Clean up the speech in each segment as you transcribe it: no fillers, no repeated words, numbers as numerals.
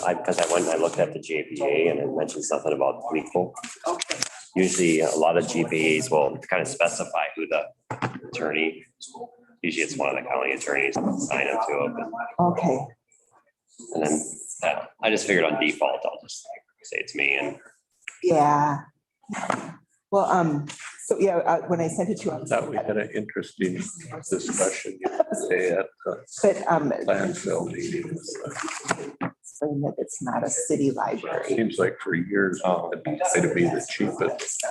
because I went and I looked at the JPA and it mentions something about legal. Okay. Usually a lot of GPAs will kind of specify who the attorney, usually it's one of the county attorneys sign up to it. Okay. And then I just figured on default, I'll just say it's me and Yeah. Well, so yeah, when I sent it to him. Thought we had an interesting discussion yesterday at the But landfill meeting. saying that it's not a city library. Seems like for years, it'd be the cheapest.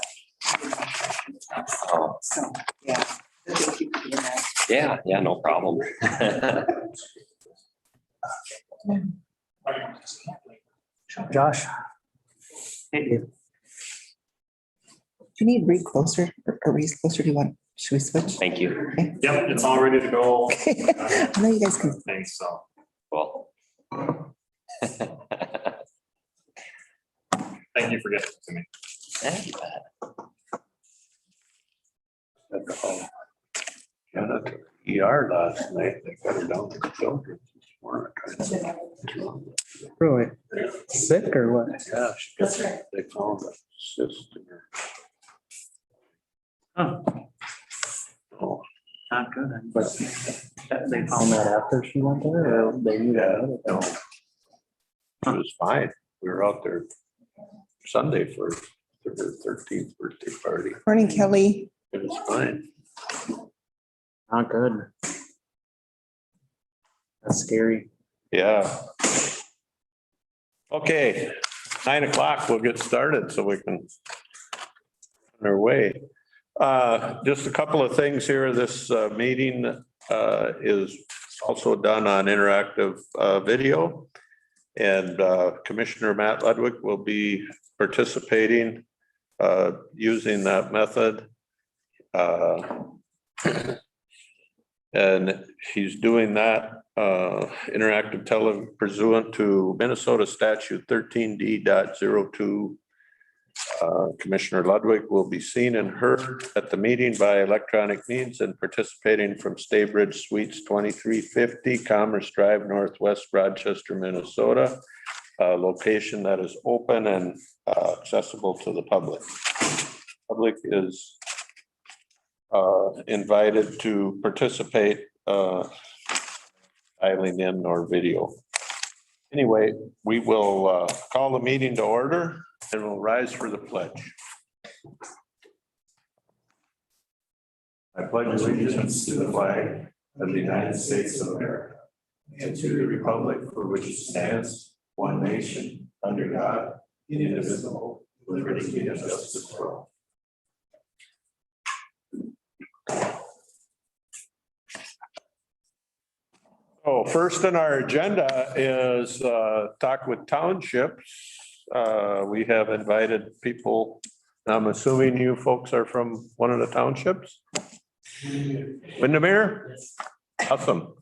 So, yeah. Thank you for doing that. yeah, no problem. Josh. Do you need Reed closer or Reed closer? Do you want, should we switch? Thank you. Yep, it's all ready to go. I know you guys can. Thanks, so. Well. Thank you for getting it to me. At the janitor ER last night, they got her down to the children this morning. Really? Sick or what? Yeah, she got, they found a cyst in her. Oh, Oh, not good. But they found that after she went there, or they knew yeah, that? no. She was fine. We were out there Sunday for her 13th birthday party. Morning, Kelly. It was fine. Not good. That's scary. Yeah. Okay, 9 o'clock, we'll get started so we can on our way. Just a couple of things here. This meeting is also done on interactive video. And Commissioner Matt Ludwig will be participating using that method. And he's doing that interactive tele pursuant to Minnesota statute 13D.02. Commissioner Ludwig will be seen and heard at the meeting by electronic means and participating from Staybridge Suites 2350 Commerce Drive, Northwest Rochester, Minnesota. A location that is open and accessible to the public. Public is invited to participate dialing in or video. Anyway, we will call the meeting to order and we'll rise for the pledge. I pledge allegiance to the flag of the United States of America and to the republic for which it stands, one nation, under God, indivisible, with liberty and justice for all. Oh, first on our agenda is talk with townships. We have invited people. I'm assuming you folks are from one of the townships? Windermere? Awesome.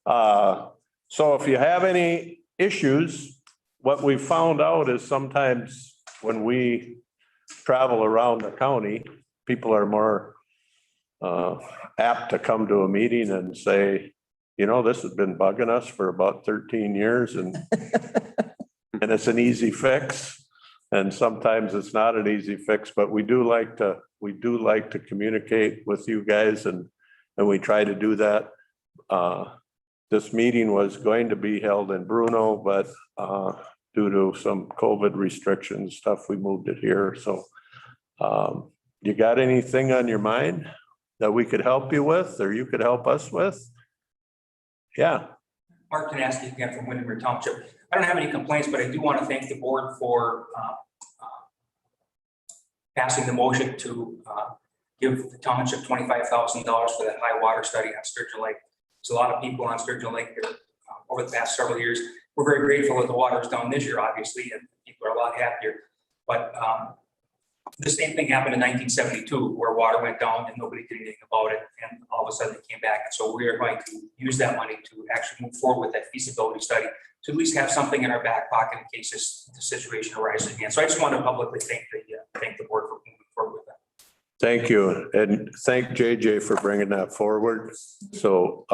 So if you have any issues, what we found out is sometimes when we travel around the county, people are more apt to come to a meeting and say, you know, this has been bugging us for about 13 years and it's an easy fix. And sometimes it's not an easy fix, but we do like to communicate with you guys and we try to do that. This meeting was going to be held in Bruno, but due to some COVID restrictions stuff, we moved it here. So you got anything on your mind that we could help you with or you could help us with? Yeah. Mark Kanaski again from Windermere Township. I don't have any complaints, but I do want to thank the board for passing the motion to give the township $25,000 for that high water study on Sturgeon Lake. There's a lot of people on Sturgeon Lake here over the past several years. We're very grateful that the water is down this year, obviously, and people are a lot happier. But the same thing happened in 1972, where water went down and nobody did anything about it, and all of a sudden it came back. And so we are going to use that money to actually move forward with that feasibility study to at least have something in our back pocket in case the situation arises again. So I just want to publicly thank the board for moving forward with that. Thank you. And thank JJ for bringing that forward. So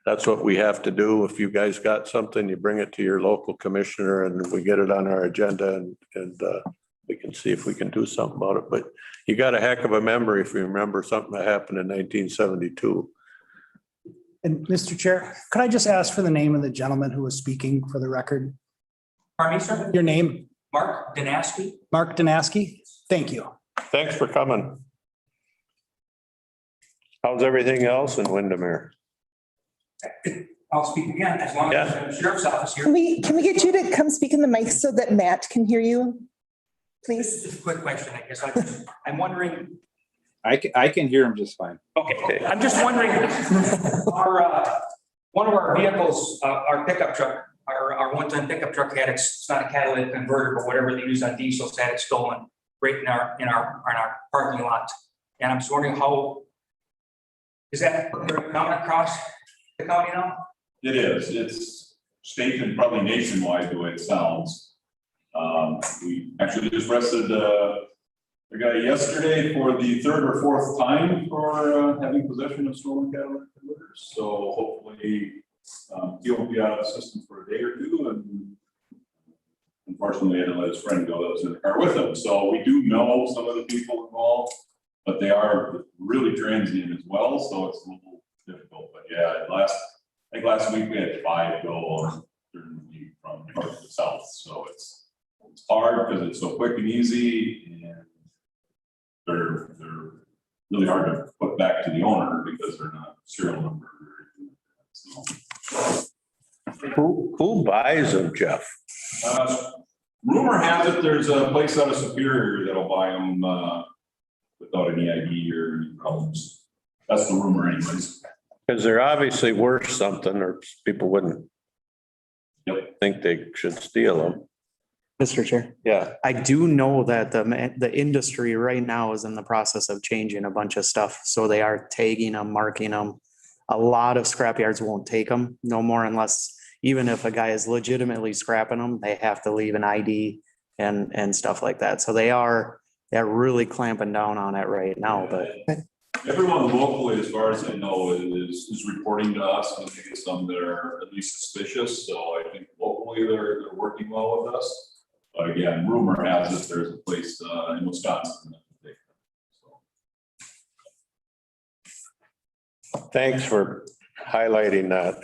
that's what we have to do. If you guys got something, you bring it to your local commissioner and we get it on our agenda and we can see if we can do something about it. But you got a heck of a memory if you remember something that happened in 1972. And Mr. Chair, could I just ask for the name of the gentleman who was speaking for the record? Pardon me, sir? Your name, Mark Danaski? Mark Danaski? Thank you. Thanks for coming. How's everything else in Windermere? I'll speak again, as long as the sheriff's office here. Can we get you to come speak in the mic so that Matt can hear you? Please. Just a quick question, I guess. I'm wondering, I can hear him just fine. okay, I'm just wondering, one of our vehicles, our pickup truck, our one-ton pickup truck had it's not a catalytic converter, but whatever they use on diesels had it stolen right in our parking lot. And I'm just wondering is that coming across the county now? It is. It's state and probably nationwide the way it sounds. We actually just arrested the guy yesterday for the third or fourth time for having possession of stolen catalytic converters. So hopefully he'll be out of the system for a day or two. And unfortunately, he had to let his friend go that was in the car with him. So we do know some of the people involved, but they are really transient as well. So it's a little difficult. But yeah, I think last week we had 5 go from north to south. So it's hard because it's so quick and easy, and they're really hard to put back to the owner because they're not serial number. So, Who buys them, Jeff? rumor has it there's a place out of Superior that'll buy them without any ID or any problems. That's the rumor anyways. Because they're obviously worth something or people wouldn't Yep. think they should steal them. Mr. Chair, Yeah, I do know that the industry right now is in the process of changing a bunch of stuff. So they are tagging them, marking them. A lot of scrapyards won't take them no more unless, even if a guy is legitimately scrapping them, they have to leave an ID and stuff like that. So they're really clamping down on it right now, but. Everyone locally, as far as I know, is reporting to us, and I think some that are at least suspicious. So I think locally they're working well with us. But again, rumor has it there's a place in Wisconsin that will take them. So. thanks for highlighting that.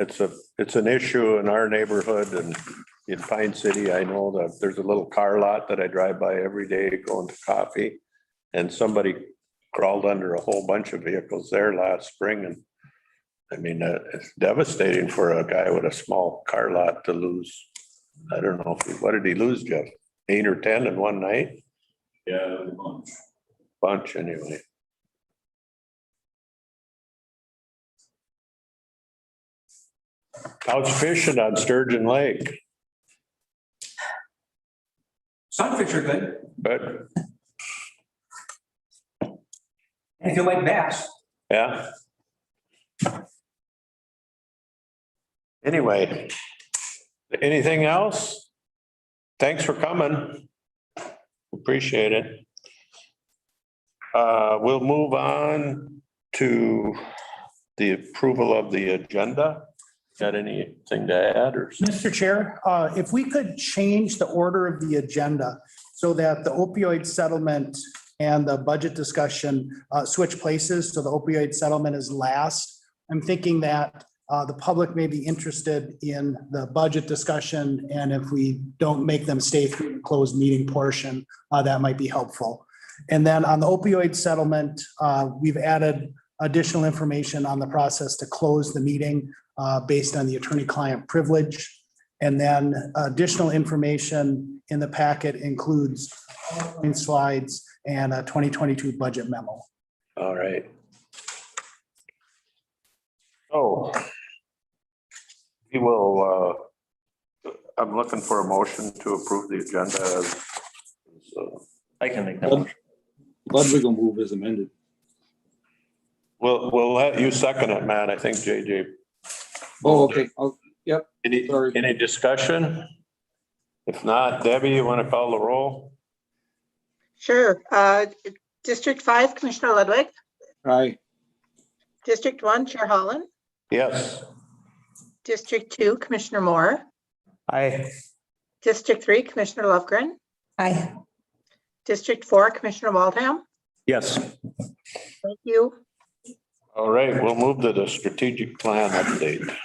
It's an issue in our neighborhood and in Pine City. I know that there's a little car lot that I drive by every day going to coffee, and somebody crawled under a whole bunch of vehicles there last spring. And I mean, it's devastating for a guy with a small car lot to lose. I don't know what did he lose, Jeff? 8 or 10 in one night? Yeah, a bunch. Bunch anyway. How's fishing on Sturgeon Lake? Sunfish are good. But And if you like bass, yeah. Anyway, anything else? Thanks for coming. Appreciate it. We'll move on to the approval of the agenda. Got anything to add or? Mr. Chair, if we could change the order of the agenda so that the opioid settlement and the budget discussion switch places, so the opioid settlement is last. I'm thinking that the public may be interested in the budget discussion, and if we don't make them stay through the closed meeting portion, that might be helpful. And then on the opioid settlement, we've added additional information on the process to close the meeting based on the attorney-client privilege. And then additional information in the packet includes PowerPoint slides and a 2022 budget memo. All right. Oh. We will, I'm looking for a motion to approve the agenda. So I can make that motion. Ludwig will move as amended. we'll let you second it, Matt. I think JJ. Oh, okay. Oh, yep. Sorry. Any discussion? If not, Debbie, you want to call the roll? Sure. District 5, Commissioner Ludwig. Aye. District 1, Chair Holland. Yes. District 2, Commissioner Moore. Aye. District 3, Commissioner Lovegren. Aye. District 4, Commissioner Waldham. Yes. Thank you. All right, we'll move to the strategic plan update.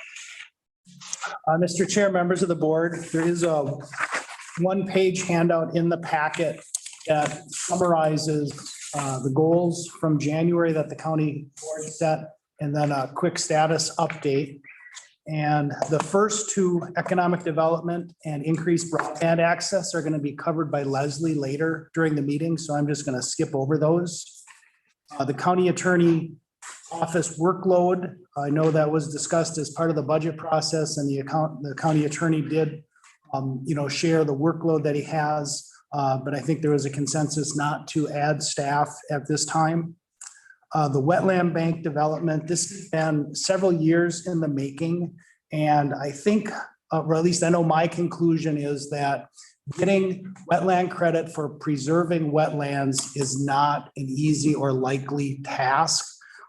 Mr. Chair, members of the board, there is a one-page handout in the packet that summarizes the goals from January that the county board set, and then a quick status update. And the first two, economic development and increased broadband access, are going to be covered by Leslie later during the meeting, so I'm just going to skip over those. The county attorney office workload, I know that was discussed as part of the budget process, and the county attorney did share the workload that he has, but I think there was a consensus not to add staff at this time. The wetland bank development, this has been several years in the making, and I think, or at least I know my conclusion is that getting wetland credit for preserving wetlands is not an easy or likely task.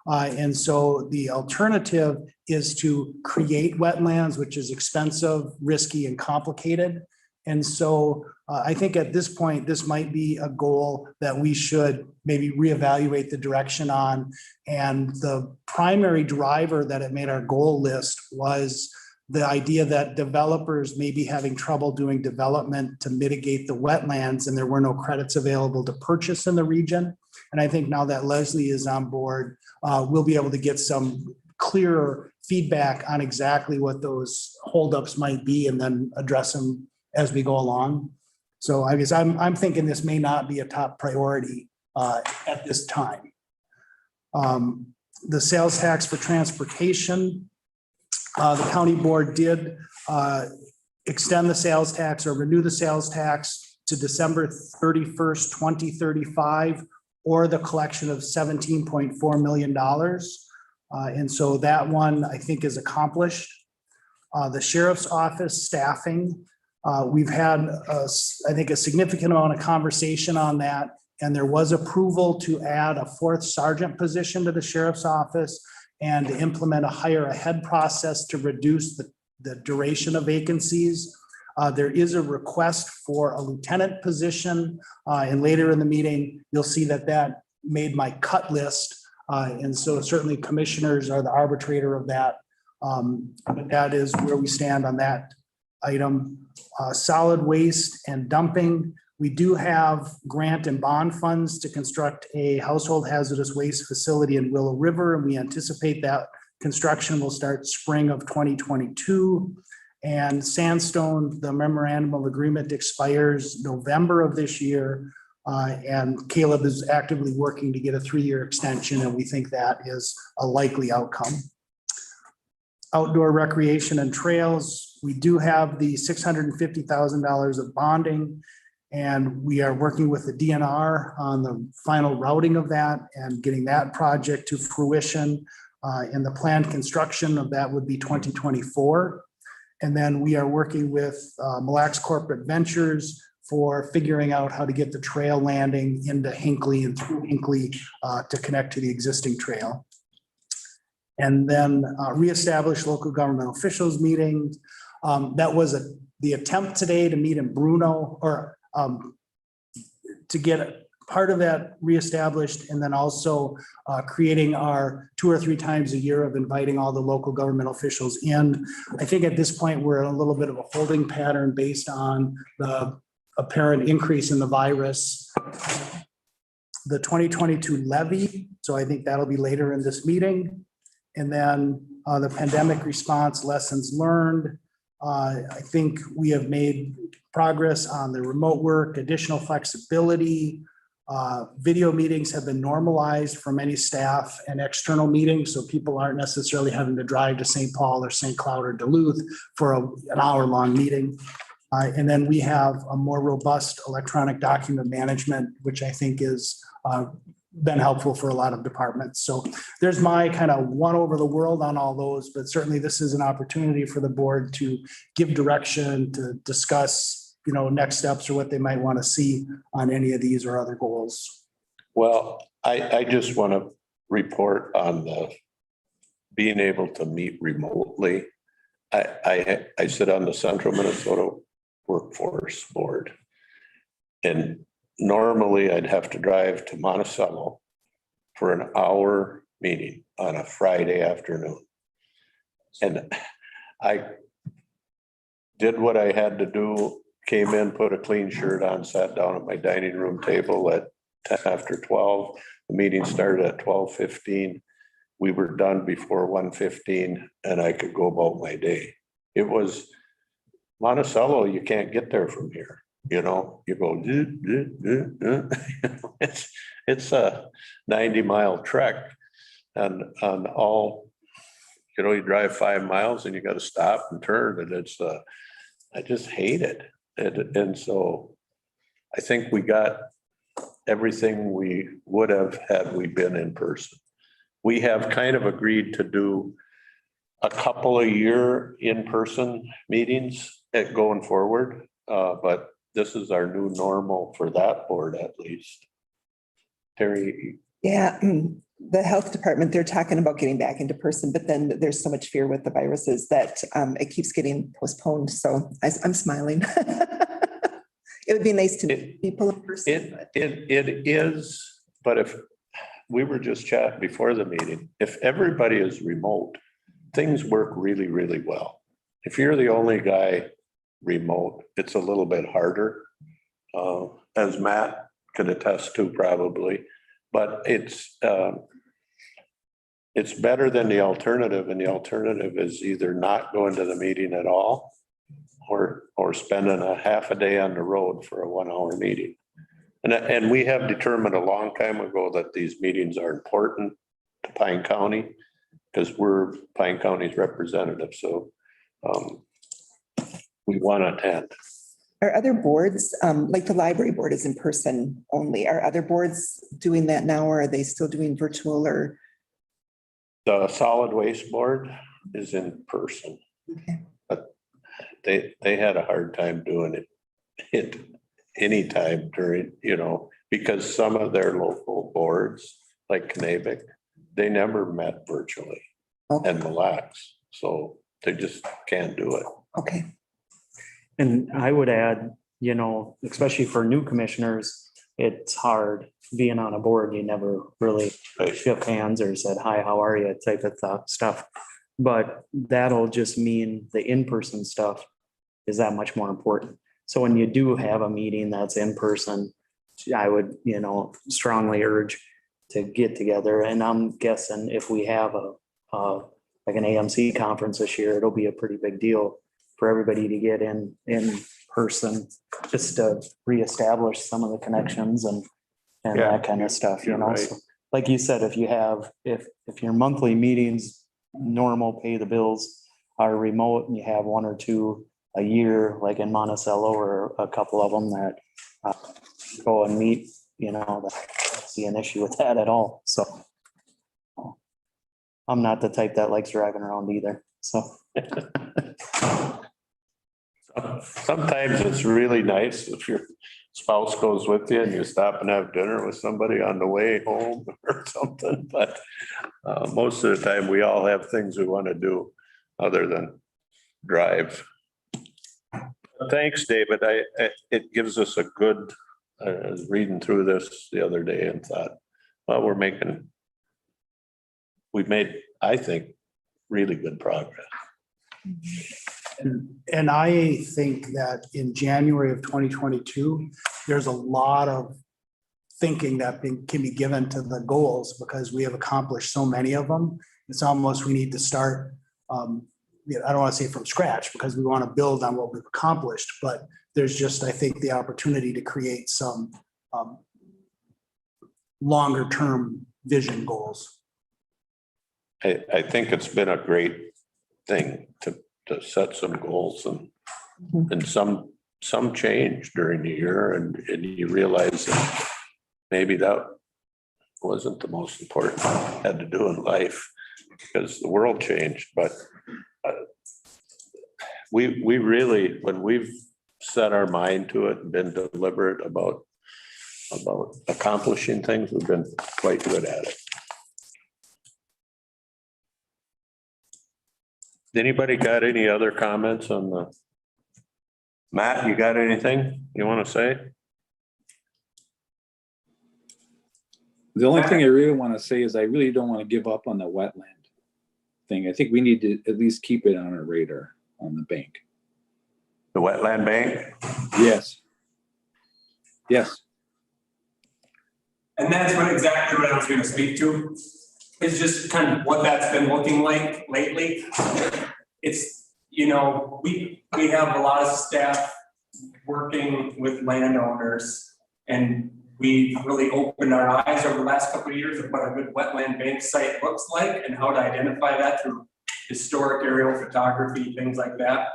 And so the alternative is to create wetlands, which is expensive, risky, and complicated. And so I think at this point, this might be a goal that we should maybe reevaluate the direction on. And the primary driver that it made our goal list was the idea that developers may be having trouble doing development to mitigate the wetlands, and there were no credits available to purchase in the region. And I think now that Leslie is on board, we'll be able to get some clearer feedback on exactly what those holdups might be and then address them as we go along. So I guess I'm thinking this may not be a top priority at this time. The sales tax for transportation, the county board did extend the sales tax or renew the sales tax to December 31st, 2035, or the collection of $17.4 million. And so that one, I think, is accomplished. The sheriff's office staffing, we've had, I think, a significant amount of conversation on that, and there was approval to add a 4th sergeant position to the sheriff's office and to implement a hire ahead process to reduce the duration of vacancies. There is a request for a lieutenant position, and later in the meeting, you'll see that made my cut list. And so certainly commissioners are the arbitrator of that. But that is where we stand on that item. Solid waste and dumping. We do have grant and bond funds to construct a household hazardous waste facility in Willow River, and we anticipate that construction will start spring of 2022. And Sandstone, the memorandum of agreement expires November of this year. And Caleb is actively working to get a 3-year extension, and we think that is a likely outcome. Outdoor recreation and trails, we do have the $650,000 of bonding, and we are working with the DNR on the final routing of that and getting that project to fruition. And the planned construction of that would be 2024. And then we are working with Mille Lacs Corporate Ventures for figuring out how to get the trail landing into Hinckley and through Hinckley to connect to the existing trail. And then reestablish local government officials meetings. That was the attempt today to meet in Bruno, or to get part of that reestablished, and then also creating our 2 or 3 times a year of inviting all the local government officials in. I think at this point, we're in a little bit of a holding pattern based on the apparent increase in the virus. The 2022 levy, so I think that'll be later in this meeting. And then the pandemic response lessons learned. I think we have made progress on the remote work, additional flexibility. Video meetings have been normalized for many staff and external meetings, so people aren't necessarily having to drive to St. Paul or St. Cloud or Duluth for an hour-long meeting. And then we have a more robust electronic document management, which I think is been helpful for a lot of departments. So there's my kind of one over the world on all those, but certainly this is an opportunity for the board to give direction, to discuss, next steps or what they might want to see on any of these or other goals. Well, I just want to report on the being able to meet remotely. I sit on the Central Minnesota Workforce Board. And normally I'd have to drive to Monticello for an hour meeting on a Friday afternoon. And I did what I had to do, came in, put a clean shirt on, sat down at my dining room table at after 12. The meeting started at 12:15. We were done before 1:15 and I could go about my day. It was Monticello, you can't get there from here. You know, you go, it's a 90-mile trek and on all, you know, you drive 5 miles and you got to stop and turn and it's, I just hate it. And so I think we got everything we would have had we been in person. We have kind of agreed to do a couple of year in-person meetings going forward, but this is our new normal for that board at least. Terry, Yeah, the health department, they're talking about getting back into person, but then there's so much fear with the viruses that it keeps getting postponed. So I'm smiling. It would be nice to meet people in person. it is, but if we were just chatting before the meeting, if everybody is remote, things work really, really well. If you're the only guy remote, it's a little bit harder, as Matt could attest to probably, but it's better than the alternative, and the alternative is either not going to the meeting at all or spending a half a day on the road for a 1-hour meeting. And we have determined a long time ago that these meetings are important to Pine County because we're Pine County's representative. So we want to attend. Are other boards, like the library board is in person only, are other boards doing that now or are they still doing virtual or? The solid waste board is in person. Okay. But they had a hard time doing it anytime during, you know, because some of their local boards, like Knavic, they never met virtually and Mille Lacs. So they just can't do it. Okay. And I would add, you know, especially for new commissioners, it's hard being on a board. You never really shook hands or said, hi, how are you? Type of stuff. But that'll just mean the in-person stuff is that much more important. So when you do have a meeting that's in person, I would, you know, strongly urge to get together. And I'm guessing if we have like an AMC conference this year, it'll be a pretty big deal for everybody to get in person, just to reestablish some of the connections and that kind of stuff, you know. Right. So, like you said, if your monthly meetings, normal pay the bills are remote and you have 1 or 2 a year, like in Monticello or a couple of them that go and meet, you know, I don't see an issue with that at all. So I'm not the type that likes driving around either. So sometimes it's really nice if your spouse goes with you and you stop and have dinner with somebody on the way home or something. But most of the time we all have things we want to do other than drive. Thanks, David. It gives us a good, I was reading through this the other day and thought, well, we've made, I think, really good progress. And I think that in January of 2022, there's a lot of thinking that can be given to the goals because we have accomplished so many of them. It's almost, we need to start, I don't want to say from scratch because we want to build on what we've accomplished, but there's just, I think, the opportunity to create some longer term vision goals. I think it's been a great thing to set some goals and some change during the year and you realize that maybe that wasn't the most important thing I had to do in life because the world changed. But we really, when we've set our mind to it and been deliberate about accomplishing things, we've been quite good at it. Anybody got any other comments on the? Matt, you got anything you want to say? The only thing I really want to say is I really don't want to give up on the wetland thing. I think we need to at least keep it on our radar on the bank. The wetland bank? Yes. Yes. And that's exactly what I was gonna speak to, is just kind of what that's been looking like lately. It's, you know, we have a lot of staff working with landowners, and we really opened our eyes over the last couple of years of what a good wetland bank site looks like and how to identify that through historic aerial photography, things like that.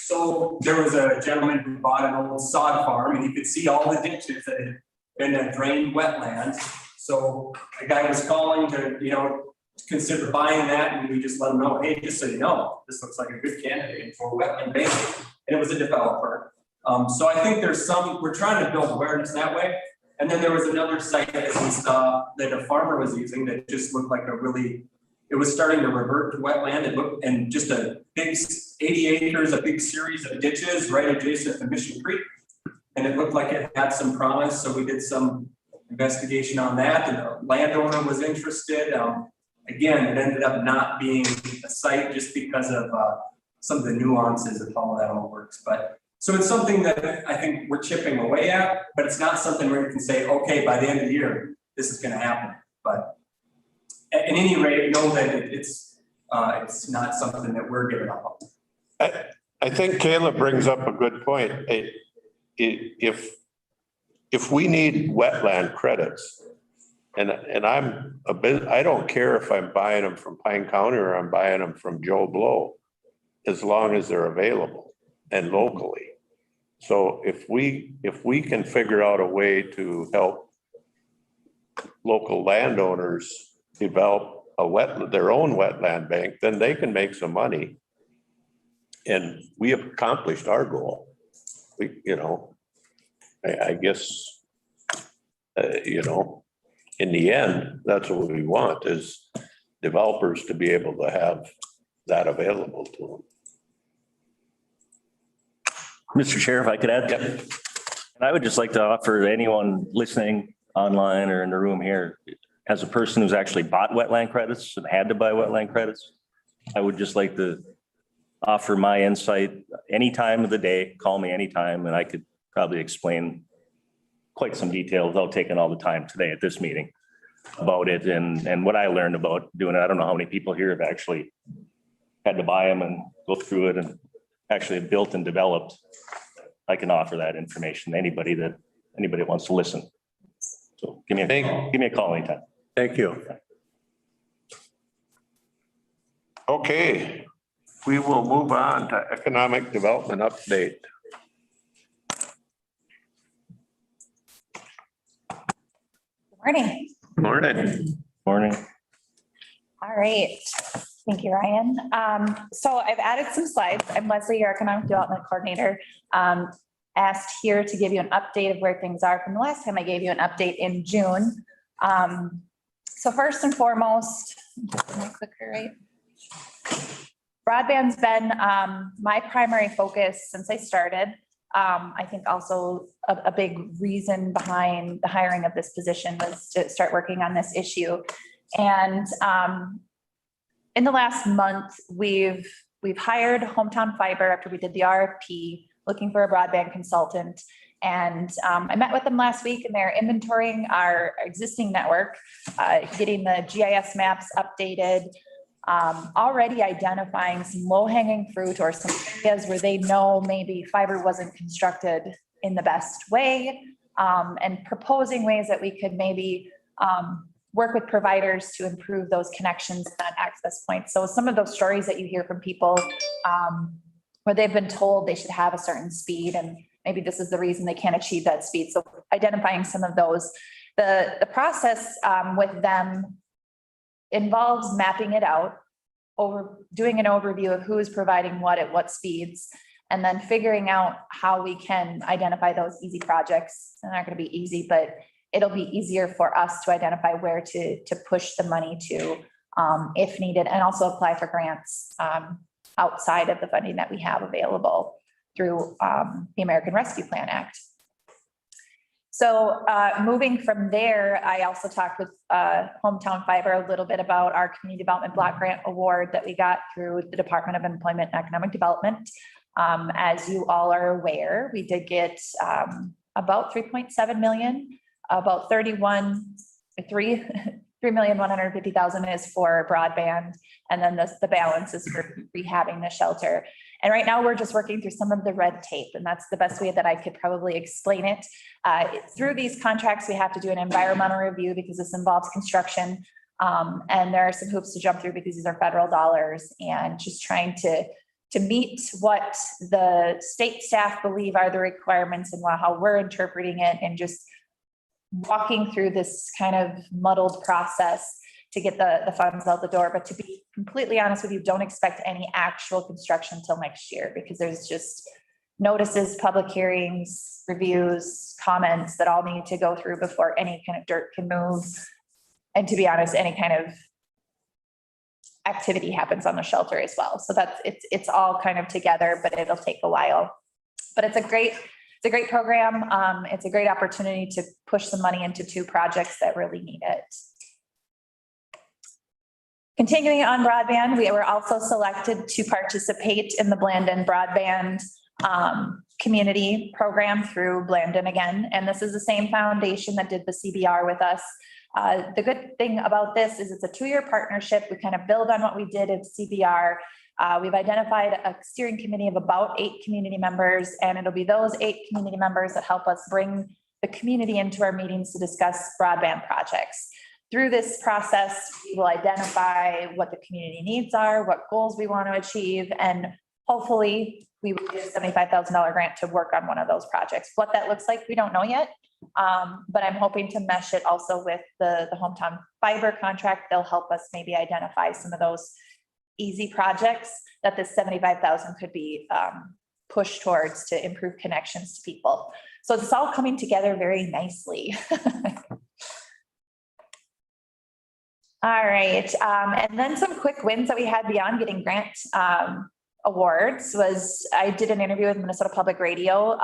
So there was a gentleman who bought an old sod farm, and you could see all the ditches that had been a drained wetland. So a guy was calling to, you know, consider buying that, and we just let him know, hey, just so you know, this looks like a good candidate for wetland banking. And it was a developer. So I think we're trying to build awareness that way. And then there was another site that we saw that a farmer was using that just looked like it was starting to revert to wetland. It looked, and just a big 80 acres, a big series of ditches right adjacent to Mission Creek. And it looked like it had some promise. So we did some investigation on that, and the landowner was interested. Again, it ended up not being a site just because of some of the nuances of how that all works. But so it's something that I think we're chipping away at, but it's not something where you can say, okay, by the end of the year, this is going to happen. But at any rate, know that it's not something that we're giving up on. I think Caleb brings up a good point. If we need wetland credits, and I don't care if I'm buying them from Pine County or I'm buying them from Joe Blow, as long as they're available and locally. So if we can figure out a way to help local landowners develop their own wetland bank, then they can make some money. And we have accomplished our goal. I guess, in the end, that's what we want, is developers to be able to have that available to them. Mr. Chair, if I could add, and I would just like to offer anyone listening online or in the room here, as a person who's actually bought wetland credits and had to buy wetland credits, I would just like to offer my insight any time of the day. Call me anytime, and I could probably explain quite some detail without taking all the time today at this meeting about it and what I learned about doing it. I don't know how many people here have actually had to buy them and go through it and actually have built and developed. I can offer that information to anybody that wants to listen. So give me a call anytime. Thank you. Okay, we will move on to economic development update. Morning. Morning. Morning. All right. Thank you, Ryan. So I've added some slides. I'm Leslie, your Economic Development Coordinator. Asked here to give you an update of where things are from the last time I gave you an update in June. So first and foremost, my clicker, right? Broadband's been my primary focus since I started. I think also a big reason behind the hiring of this position was to start working on this issue. And in the last month, we've hired Hometown Fiber after we did the RFP, looking for a broadband consultant. And I met with them last week, and they're inventorying our existing network, getting the GIS maps updated, already identifying some low-hanging fruit or some areas where they know maybe fiber wasn't constructed in the best way, and proposing ways that we could maybe work with providers to improve those connections and access points. So some of those stories that you hear from people where they've been told they should have a certain speed, and maybe this is the reason they can't achieve that speed. So identifying some of those. The process with them involves mapping it out, doing an overview of who is providing what at what speeds, and then figuring out how we can identify those easy projects. They're not going to be easy, but it'll be easier for us to identify where to push the money to if needed, and also apply for grants outside of the funding that we have available through the American Rescue Plan Act. So moving from there, I also talked with Hometown Fiber a little bit about our Community Development Block Grant Award that we got through the Department of Employment and Economic Development. As you all are aware, we did get about 3.7 million, about 3,150,000 is for broadband, and then the balance is for rehabbing the shelter. And right now we're just working through some of the red tape, and that's the best way that I could probably explain it. Through these contracts, we have to do an environmental review because this involves construction. And there are some hoops to jump through because these are federal dollars, and just trying to meet what the state staff believe are the requirements and how we're interpreting it, and just walking through this kind of muddled process to get the funds out the door. But to be completely honest with you, don't expect any actual construction till next year, because there's just notices, public hearings, reviews, comments that all need to go through before any kind of dirt can move. And to be honest, any kind of activity happens on the shelter as well. So it's all kind of together, but it'll take a while. But it's a great program. It's a great opportunity to push some money into 2 projects that really need it. Continuing on broadband, we were also selected to participate in the Blandon Broadband Community Program through Blandon again. And this is the same foundation that did the CBR with us. The good thing about this is it's a 2-year partnership. We kind of build on what we did at CBR. We've identified a steering committee of about 8 community members, and it'll be those 8 community members that help us bring the community into our meetings to discuss broadband projects. Through this process, we will identify what the community needs are, what goals we want to achieve, and hopefully we will get a $75,000 grant to work on one of those projects. What that looks like, we don't know yet, but I'm hoping to mesh it also with the Hometown Fiber contract. They'll help us maybe identify some of those easy projects that this $75,000 could be pushed towards to improve connections to people. So it's all coming together very nicely. All right, and then some quick wins that we had beyond getting grant awards was I did an interview with Minnesota Public Radio,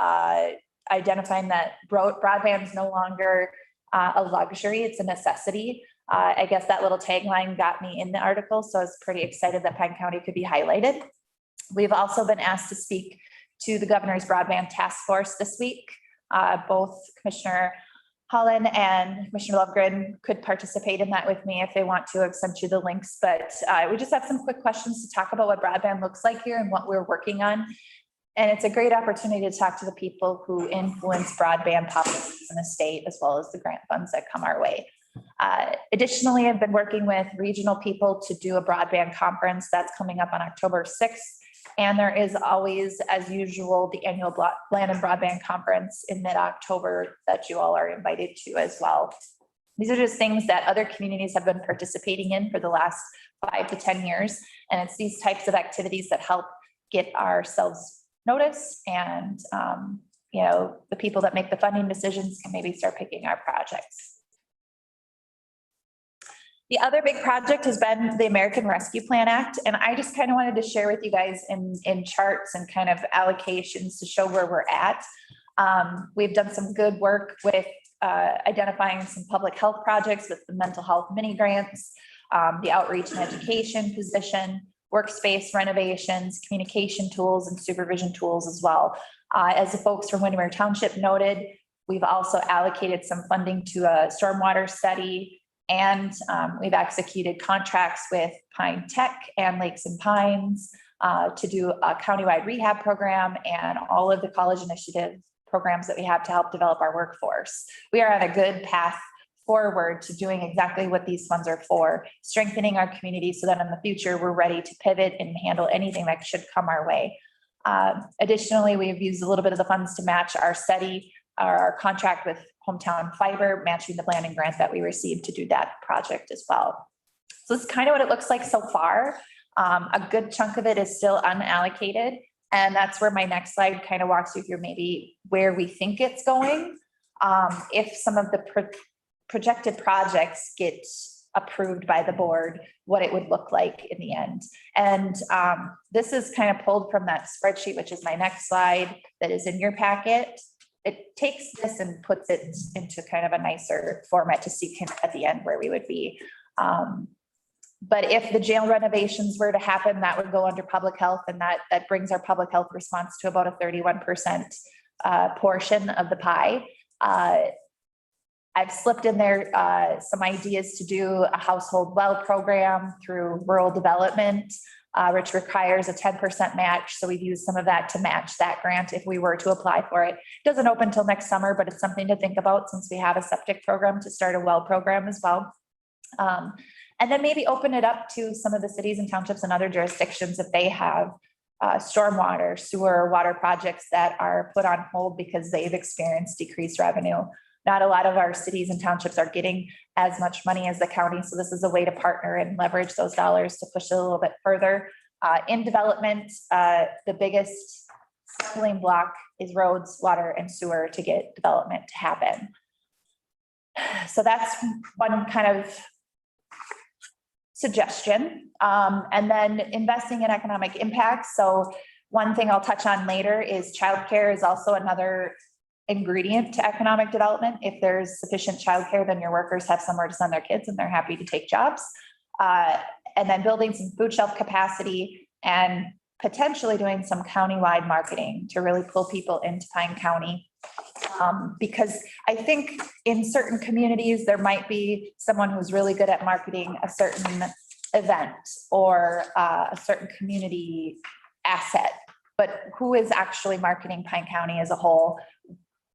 identifying that broadband is no longer a luxury, it's a necessity. I guess that little tagline got me in the article, so I was pretty excited that Pine County could be highlighted. We've also been asked to speak to the governor's broadband task force this week. Both Commissioner Holland and Commissioner Lovegren could participate in that with me if they want to. I've sent you the links, but we just have some quick questions to talk about what broadband looks like here and what we're working on. And it's a great opportunity to talk to the people who influence broadband policies in the state, as well as the grant funds that come our way. Additionally, I've been working with regional people to do a broadband conference that's coming up on October 6th. And there is always, as usual, the annual Land and Broadband Conference in mid-October that you all are invited to as well. These are just things that other communities have been participating in for the last 5 to 10 years. And it's these types of activities that help get ourselves noticed, and the people that make the funding decisions can maybe start picking our projects. The other big project has been the American Rescue Plan Act, and I just kind of wanted to share with you guys in charts and kind of allocations to show where we're at. We've done some good work with identifying some public health projects with the mental health mini grants, the outreach and education position, workspace renovations, communication tools, and supervision tools as well. As the folks from Windermere Township noted, we've also allocated some funding to a stormwater study, and we've executed contracts with Pine Tech and Lakes and Pines to do a countywide rehab program and all of the college initiative programs that we have to help develop our workforce. We are on a good path forward to doing exactly what these funds are for, strengthening our community so that in the future we're ready to pivot and handle anything that should come our way. Additionally, we've used a little bit of the funds to match our SETI, our contract with Hometown Fiber, matching the Blandon grant that we received to do that project as well. So this is kind of what it looks like so far. A good chunk of it is still unallocated, and that's where my next slide kind of walks you through maybe where we think it's going. If some of the projected projects get approved by the board, what it would look like in the end. And this is kind of pulled from that spreadsheet, which is my next slide, that is in your packet. It takes this and puts it into kind of a nicer format to see kind of at the end where we would be. But if the jail renovations were to happen, that would go under public health, and that brings our public health response to about a 31% portion of the pie. I've slipped in there some ideas to do a household well program through rural development, which requires a 10% match. So we've used some of that to match that grant if we were to apply for it. It doesn't open until next summer, but it's something to think about since we have a septic program to start a well program as well. And then maybe open it up to some of the cities and townships and other jurisdictions if they have stormwater, sewer, water projects that are put on hold because they've experienced decreased revenue. Not a lot of our cities and townships are getting as much money as the county. So this is a way to partner and leverage those dollars to push it a little bit further. In development, the biggest stumbling block is roads, water, and sewer to get development to happen. So that's one kind of suggestion. And then investing in economic impact. So one thing I'll touch on later is childcare is also another ingredient to economic development. If there's sufficient childcare, then your workers have somewhere to send their kids and they're happy to take jobs. And then building some food shelf capacity and potentially doing some countywide marketing to really pull people into Pine County. Because I think in certain communities, there might be someone who's really good at marketing a certain event or a certain community asset, but who is actually marketing Pine County as a whole,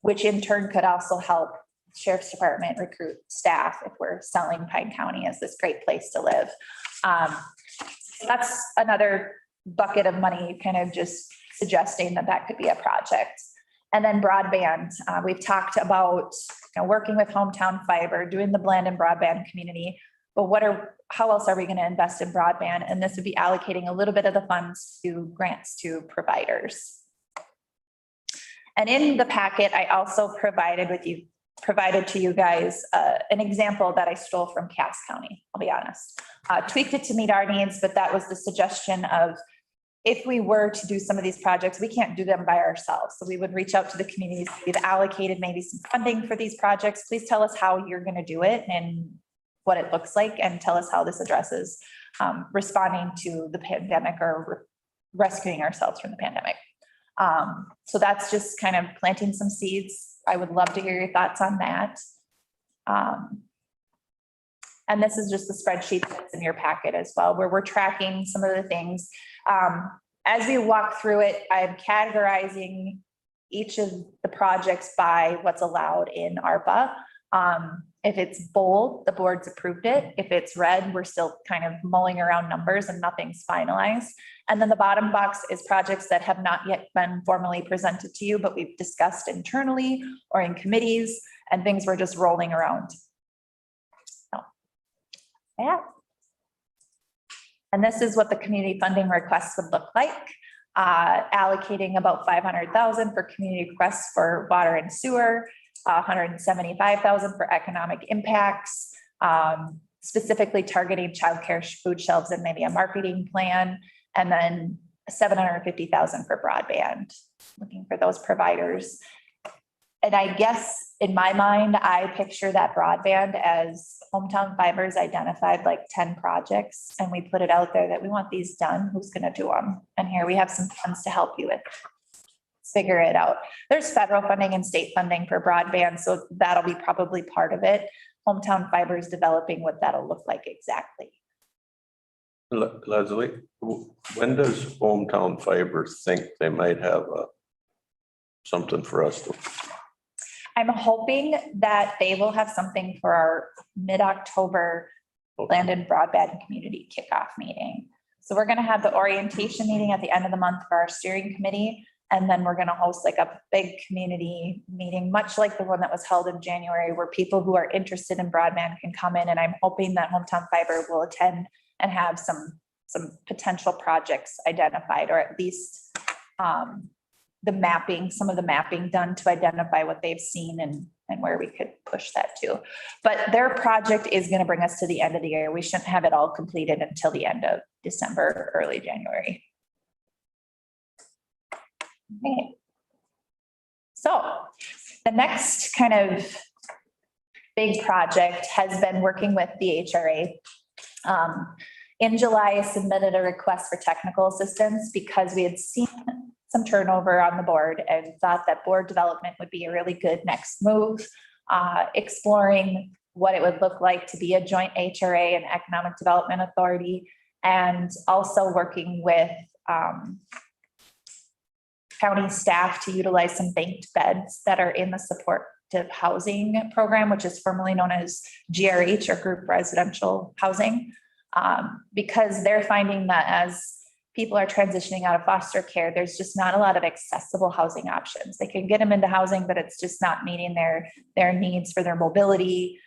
which in turn could also help Sheriff's Department recruit staff if we're selling Pine County as this great place to live. That's another bucket of money, kind of just suggesting that that could be a project. And then broadband, we've talked about working with Hometown Fiber, doing the blend and broadband community, but how else are we going to invest in broadband? And this would be allocating a little bit of the funds to grants to providers. And in the packet, I also provided to you guys an example that I stole from Cass County, I'll be honest. Tweaked it to meet our needs, but that was the suggestion of, if we were to do some of these projects, we can't do them by ourselves. So we would reach out to the communities. We've allocated maybe some funding for these projects. Please tell us how you're going to do it and what it looks like, and tell us how this addresses responding to the pandemic or rescuing ourselves from the pandemic. So that's just kind of planting some seeds. I would love to hear your thoughts on that. And this is just the spreadsheet that's in your packet as well, where we're tracking some of the things. As we walk through it, I'm categorizing each of the projects by what's allowed in ARPA. If it's bold, the board's approved it. If it's red, we're still kind of mulling around numbers and nothing's finalized. And then the bottom box is projects that have not yet been formally presented to you, but we've discussed internally or in committees, and things we're just rolling around. So, yeah. And this is what the community funding requests would look like. Allocating about $500,000 for community requests for water and sewer, $175,000 for economic impacts, specifically targeting childcare, food shelves, and maybe a marketing plan, and then $750,000 for broadband, looking for those providers. And I guess in my mind, I picture that broadband as Hometown Fiber's identified like 10 projects, and we put it out there that we want these done. Who's going to do them? And here we have some funds to help you with. Figure it out. There's federal funding and state funding for broadband, so that'll be probably part of it. Hometown Fiber is developing what that'll look like exactly. Leslie, when does Hometown Fiber think they might have something for us to? I'm hoping that they will have something for our mid-October land and broadband community kickoff meeting. So we're going to have the orientation meeting at the end of the month for our steering committee. And then we're going to host like a big community meeting, much like the one that was held in January, where people who are interested in broadband can come in. And I'm hoping that Hometown Fiber will attend and have some potential projects identified, or at least some of the mapping done to identify what they've seen and and where we could push that to. But their project is going to bring us to the end of the year. We shouldn't have it all completed until the end of December, early January. Okay. So the next kind of big project has been working with the HRA. In July, I submitted a request for technical assistance because we had seen some turnover on the board and thought that board development would be a really good next move. Exploring what it would look like to be a joint HRA and economic development authority, and also working with county staff to utilize some banked beds that are in the supportive housing program, which is formerly known as GRH, or group residential housing. Because they're finding that as people are transitioning out of foster care, there's just not a lot of accessible housing options. They can get them into housing, but it's just not meeting their needs for their mobility.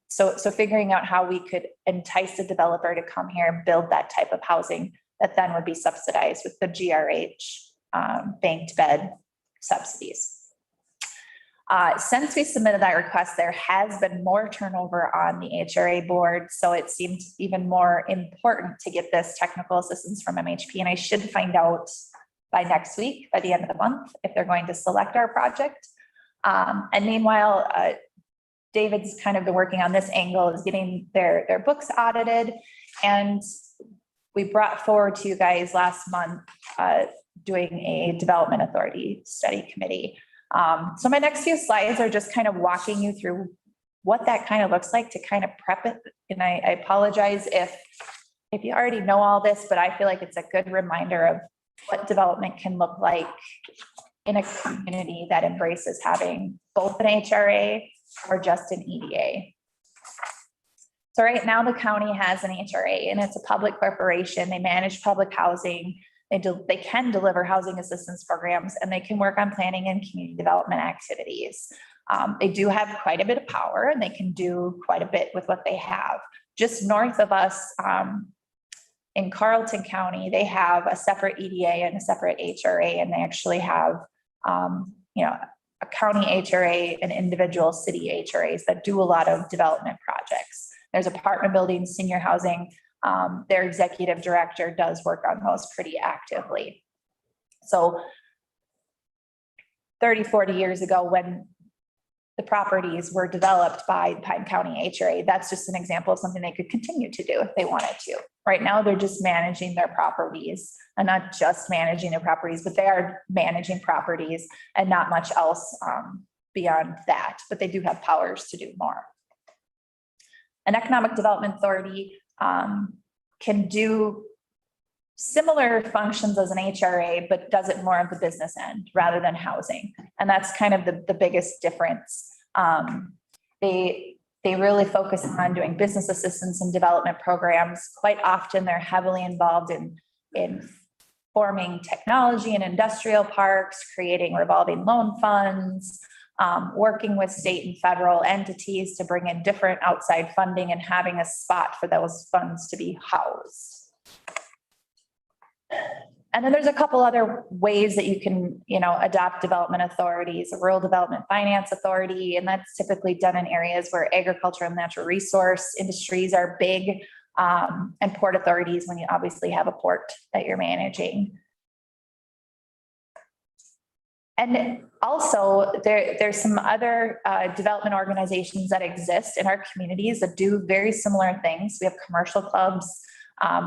So figuring out how we could entice a developer to come here and build that type of housing that then would be subsidized with the GRH banked bed subsidies. Since we submitted that request, there has been more turnover on the HRA board, so it seemed even more important to get this technical assistance from MHP, and I should find out by next week, by the end of the month, if they're going to select our project. And meanwhile, David's kind of been working on this angle, is getting their books audited, and we brought forward to you guys last month doing a development authority study committee. So my next few slides are just kind of walking you through what that kind of looks like to kind of prep it. And I apologize if you already know all this, but I feel like it's a good reminder of what development can look like in a community that embraces having both an HRA or just an EDA. So right now the county has an HRA and it's a public corporation. They manage public housing. They can deliver housing assistance programs, and they can work on planning and community development activities. They do have quite a bit of power, and they can do quite a bit with what they have. Just north of us, in Carlton County, they have a separate EDA and a separate HRA, and they actually have, a county HRA and individual city HRAs that do a lot of development projects. There's apartment buildings, senior housing. Their executive director does work on those pretty actively. So 30, 40 years ago, when the properties were developed by Pine County HRA, that's just an example of something they could continue to do if they wanted to. Right now, they're just managing their properties, and not just managing their properties, but they are managing properties and not much else beyond that, but they do have powers to do more. An economic development authority can do similar functions as an HRA, but does it more of the business end rather than housing. And that's kind of the biggest difference. They really focus on doing business assistance and development programs. Quite often they're heavily involved in forming technology and industrial parks, creating revolving loan funds, working with state and federal entities to bring in different outside funding and having a spot for those funds to be housed. And then there's a couple other ways that you can, adopt development authorities, a rural development finance authority, and that's typically done in areas where agriculture and natural resource industries are big, and port authorities when you obviously have a port that you're managing. And also there's some other development organizations that exist in our communities that do very similar things. We have commercial clubs,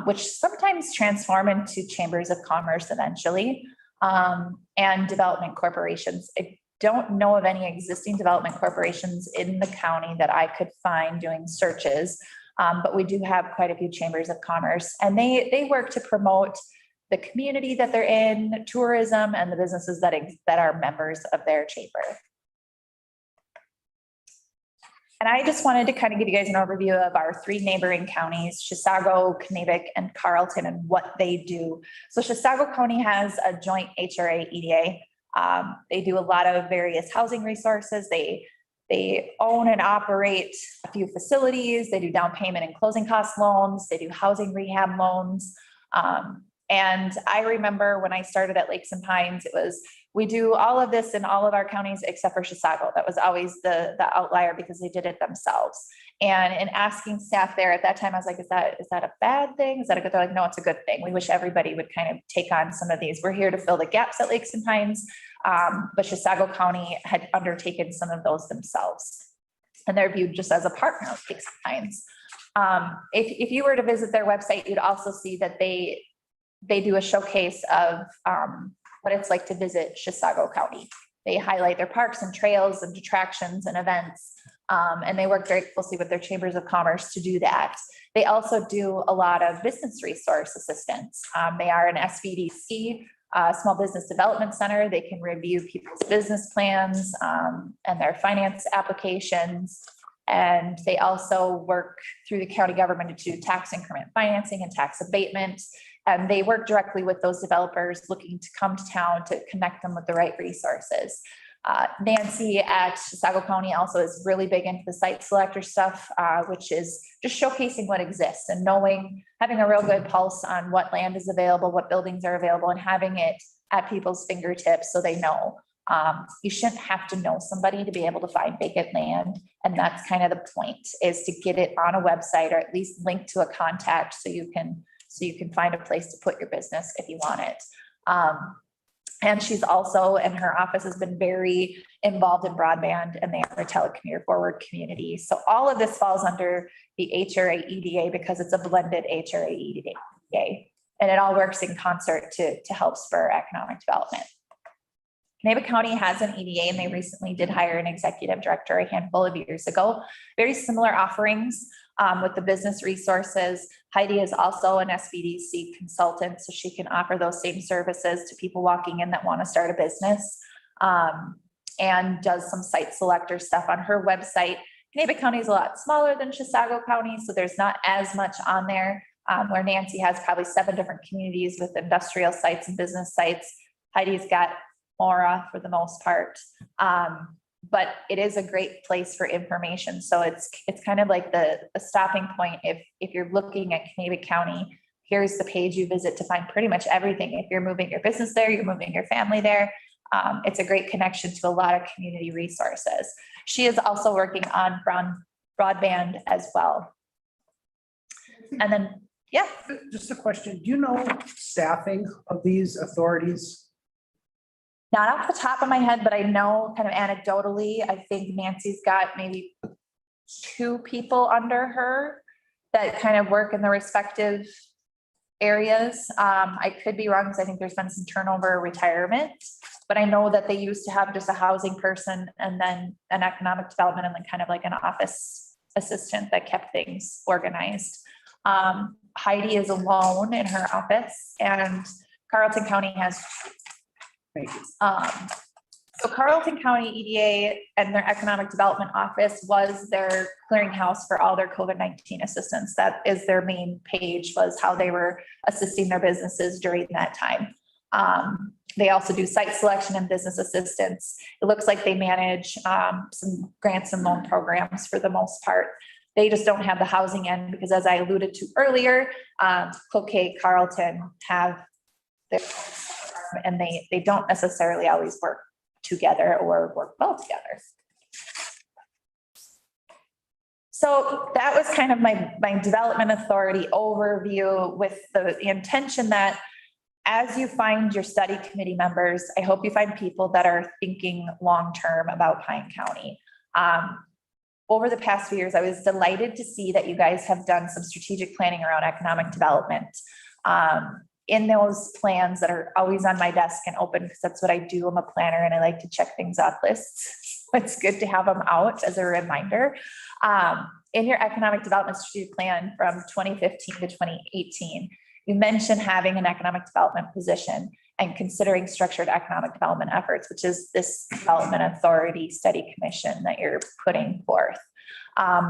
which sometimes transform into chambers of commerce eventually, and development corporations. I don't know of any existing development corporations in the county that I could find doing searches, but we do have quite a few chambers of commerce, and they work to promote the community that they're in, tourism, and the businesses that are members of their chamber. And I just wanted to kind of give you guys an overview of our three neighboring counties, Chisago, Kennebunk, and Carlton, and what they do. So Chisago County has a joint HRA EDA. They do a lot of various housing resources. They own and operate a few facilities. They do down payment and closing cost loans. They do housing rehab loans. And I remember when I started at Lakes and Pines, it was We do all of this in all of our counties except for Chisago. That was always the outlier because they did it themselves. And in asking staff there at that time, I was like, is that a bad thing? Is that a good? They're like, no, it's a good thing. We wish everybody would kind of take on some of these. We're here to fill the gaps at Lakes and Pines. But Chisago County had undertaken some of those themselves. And they're viewed just as a partner of Lakes and Pines. If you were to visit their website, you'd also see that they do a showcase of what it's like to visit Chisago County. They highlight their parks and trails and attractions and events. And they work very closely with their chambers of commerce to do that. They also do a lot of business resource assistance. They are an SBDC, Small Business Development Center. They can review people's business plans and their finance applications. And they also work through the county government to do tax increment financing and tax abatement. And they work directly with those developers looking to come to town to connect them with the right resources. Nancy at Chisago County also is really big into the site selector stuff, which is just showcasing what exists and having a real good pulse on what land is available, what buildings are available, and having it at people's fingertips so they know. You shouldn't have to know somebody to be able to find vacant land. And that's kind of the point, is to get it on a website or at least link to a contact so you can find a place to put your business if you want it. And she's also, and her office has been very involved in broadband, and they are a telecommuter forward community. So all of this falls under the HRA EDA because it's a blended HRA EDA. And it all works in concert to help spur economic development. Canaba County has an EDA, and they recently did hire an executive director a handful of years ago. Very similar offerings with the business resources. Heidi is also an SBDC consultant, so she can offer those same services to people walking in that want to start a business, and does some site selector stuff on her website. Canaba County is a lot smaller than Chisago County, so there's not as much on there, where Nancy has probably 7 different communities with industrial sites and business sites. Heidi's got Mora for the most part. But it is a great place for information. So it's kind of like the stopping point. If you're looking at Canaba County, here's the page you visit to find pretty much everything. If you're moving your business there, you're moving your family there. It's a great connection to a lot of community resources. She is also working on broadband as well. And then, yeah. Just a question. Do you know staffing of these authorities? Not off the top of my head, but I know kind of anecdotally, I think Nancy's got maybe 2 people under her that kind of work in the respective areas. I could be wrong because I think there's been some turnover, retirement, but I know that they used to have just a housing person and then an economic development and then kind of like an office assistant that kept things organized. Heidi is alone in her office, and Carleton County has so Carleton County EDA and their economic development office was their clearinghouse for all their COVID-19 assistance. That is their main page, was how they were assisting their businesses during that time. They also do site selection and business assistance. It looks like they manage some grants and loan programs for the most part. They just don't have the housing end because, as I alluded to earlier, Cloquet, Carleton have their, and they don't necessarily always work together or work well together. So that was kind of my development authority overview, with the intention that as you find your study committee members, I hope you find people that are thinking long-term about Pine County. Over the past few years, I was delighted to see that you guys have done some strategic planning around economic development. In those plans that are always on my desk and open, because that's what I do. I'm a planner and I like to check things off lists. So it's good to have them out as a reminder. In your economic development strategic plan from 2015 to 2018, you mentioned having an economic development position and considering structured economic development efforts, which is this development authority study commission that you're putting forth.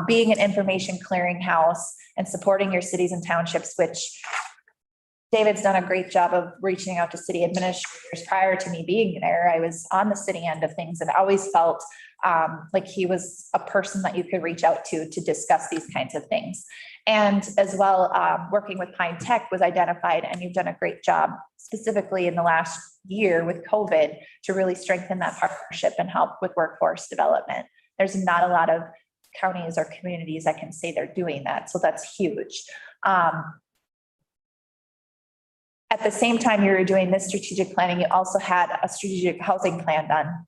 Being an information clearinghouse and supporting your cities and townships, which David's done a great job of reaching out to city administrators. Prior to me being there, I was on the city end of things and always felt like he was a person that you could reach out to discuss these kinds of things. And as well, working with Pine Tech was identified, and you've done a great job specifically in the last year with COVID to really strengthen that partnership and help with workforce development. There's not a lot of counties or communities that can say they're doing that. So that's huge. At the same time you were doing this strategic planning, you also had a strategic housing plan done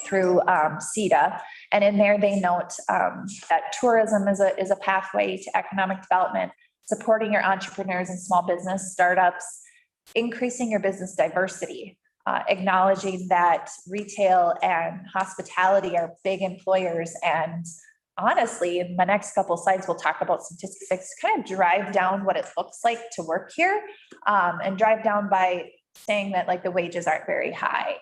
through CETA. And in there, they note that tourism is a pathway to economic development, supporting your entrepreneurs and small business startups, increasing your business diversity, acknowledging that retail and hospitality are big employers. And honestly, in my next couple of slides, we'll talk about statistics, kind of drive down what it looks like to work here, and drive down by saying that like the wages aren't very high.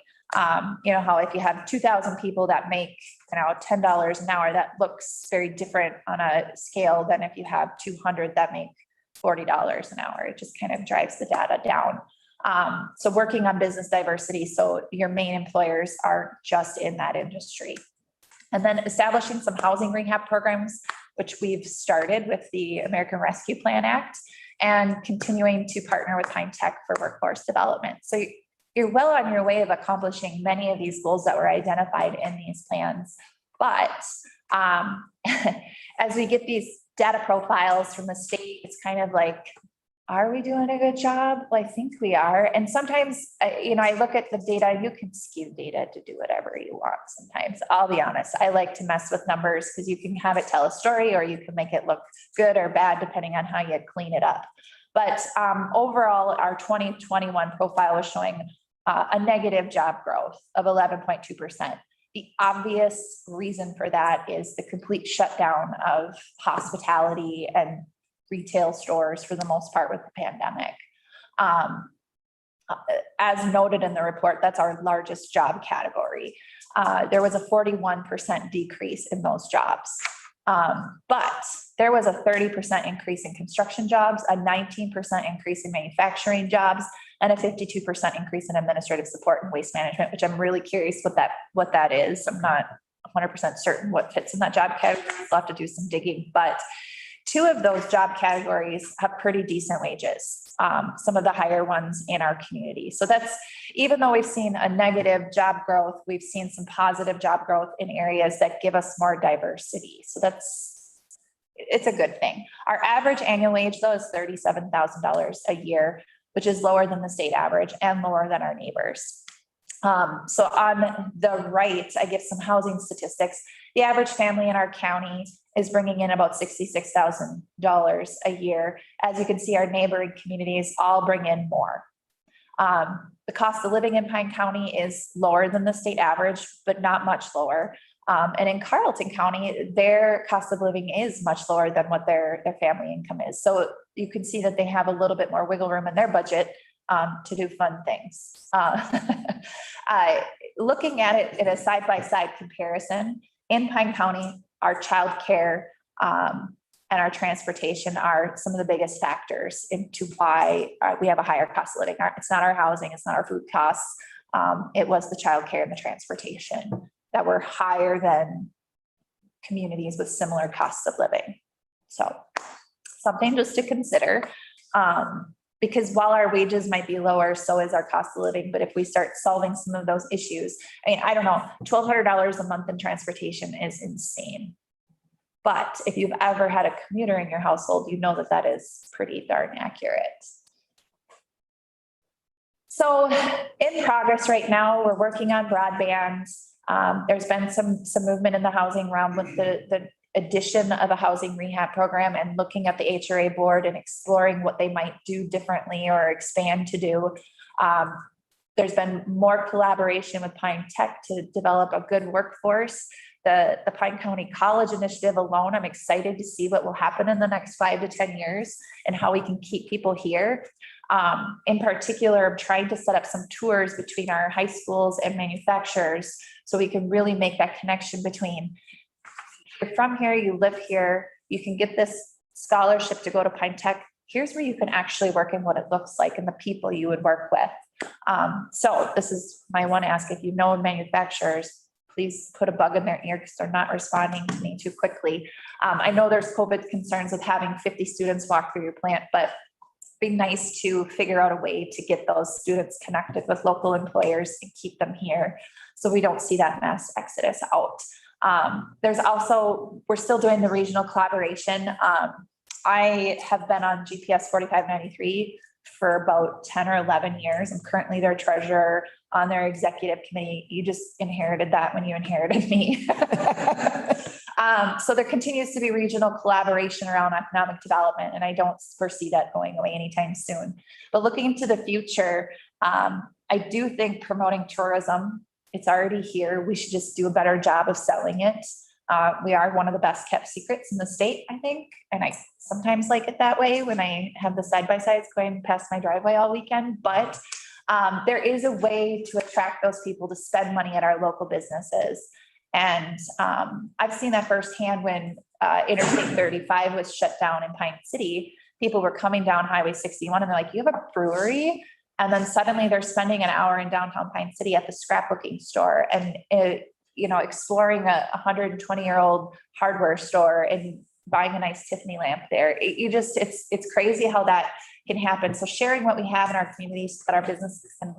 You know, how if you have 2,000 people that make, $10 an hour, that looks very different on a scale than if you have 200 that make $40 an hour. It just kind of drives the data down. So working on business diversity, so your main employers are just in that industry. And then establishing some housing rehab programs, which we've started with the American Rescue Plan Act, and continuing to partner with Pine Tech for workforce development. So you're well on your way of accomplishing many of these goals that were identified in these plans. But as we get these data profiles from the state, it's kind of like, are we doing a good job? Well, I think we are. And sometimes, I look at the data, you can skew data to do whatever you want. Sometimes, I'll be honest, I like to mess with numbers because you can have it tell a story or you can make it look good or bad, depending on how you clean it up. But overall, our 2021 profile was showing a negative job growth of 11.2%. The obvious reason for that is the complete shutdown of hospitality and retail stores for the most part with the pandemic. As noted in the report, that's our largest job category. There was a 41% decrease in those jobs. But there was a 30% increase in construction jobs, a 19% increase in manufacturing jobs, and a 52% increase in administrative support and waste management, which I'm really curious what that is. I'm not 100% certain what fits in that job category. I'll have to do some digging, but 2 of those job categories have pretty decent wages, some of the higher ones in our community. So that's, even though we've seen a negative job growth, we've seen some positive job growth in areas that give us more diversity. So it's a good thing. Our average annual wage though is $37,000 a year, which is lower than the state average and lower than our neighbors. So on the right, I give some housing statistics. The average family in our county is bringing in about $66,000 a year. As you can see, our neighboring communities all bring in more. The cost of living in Pine County is lower than the state average, but not much lower. And in Carleton County, their cost of living is much lower than what their family income is. So you can see that they have a little bit more wiggle room in their budget to do fun things. Looking at it in a side-by-side comparison, in Pine County, our childcare and our transportation are some of the biggest factors into why we have a higher cost of living. It's not our housing, it's not our food costs. It was the childcare and the transportation that were higher than communities with similar costs of living. So something just to consider. Because while our wages might be lower, so is our cost of living. But if we start solving some of those issues, I don't know, $1,200 a month in transportation is insane. But if you've ever had a commuter in your household, you know that that is pretty darn accurate. So in progress right now, we're working on broadband. There's been some movement in the housing realm with the addition of a housing rehab program and looking at the HRA board and exploring what they might do differently or expand to do. There's been more collaboration with Pine Tech to develop a good workforce. The Pine County College Initiative alone, I'm excited to see what will happen in the next 5 to 10 years and how we can keep people here. In particular, I'm trying to set up some tours between our high schools and manufacturers so we can really make that connection between you're from here, you live here, you can get this scholarship to go to Pine Tech here's where you can actually work in what it looks like and the people you would work with. So this is my one ask. If you know manufacturers, please put a bug in their ear because they're not responding to me too quickly. I know there's COVID concerns with having 50 students walk through your plant, but it'd be nice to figure out a way to get those students connected with local employers and keep them here so we don't see that mass exodus out. There's also, we're still doing the regional collaboration. I have been on GPS 4593 for about 10 or 11 years. I'm currently their treasurer on their executive committee. You just inherited that when you inherited me. So there continues to be regional collaboration around economic development, and I don't foresee that going away anytime soon. But looking to the future, I do think promoting tourism, it's already here. We should just do a better job of selling it. We are one of the best kept secrets in the state, I think. And I sometimes like it that way when I have the side-by-sides going past my driveway all weekend. But there is a way to attract those people to spend money at our local businesses. And I've seen that firsthand when Interstate 35 was shut down in Pine City. People were coming down Highway 61 and they're like, you have a brewery? And then suddenly they're spending an hour in downtown Pine City at the scrapbooking store and exploring a 120-year-old hardware store and buying a nice Tiffany lamp there. It's crazy how that can happen. So sharing what we have in our communities so that our businesses can,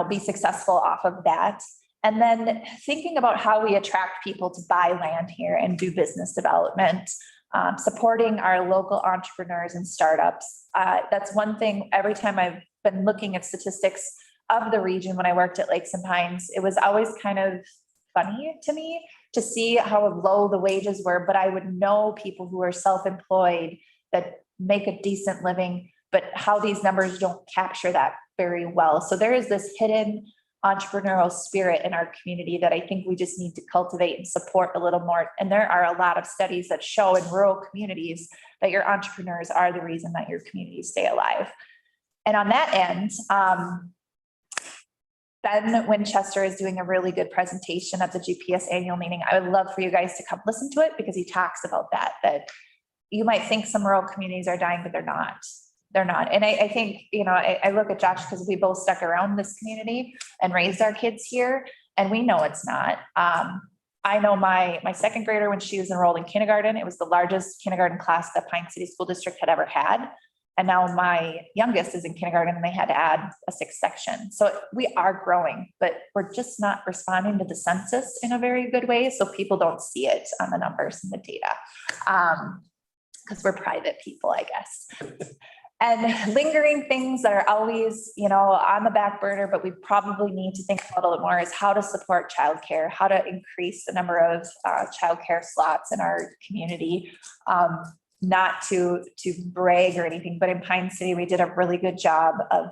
be successful off of that. And then thinking about how we attract people to buy land here and do business development, supporting our local entrepreneurs and startups. That's one thing. Every time I've been looking at statistics of the region when I worked at Lakes and Pines, it was always kind of funny to me to see how low the wages were, but I would know people who are self-employed that make a decent living, but how these numbers don't capture that very well. So there is this hidden entrepreneurial spirit in our community that I think we just need to cultivate and support a little more. And there are a lot of studies that show in rural communities that your entrepreneurs are the reason that your communities stay alive. And on that end, Ben Winchester is doing a really good presentation at the GPS annual meeting. I would love for you guys to come listen to it because he talks about that you might think some rural communities are dying, but they're not. They're not. And I think, I look at Josh because we both stuck around this community and raised our kids here, and we know it's not. I know my second grader, when she was enrolled in kindergarten, it was the largest kindergarten class that Pine City School District had ever had. And now my youngest is in kindergarten and they had to add a 6th section. So we are growing, but we're just not responding to the census in a very good way. So people don't see it on the numbers and the data because we're private people, I guess. And lingering things that are always, on the back burner, but we probably need to think about a little more is how to support childcare, how to increase the number of childcare slots in our community. Not to brag or anything, but in Pine City, we did a really good job of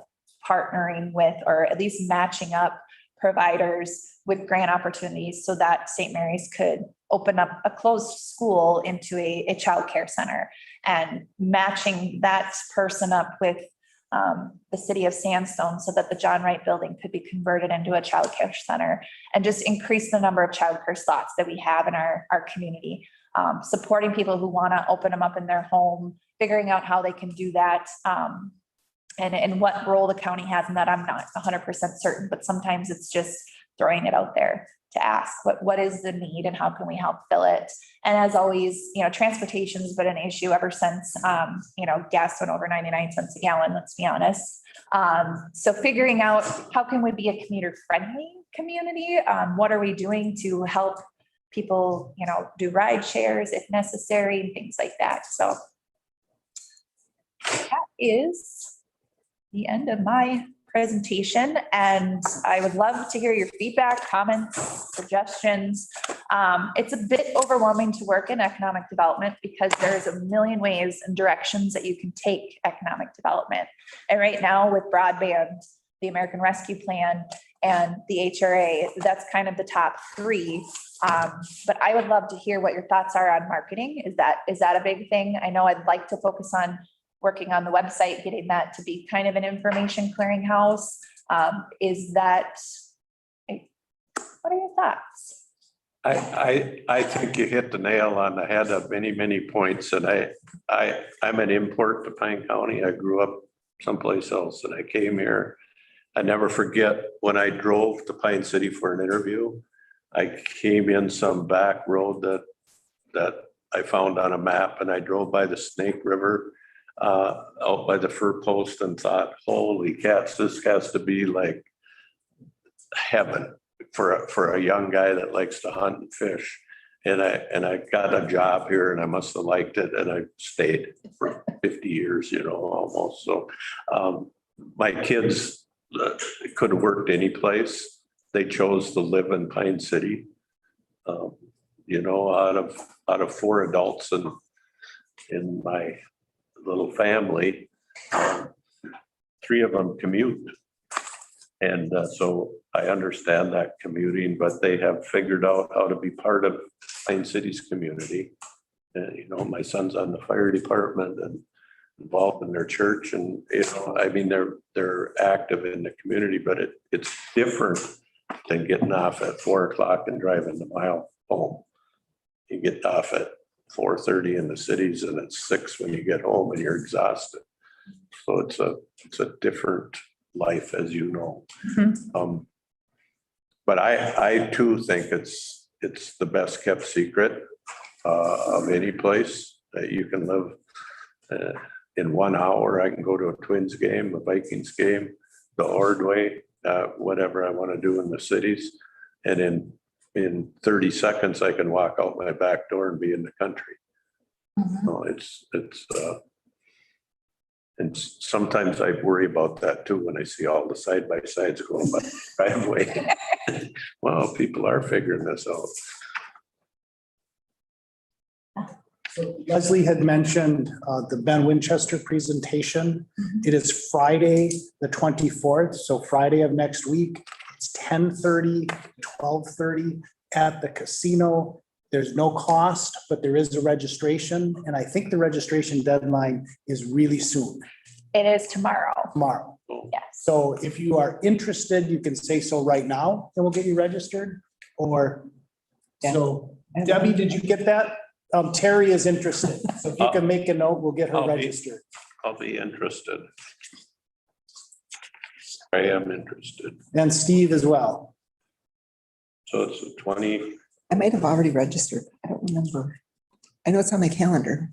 partnering with, or at least matching up providers with grant opportunities so that St. Mary's could open up a closed school into a childcare center, and matching that person up with the city of Sandstone so that the John Wright building could be converted into a childcare center, and just increase the number of childcare slots that we have in our community. Supporting people who want to open them up in their home, figuring out how they can do that, and what role the county has in that. I'm not 100% certain, but sometimes it's just throwing it out there to ask what is the need and how can we help fill it. And as always, transportation has been an issue ever since, gas went over 99 cents a gallon, let's be honest. So figuring out how can we be a commuter friendly community? What are we doing to help people, do ride shares if necessary and things like that. So that is the end of my presentation, and I would love to hear your feedback, comments, suggestions. It's a bit overwhelming to work in economic development because there's a million ways and directions that you can take economic development. And right now with broadband, the American Rescue Plan, and the HRA, that's kind of the top 3. But I would love to hear what your thoughts are on marketing. Is that a big thing? I know I'd like to focus on working on the website, getting that to be kind of an information clearinghouse. What are your thoughts? I think you hit the nail on the head of many, many points. And I'm an import to Pine County. I grew up someplace else and I came here. I never forget when I drove to Pine City for an interview. I came in some back road that I found on a map, and I drove by the Snake River out by the fur post and thought, holy cats, this has to be like heaven for a young guy that likes to hunt and fish. And I got a job here and I must have liked it, and I stayed for 50 years, almost. So my kids could have worked any place. They chose to live in Pine City. Out of 4 adults in my little family, 3 of them commute. And so I understand that commuting, but they have figured out how to be part of Pine City's community. And, my son's on the fire department and involved in their church, and they're active in the community, but it's different than getting off at 4 o'clock and driving the mile home. You get off at 4:30 in the cities and it's 6 when you get home and you're exhausted. So it's a different life, as you know. But I too think it's the best kept secret of any place that you can live. In 1 hour, I can go to a Twins game, a Vikings game, the Ordway, whatever I want to do in the cities. And in 30 seconds, I can walk out my back door and be in the country. So and sometimes I worry about that too when I see all the side by sides going by the driveway. Well, people are figuring this out. Leslie had mentioned the Ben Winchester presentation. It is Friday, the 24th, so Friday of next week. It's 10:30, 12:30 at the casino. There's no cost, but there is a registration, and I think the registration deadline is really soon, It is tomorrow. tomorrow. Yes. So if you are interested, you can say so right now, and we'll get you registered, or, so Debbie, did you get that? Terry is interested, so if you can make a note, we'll get her registered. I'll be interested. I am interested. And Steve as well. So it's a 20. I might have already registered. I don't remember. I know it's on my calendar.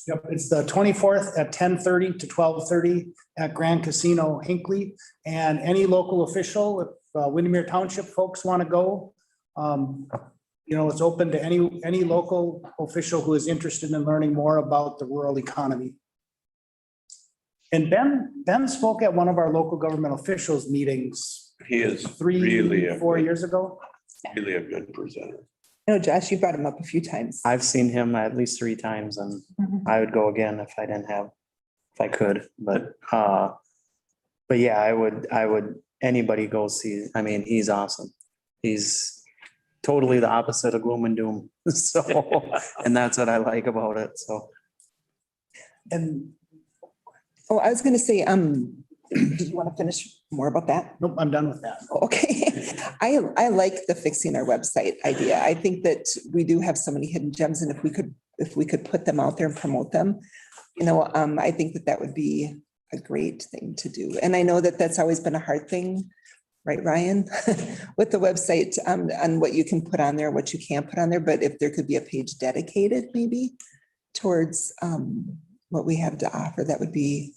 Yep, it's the 24th at 10:30 to 12:30 at Grand Casino Hinckley. And any local official, if Windermere Township folks want to go, it's open to any local official who is interested in learning more about the rural economy. And Ben spoke at one of our local government officials meetings He is really 4 years ago. really a good presenter. Josh, you brought him up a few times. I've seen him at least 3 times, and I would go again if I could, but yeah, I would, anybody go see, he's awesome. He's totally the opposite of gloom and doom. So, and that's what I like about it. So. And I was going to say, do you want to finish more about that? nope, I'm done with that. Okay. I like the fixing our website idea. I think that we do have so many hidden gems, and if we could put them out there and promote them, I think that would be a great thing to do. And I know that that's always been a hard thing, right, Ryan, with the website, on what you can put on there, what you can't put on there. But if there could be a page dedicated maybe towards what we have to offer, that would be.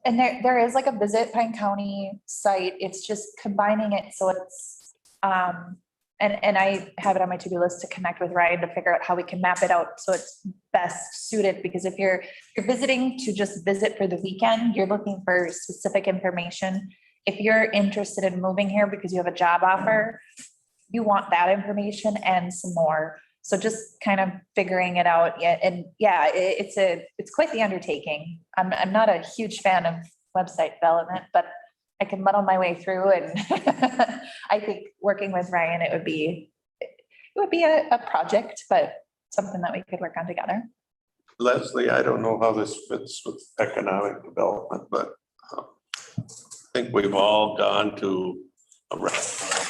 And there is like a Visit Pine County site. It's just combining it. So it's, and I have it on my to-do list to connect with Ryan to figure out how we can map it out so it's best suited. Because if you're visiting to just visit for the weekend, you're looking for specific information. If you're interested in moving here because you have a job offer, you want that information and some more. So just kind of figuring it out. It's quite the undertaking. I'm not a huge fan of website development, but I can muddle my way through, and I think working with Ryan, it would be a project, but something that we could work on together. Leslie, I don't know how this fits with economic development, but I think we've all gone to a restaurant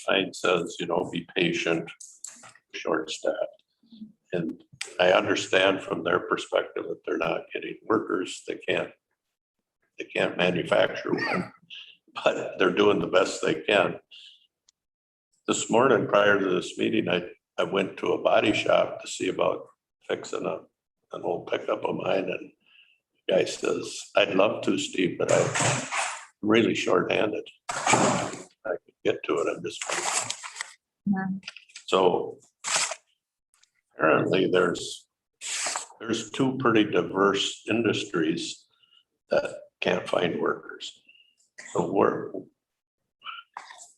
sign says, be patient, short-staffed. And I understand from their perspective that they're not getting workers, they can't manufacture one, but they're doing the best they can. This morning, prior to this meeting, I went to a body shop to see about fixing an old pickup of mine, and the guy says, "I'd love to, Steve, but I'm really short-handed. I could get to it, I'm just." So apparently there's two pretty diverse industries that can't find workers. So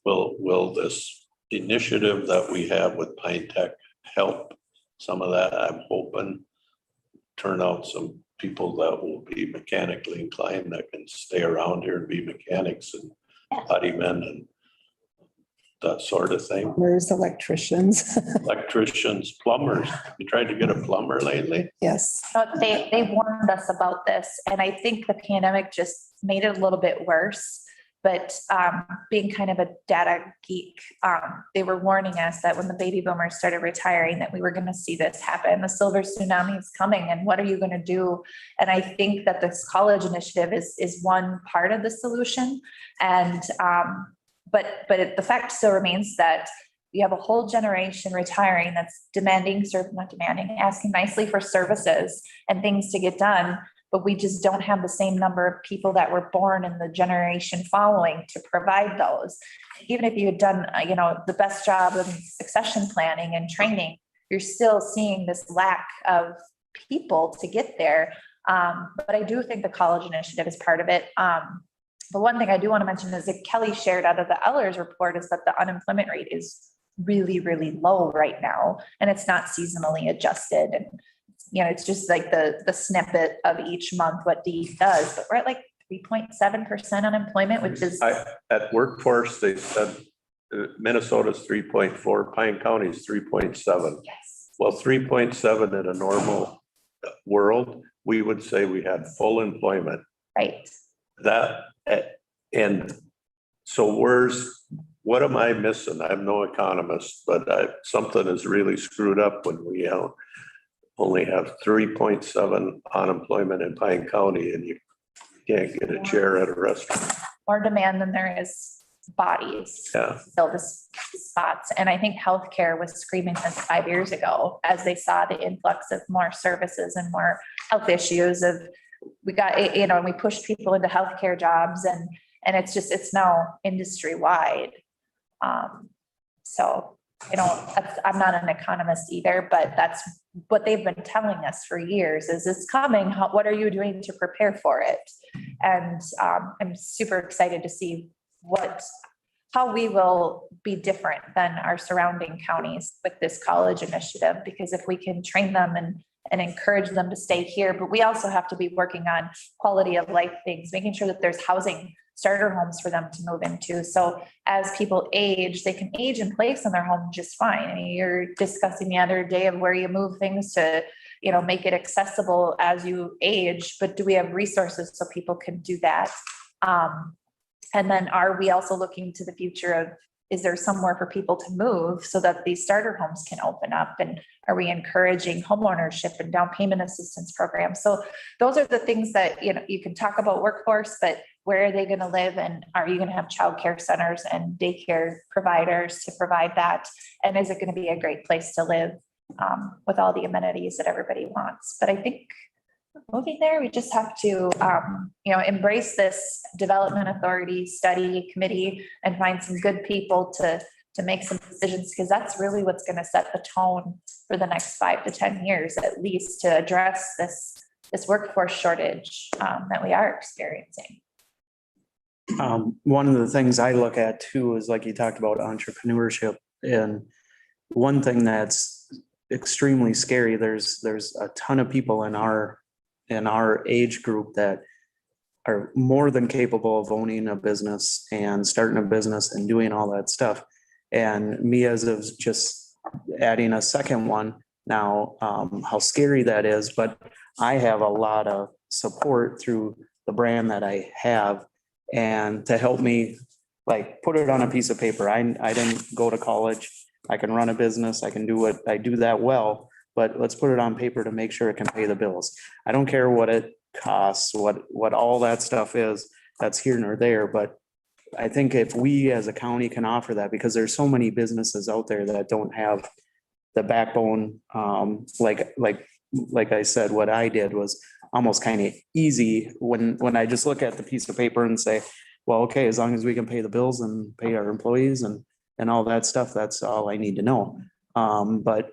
will this initiative that we have with Pine Tech help some of that? I'm hoping turn out some people that will be mechanically inclined that can stay around here and be mechanics and body men and that sort of thing. Plumbers, electricians. Electricians, plumbers. You tried to get a plumber lately? Yes. No, they warned us about this, and I think the pandemic just made it a little bit worse. But being kind of a data geek, they were warning us that when the baby boomers started retiring, that we were going to see this happen. The silver tsunami is coming, and what are you going to do? And I think that this college initiative is one part of the solution. And but the fact still remains that you have a whole generation retiring that's not demanding, asking nicely for services and things to get done. But we just don't have the same number of people that were born in the generation following to provide those. Even if you had done, the best job of succession planning and training, you're still seeing this lack of people to get there. But I do think the college initiative is part of it. But one thing I do want to mention is that Kelly shared out of the Ehlers report is that the unemployment rate is really, really low right now, and it's not seasonally adjusted. And it's just like the snippet of each month what D does, but we're at like 3.7% unemployment, which is At workforce, they said Minnesota's 3.4, Pine County is 3.7. yes. Well, 3.7 in a normal world, we would say we had full employment. Right. And so what am I missing? I'm no economist, but something is really screwed up when we only have 3.7 unemployment in Pine County and you can't get a chair at a restaurant. More demand than there is bodies. Yeah. Fill the spots. And I think healthcare was screaming this 5 years ago as they saw the influx of more services and more health issues we got, and we pushed people into healthcare jobs and it's now industry wide. So, I'm not an economist either, but that's what they've been telling us for years is it's coming. What are you doing to prepare for it? And I'm super excited to see how we will be different than our surrounding counties with this college initiative, because if we can train them and encourage them to stay here, but we also have to be working on quality of life things, making sure that there's housing starter homes for them to move into. So as people age, they can age in place in their home just fine. I mean, you're discussing the other day of where you move things to, make it accessible as you age, but do we have resources so people can do that? And then are we also looking to the future of, is there somewhere for people to move so that these starter homes can open up? And are we encouraging homeownership and down payment assistance programs? So those are the things that, you can talk about workforce, but where are they going to live? And are you going to have childcare centers and daycare providers to provide that? And is it going to be a great place to live with all the amenities that everybody wants? But I think moving there, we just have to, embrace this development authority study committee and find some good people to make some decisions, because that's really what's going to set the tone for the next 5 to 10 years, at least, to address this workforce shortage that we are experiencing. One of the things I look at too is, like you talked about, entrepreneurship, and one thing that's extremely scary, there's a ton of people in our age group that are more than capable of owning a business and starting a business and doing all that stuff. And me, as of just adding a second one now, how scary that is. But I have a lot of support through the brand that I have, and to help me like, put it on a piece of paper. I didn't go to college. I can run a business. I can do what I do that well, but let's put it on paper to make sure it can pay the bills. I don't care what it costs, what all that stuff is, that's here nor there, but I think if we as a county can offer that, because there's so many businesses out there that don't have the backbone, like I said, what I did was almost kind of easy when I just look at the piece of paper and say, well, okay, as long as we can pay the bills and pay our employees and all that stuff, that's all I need to know. But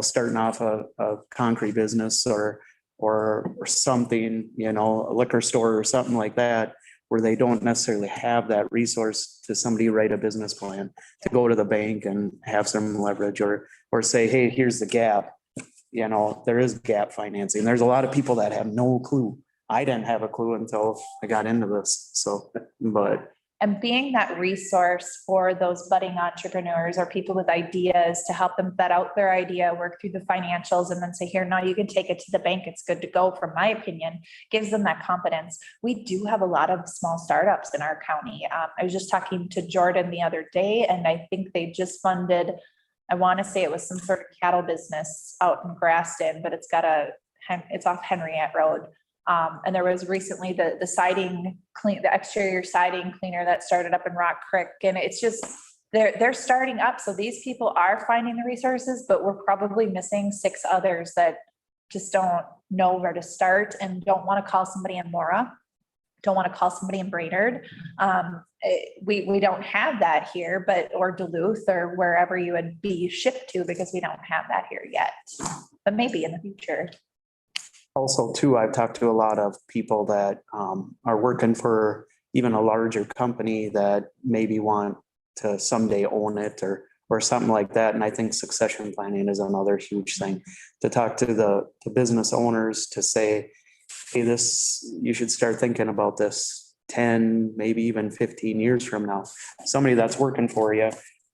starting off a concrete business or something, a liquor store or something like that, where they don't necessarily have that resource to somebody write a business plan, to go to the bank and have some leverage or say, hey, here's the gap. There is gap financing. There's a lot of people that have no clue. I didn't have a clue until I got into this. So, And being that resource for those budding entrepreneurs or people with ideas to help them vet out their idea, work through the financials, and then say, here, now you can take it to the bank. It's good to go, from my opinion, gives them that confidence. We do have a lot of small startups in our county. I was just talking to Jordan the other day, and I think they just funded, I want to say it was some sort of cattle business out in Graston, but it's off Henriette Road. And there was recently the siding the exterior siding cleaner that started up in Rock Creek. And it's just, they're starting up. So these people are finding the resources, but we're probably missing 6 others that just don't know where to start and don't want to call somebody in Mora, don't want to call somebody in Brainerd. We don't have that here, or Duluth or wherever you would be shipped to, because we don't have that here yet, but maybe in the future. also too, I've talked to a lot of people that are working for even a larger company that maybe want to someday own it or something like that. And I think succession planning is another huge thing, to talk to the business owners, to say, hey, you should start thinking about this 10, maybe even 15 years from now. Somebody that's working for you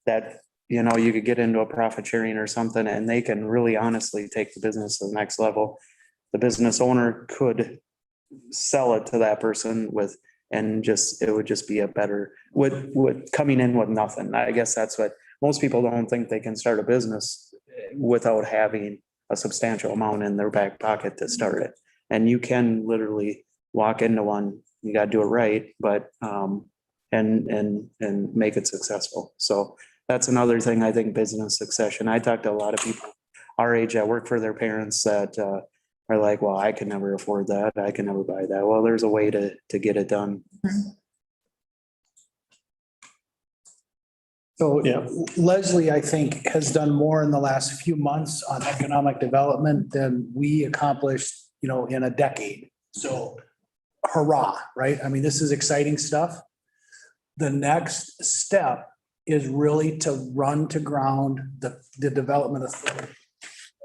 that, you could get into a profit sharing or something, and they can really honestly take the business to the next level. The business owner could sell it to that person it would just be a better, with coming in with nothing. I guess that's what most people don't think, they can start a business without having a substantial amount in their back pocket to start it. And you can literally walk into one, you got to do it right, but, and make it successful. So that's another thing. I think business succession, I talked to a lot of people our age that work for their parents that, are like, well, I can never afford that. I can never buy that. Well, there's a way to get it done. So Leslie, I think, has done more in the last few months on economic development than we accomplished, in a decade. So hurrah, right? I mean, this is exciting stuff. The next step is really to run to ground the development authority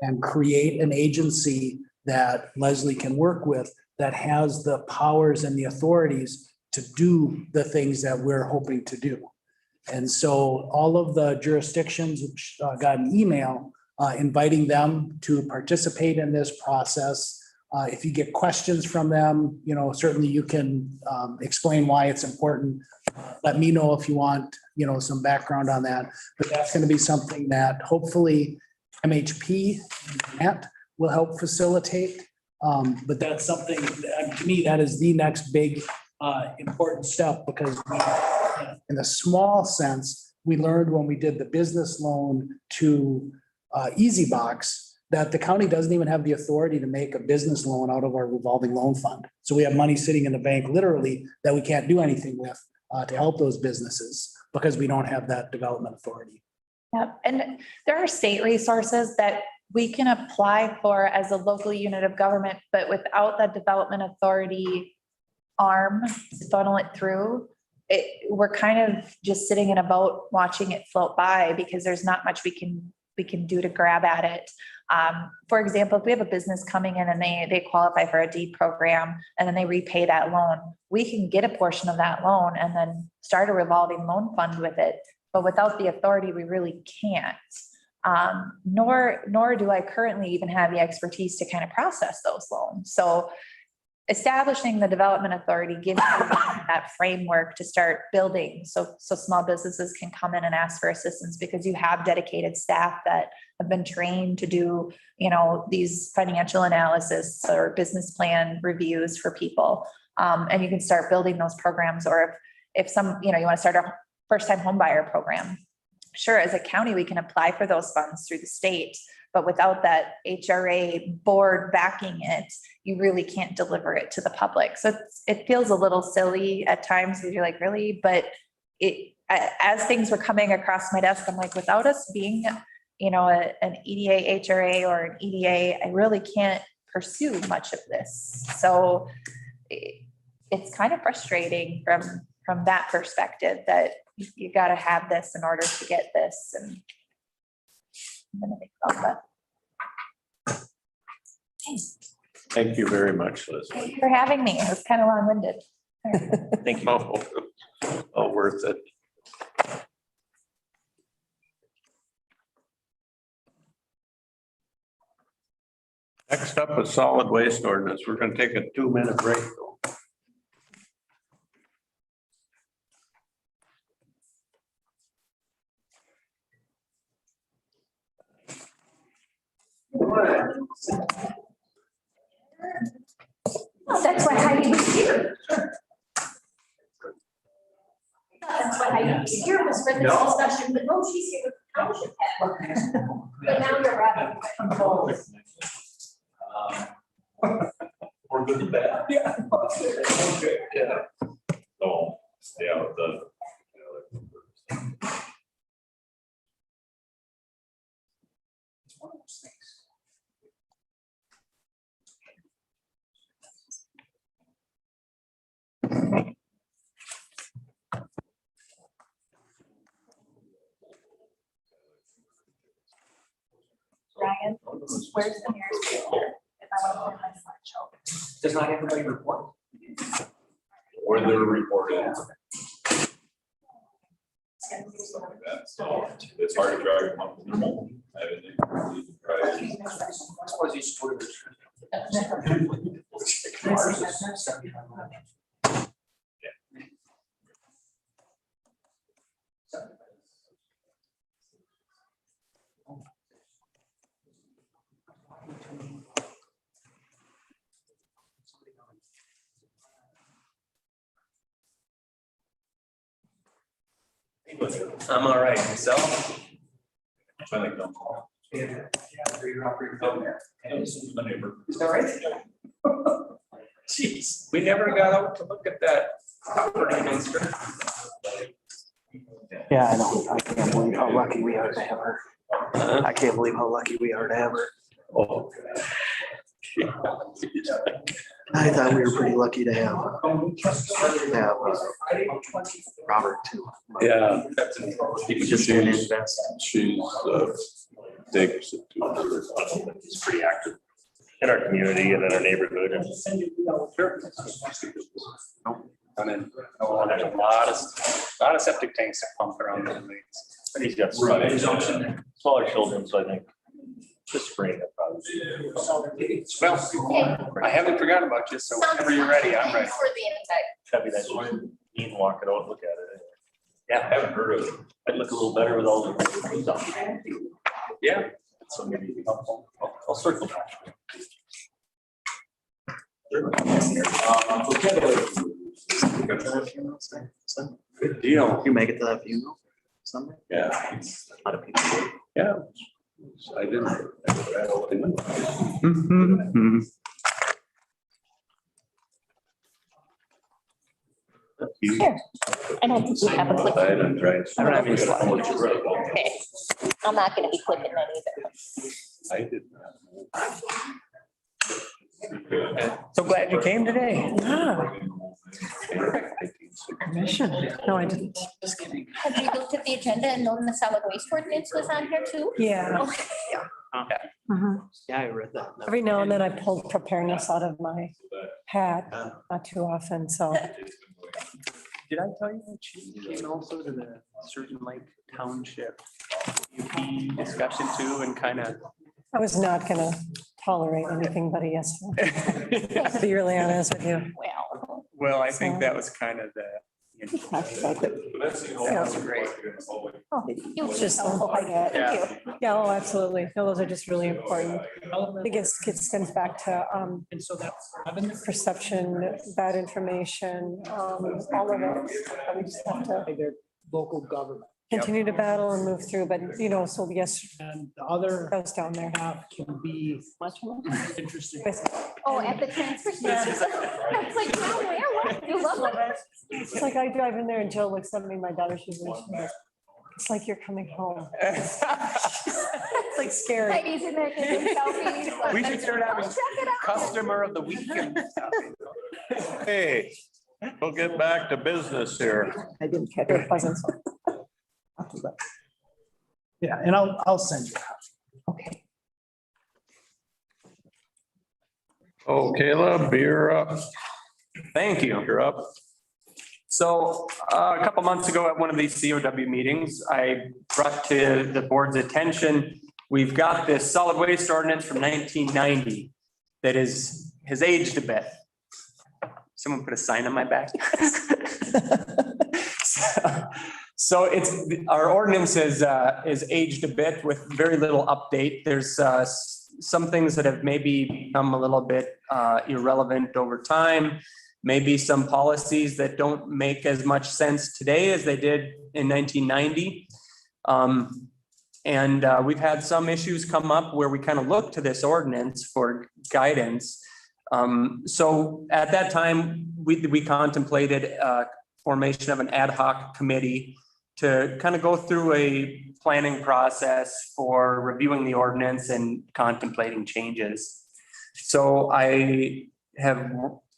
and create an agency that Leslie can work with, that has the powers and the authorities to do the things that we're hoping to do. And so all of the jurisdictions got an email inviting them to participate in this process. If you get questions from them, certainly you can explain why it's important. Let me know if you want, some background on that. But that's going to be something that hopefully MHP and Matt will help facilitate. But that's something, to me, that is the next big important step, because in a small sense, we learned when we did the business loan to Easy Box that the county doesn't even have the authority to make a business loan out of our revolving loan fund. So we have money sitting in the bank literally that we can't do anything with to help those businesses, because we don't have that development authority. Yeah, and there are state resources that we can apply for as a local unit of government, but without that development authority arm to funnel it through, we're kind of just sitting in a boat watching it float by, because there's not much we can do to grab at it. For example, if we have a business coming in and they qualify for a deed program and then they repay that loan, we can get a portion of that loan and then start a revolving loan fund with it. But without the authority, we really can't. Nor do I currently even have the expertise to kind of process those loans. So establishing the development authority gives you that framework to start building. So small businesses can come in and ask for assistance because you have dedicated staff that have been trained to do, these financial analysis or business plan reviews for people. And you can start building those programs, or if some, you want to start a first-time home buyer program. Sure, as a county, we can apply for those funds through the state, but without that HRA board backing it, you really can't deliver it to the public. So it feels a little silly at times because you're like, really? But as things were coming across my desk, I'm like, without us being, an EDA HRA or an EDA, I really can't pursue much of this. So it's kind of frustrating from that perspective that you got to have this in order to get this. And I'm gonna think about that. Thank you very much, Liz. Thank you for having me. It was kind of long-winded. Thank you. Oh, worth it. Next up is solid waste ordinance. We're going to take a 2-minute break though. Oh, that's why Heidi was here. That's why Heidi was here, was for this discussion, but no, she's here with the township head. But now you're wrapping. We're good with that. Yeah. Okay, yeah. So, yeah, Ryan, where's the nearest printer? If I want to print my slideshow. Does not everybody report? or they're reported. So it's hard to drive one. I'm all right, myself. I think don't. Yeah. Is that right? Jeez, we never got out to look at that property monster. Yeah, I know. I can't believe how lucky we are to have her. I can't believe how lucky we are to have her. Oh. I thought we were pretty lucky to have Robert too. Yeah. Just didn't invest. She's takes it to. It's pretty active in our community and in our neighborhood. And I mean, there's a lot of septic tanks that pump around the lakes. he's got smaller children, so I think this spring. Well, I haven't forgotten about you, so whenever you're ready, I'm ready. That'd be nice. Eat and walk it out, and look at it. Yeah, I haven't heard of it. It'd look a little better with all the stuff. Yeah. So maybe I'll circle back. Good deal. You make it to that funeral Sunday? Yeah. A lot of people. Yeah. I didn't. Sure. I don't think we have a clip. I don't have any slides. Okay. I'm not gonna be clicking that either. I did not. So glad you came today. Permission? No, I didn't. Just kidding. Have you looked at the agenda and known the solid waste ordinance was on here too? Yeah, Yeah, I read that. every now and then I pull preparedness out of my hat, not too often, so. Did I tell you that she came also to the certain Lake Township UP discussion too and kind of, I was not gonna tolerate anything but a yes. To be really honest with you. Well, I So- think that was kind of the. Sounds great. It's just, Yeah. yeah, oh, absolutely. No, those are just really important. I think it stems back to And so that's perception, bad information, all of it. We just have to their local government. continue to battle and move through, but you know, so yes, And the other goes down there. half can be interesting. Oh, at the transfer station. It's like, wow, where, what? You love it? It's like I drive in there and Jill looks at me, my daughter, she's, it's like you're coming home. It's like scary. He's in there taking selfies. like, We should start having "Oh, check it out." customer of the week. and stuff. Hey, we'll get back to business here. I didn't catch Very it. pleasant. Yeah, and I'll send you. Okay. Oh, Caleb, you're up. Thank you. You're up. So a couple months ago at one of these COW meetings, I brought to the board's attention, we've got this solid waste ordinance from 1990 that has aged a bit. Someone put a sign on my back. So it's, our ordinance is aged a bit with very little update. There's some things that have maybe become a little bit irrelevant over time. Maybe some policies that don't make as much sense today as they did in 1990. And we've had some issues come up where we kind of look to this ordinance for guidance. So at that time, we contemplated formation of an ad hoc committee to kind of go through a planning process for reviewing the ordinance and contemplating changes. So I have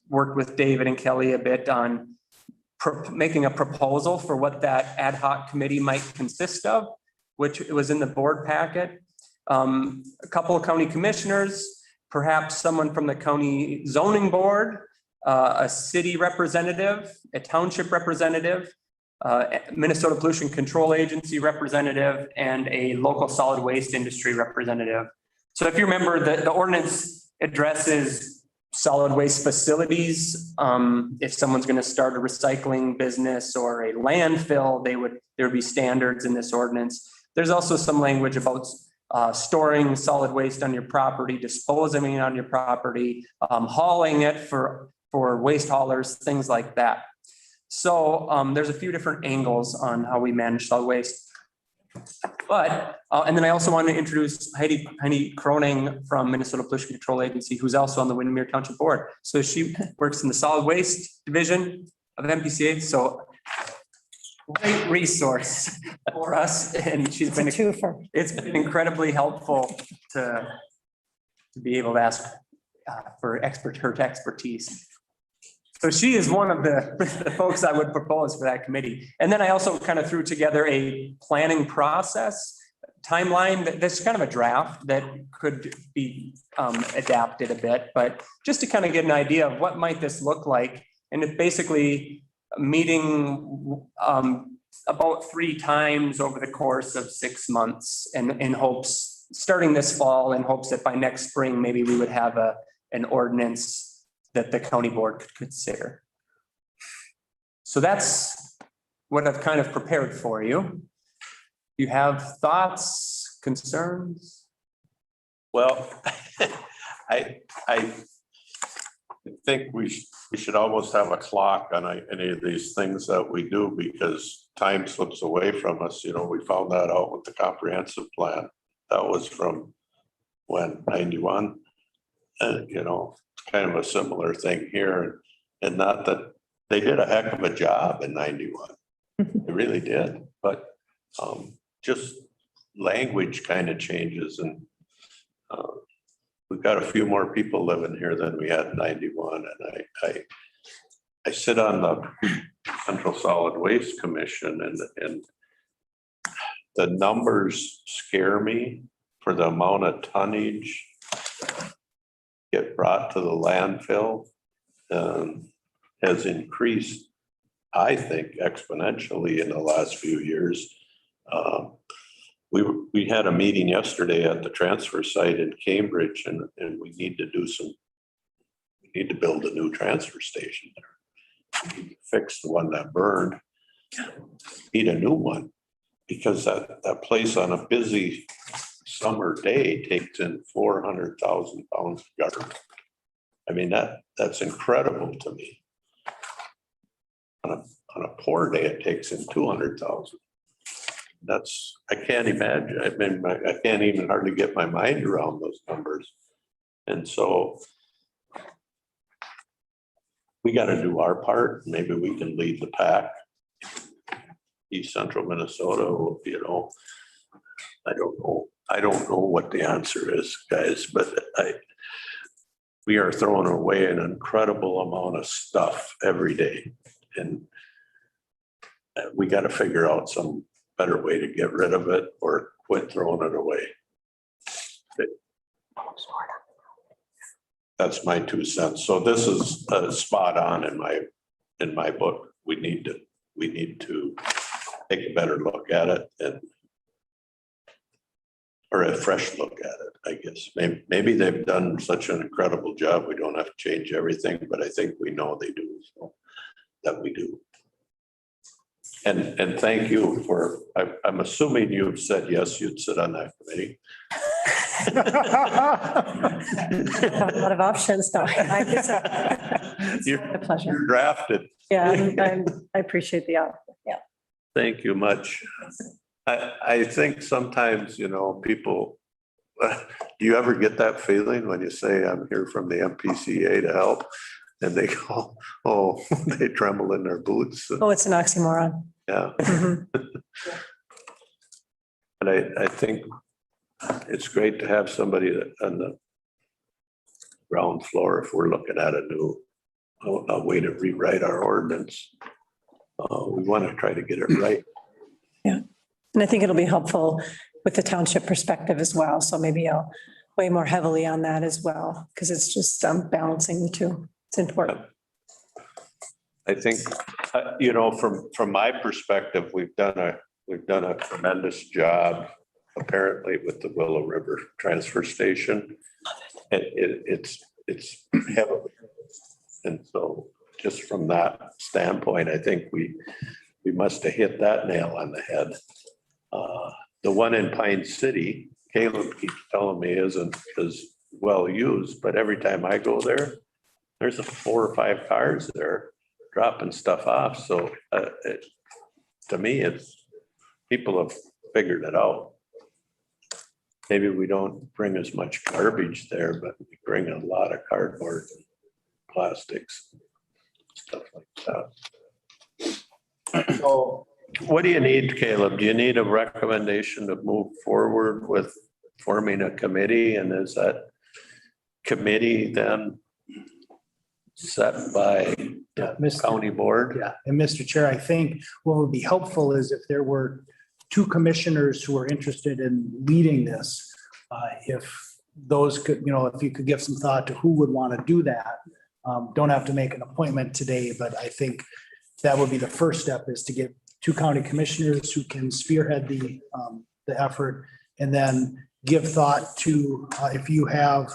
worked with David and Kelly a bit on making a proposal for what that ad hoc committee might consist of, which was in the board packet. A couple of county commissioners, perhaps someone from the county zoning board, a city representative, a township representative, Minnesota Pollution Control Agency representative, and a local solid waste industry representative. So if you remember, the ordinance addresses solid waste facilities. If someone's going to start a recycling business or a landfill, there would be standards in this ordinance. There's also some language about storing solid waste on your property, disposing it on your property, hauling it for waste haulers, things like that. So there's a few different angles on how we manage solid waste. But, and then I also want to introduce Heidi Croning from Minnesota Pollution Control Agency, who's also on the Windermere Township Board. So she works in the solid waste division of MPCA. So great resource for us. And she's been, it's been incredibly helpful to be able to ask for her expertise. So she is one of the folks I would propose for that committee. And then I also kind of threw together a planning process timeline. That's kind of a draft that could be adapted a bit, but just to kind of get an idea of what might this look like. And it's basically a meeting about 3 times over the course of 6 months, and in hopes, starting this fall, in hopes that by next spring, maybe we would have an ordinance that the county board could consider. So that's what I've kind of prepared for you. You have thoughts, concerns? Well, I think we should almost have a clock on any of these things that we do, because time slips away from us. You know, we found that out with the comprehensive plan. That was from when, 91? And, you know, kind of a similar thing here, and not that they did a heck of a job in 91. They really did, but just language kind of changes, and we've got a few more people living here than we had in 91. And I sit on the Central Solid Waste Commission, and the numbers scare me for the amount of tonnage get brought to the landfill has increased, I think, exponentially in the last few years. we had a meeting yesterday at the transfer site in Cambridge and we need to we need to build a new transfer station there. We need to fix the one that burned, need a new one, because that place on a busy summer day takes in 400,000 pounds of gutter. I mean, that's incredible to me. On a poor day, it takes in 200,000. I can't imagine. I mean, I can't even hardly get my mind around those numbers. And so we got to do our part. Maybe we can lead the pack. East Central Minnesota, you know, I don't know. I don't know what the answer is, guys, but we are throwing away an incredible amount of stuff every day. And we got to figure out some better way to get rid of it or quit throwing it away. That's my 2 cents. So this is spot on in my book. We need to take a better look at it or a fresh look at it, I guess. Maybe they've done such an incredible job. We don't have to change everything, but I think we know they do, so that we do. And thank you for, I'm assuming you've said yes, you'd sit on that committee. A lot of options, no. You're A pleasure. you're drafted. Yeah, I appreciate the offer. Yeah. Thank you much. I think sometimes, you know, people, do you ever get that feeling when you say, I'm here from the MPCA to help? And they go, oh, they tremble in their boots. Oh, it's an oxymoron. Yeah. Mhm. But I think it's great to have somebody on the ground floor if we're looking at a way to rewrite our ordinance. We want to try to get it right. Yeah. And I think it'll be helpful with the township perspective as well. So maybe I'll weigh more heavily on that as well, because it's just balancing the two. It's important. I think, you know, from my perspective, we've done a tremendous job apparently with the Willow River Transfer Station. And it's heavily. And so just from that standpoint, I think we must have hit that nail on the head. The one in Pine City, Caleb keeps telling me isn't as well used, but every time I go there, there's 4 or 5 cars there dropping stuff off. So to me, people have figured it out. Maybe we don't bring as much garbage there, but we bring a lot of cardboard, and plastics, stuff like that. So what do you need, Caleb? Do you need a recommendation to move forward with forming a committee? And is that committee then set by the county board? Yeah, and Mr. Chair, I think what would be helpful is if there were 2 commissioners who are interested in leading this, if those could, you know, if you could give some thought to who would want to do that. Don't have to make an appointment today, but I think that would be the first step, is to get 2 county commissioners who can spearhead the effort, and then give thought to if you have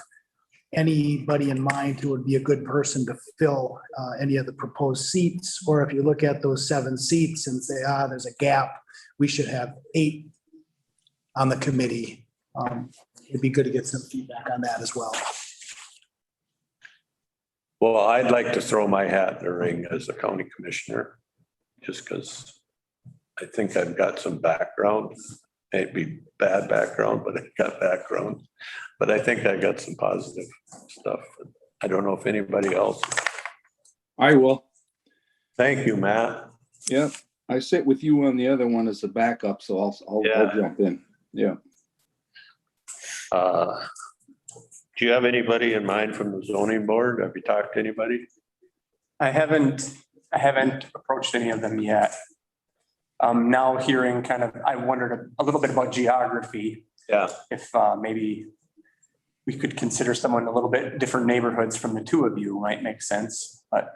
anybody in mind who would be a good person to fill any of the proposed seats, or if you look at those 7 seats and say, there's a gap, we should have 8 on the committee. It'd be good to get some feedback on that as well. Well, I'd like to throw my hat in the ring as a county commissioner, just because I think I've got some background, maybe bad background, but I've got background. But I think I got some positive stuff. I don't know if anybody else. I will. Thank you, Matt. Yeah, I sit with you on the other one as a backup, so I'll jump in. Yeah. Do you have anybody in mind from the zoning board? Have you talked to anybody? I haven't approached any of them yet. Now hearing kind of, I wondered a little bit about geography. Yeah. If maybe we could consider someone a little bit different neighborhoods from the 2 of you might make sense, but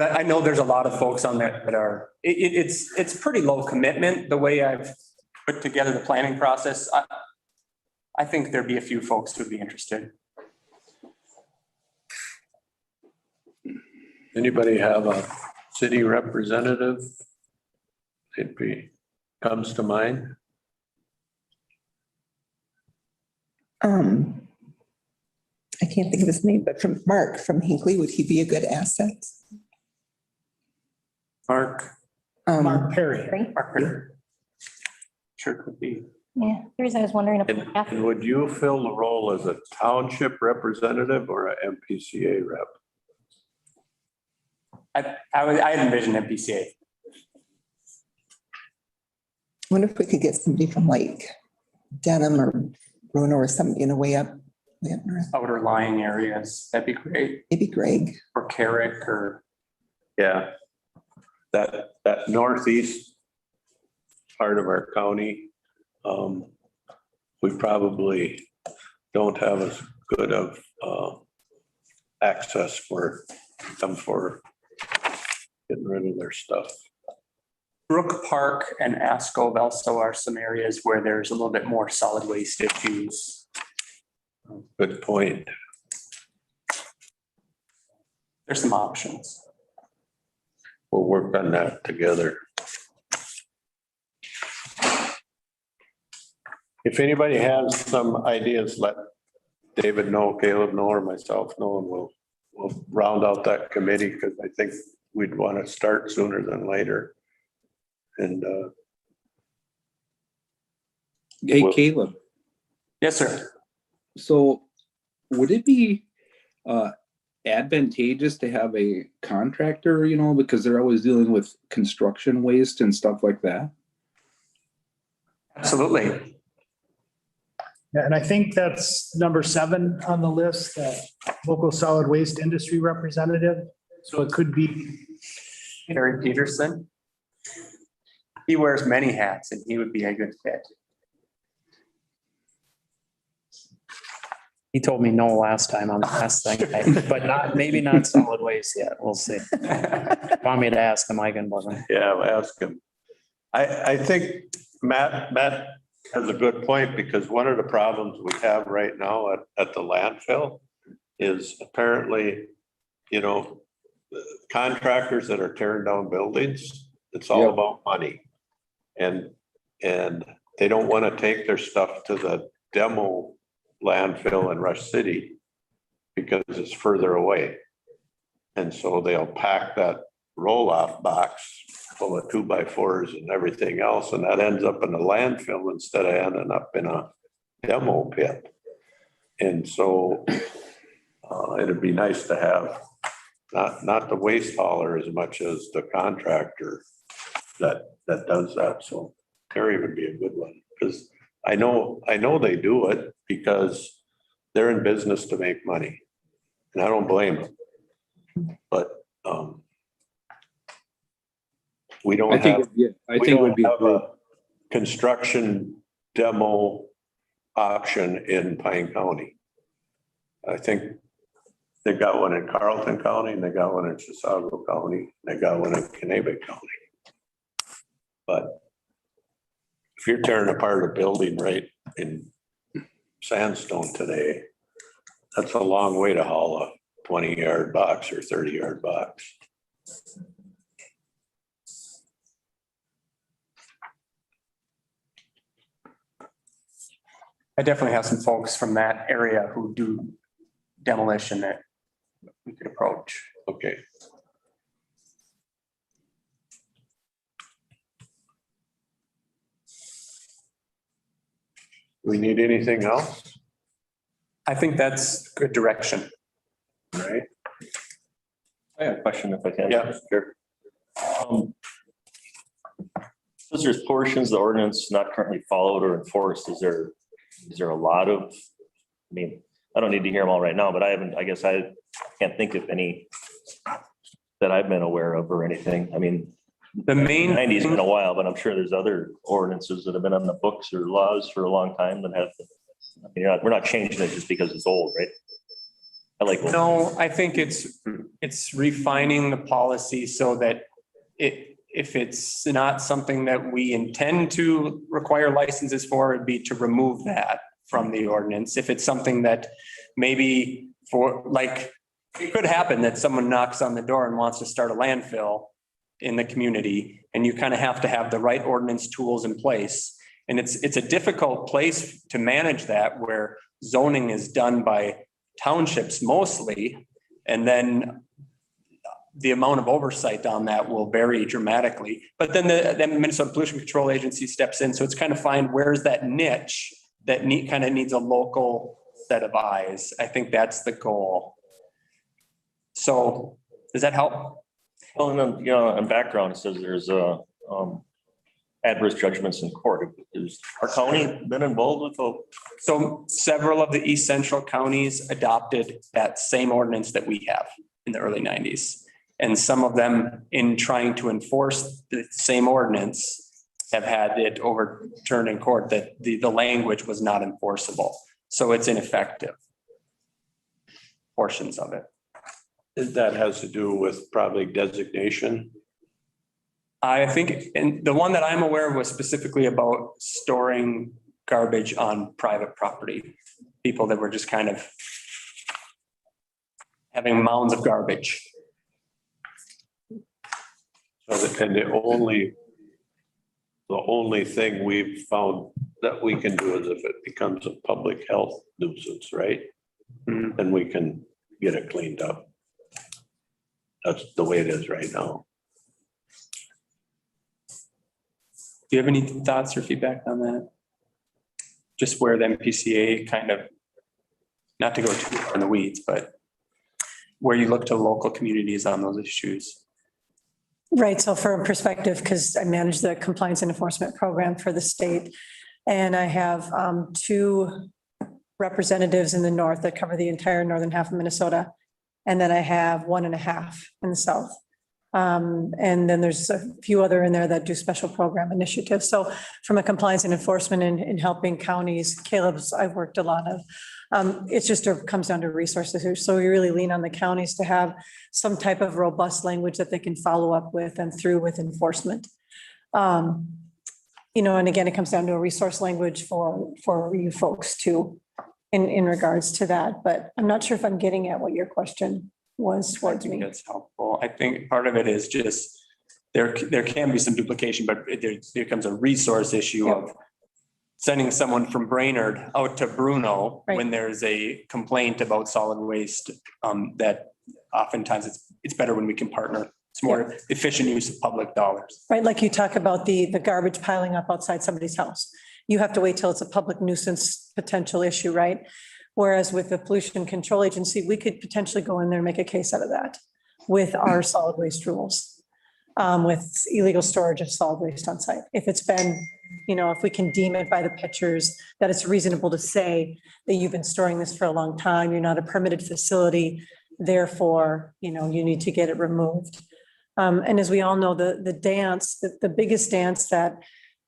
I know there's a lot of folks on that are, it's pretty low commitment, the way I've put together the planning process, I think there'd be a few folks who'd be interested. Anybody have a city representative? Comes to mind? I can't think of his name, but from Mark from Hinckley, would he be a good asset? Mark Mark Perry. Parker. Sure could be. Yeah, the reason I was wondering. And would you fill the role as a township representative or a MPCA rep? I envision MPCA. Wonder if we could get somebody from like Denham or Bruno or something, way up north. Outer lying areas. That'd be great. Maybe Greg. Or Carrick or. Yeah. That northeast part of our county, we probably don't have as good of access for them for getting rid of their stuff. Brook Park and Ascov also are some areas where there's a little bit more solid waste issues. Good point. There's some options. We'll work on that together. If anybody has some ideas, let David know, Caleb know, or myself know, and we'll round out that committee, because I think we'd want to start sooner than later. And Hey, Caleb, Yes, sir. so would it be advantageous to have a contractor, because they're always dealing with construction waste and stuff like that? Absolutely. Yeah, and I think that's number 7 on the list, local solid waste industry representative. So it could be, Harry Peterson. He wears many hats and he would be a good fit. He told me no last time on the last thing, but maybe not solid waste yet. We'll see. Want me to ask him, I can, wasn't. yeah, I'll ask him. I think Matt has a good point, because one of the problems we have right now at the landfill is apparently, contractors that are tearing down buildings, it's all Yep. about money. And they don't want to take their stuff to the demo landfill in Rush City because it's further away. And so they'll pack that roll-off box full of 2x4s and everything else, and that ends up in a landfill instead of ending up in a demo pit. And so it'd be nice to have not the waste hauler as much as the contractor that does that. So Terry would be a good one, because I know they do it because they're in business to make money, and I don't blame them. But we don't have a construction demo option in Pine County. I think they got one in Carlton County, and they got one in Chisago County, and they got one in Kennebec County. But if you're tearing apart a building right in sandstone today, that's a long way to haul a 20-yard box or 30-yard box. I definitely have some folks from that area who do demolition that we could approach. Okay. We need anything else? I think that's good direction. All right. I have a question if I can. Yeah. Sure. Says there's portions of the ordinance not currently followed or enforced. Is there a lot of, I don't need to hear them all right now, but I guess I can't think of any that I've been aware of or anything. The main 90's been a while, but I'm sure there's other ordinances that have been on the books or laws for a long time that have, we're not changing it just because it's old, right? No, I think it's refining the policy so that it if it's not something that we intend to require licenses for, it'd be to remove that from the ordinance. If it's something that maybe for, like, it could happen that someone knocks on the door and wants to start a landfill in the community, and you kind of have to have the right ordinance tools in place. And it's a difficult place to manage that, where zoning is done by townships mostly, and then the amount of oversight on that will vary dramatically. But then the Minnesota Pollution Control Agency steps in, so it's kind of find where's that niche that kind of needs a local set of eyes. I think that's the goal. So does that help? Well, and then, in background, it says there's adverse judgments in court. Is our county been involved with the? So several of the East Central counties adopted that same ordinance that we have in the early 90s. And some of them, in trying to enforce the same ordinance, have had it overturned in court that the language was not enforceable. So it's ineffective. Portions of it. That has to do with probably designation. I think, and the one that I'm aware of was specifically about storing garbage on private property. People that were just kind of having mounds of garbage. So and the only thing we've found that we can do is if it becomes a public health nuisance, right? Mhm. Then we can get it cleaned up. That's the way it is right now. Do you have any thoughts or feedback on that? Just where the MPCA kind of, not to go too far in the weeds, but where you look to local communities on those issues. Right, so for perspective, because I manage the compliance and enforcement program for the state, and I have 2 representatives in the north that cover the entire northern half of Minnesota. And then I have 1.5 in the south. And then there's a few other in there that do special program initiatives. So from a compliance and enforcement and helping counties, Caleb's, I've worked a lot of, it's just comes down to resources. So we really lean on the counties to have some type of robust language that they can follow up with and through with enforcement. And again, it comes down to a resource language for you folks too, in regards to that. But I'm not sure if I'm getting at what your question was towards me. That's helpful. I think part of it is just, there can be some duplication, but there becomes a resource issue of sending someone from Brainerd out to Bruno when there's a complaint about solid waste, that oftentimes it's better when we can partner. It's more efficient use of public dollars. Right, like you talk about the garbage piling up outside somebody's house. You have to wait till it's a public nuisance potential issue, right? Whereas with the Pollution Control Agency, we could potentially go in there and make a case out of that with our solid waste rules, with illegal storage of solid waste on site. If it's been, if we can deem it by the pictures that it's reasonable to say that you've been storing this for a long time, you're not a permitted facility, therefore, you need to get it removed. And as we all know, the biggest dance that,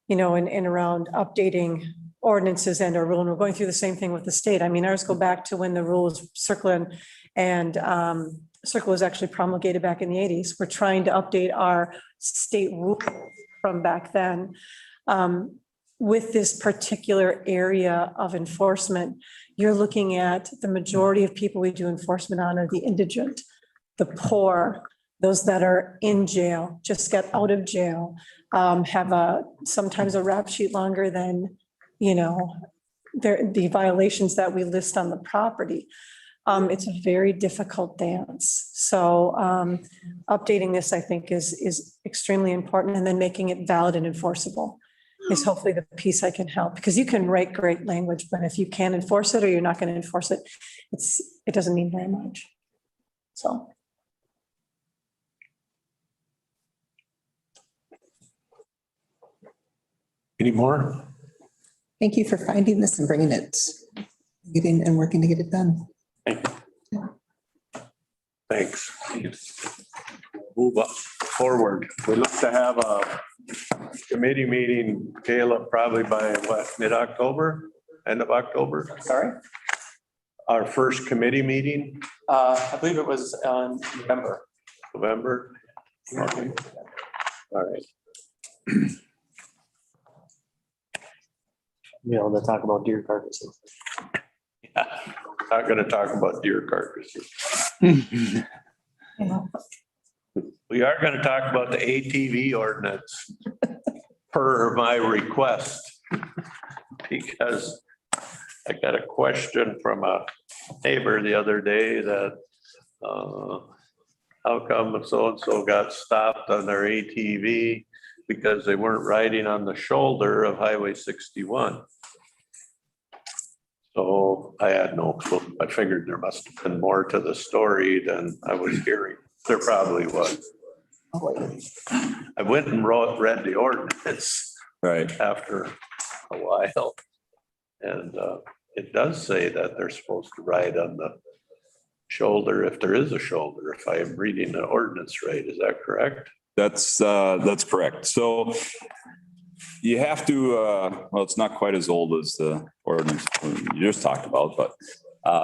in around updating ordinances and our rule, and we're going through the same thing with the state. I mean, ours go back to when the rule was circling and circle was actually promulgated back in the 80s. We're trying to update our state rule from back then. With this particular area of enforcement, you're looking at the majority of people we do enforcement on are the indigent, the poor, those that are in jail, just got out of jail, have sometimes a rap sheet longer than, the violations that we list on the property. It's a very difficult dance. So updating this, I think, is extremely important, and then making it valid and enforceable is hopefully the piece I can help, because you can write great language, but if you can't enforce it or you're not going to enforce it, it doesn't mean very much. So. Any more? Thank you for finding this and bringing it, getting and working to get it done. Thanks. Move up forward. We look to have a committee meeting, Caleb, probably by mid-October, end of October? Sorry? Our first committee meeting, I believe it was on November. November. All right. Be able to talk about deer carcasses. Yeah, not gonna talk about deer carcasses. We are gonna talk about the ATV ordinance per my request. Because I got a question from a neighbor the other day that, how come so-and-so got stopped on their ATV because they weren't riding on the shoulder of Highway 61? So I had no clue. I figured there must have been more to the story than I was hearing. There probably was. I went and read the ordinance Right. after a while. And it does say that they're supposed to ride on the shoulder if there is a shoulder, if I am reading the ordinance right. Is that correct? That's correct. So you have to, well, it's not quite as old as the ordinance you just talked about, but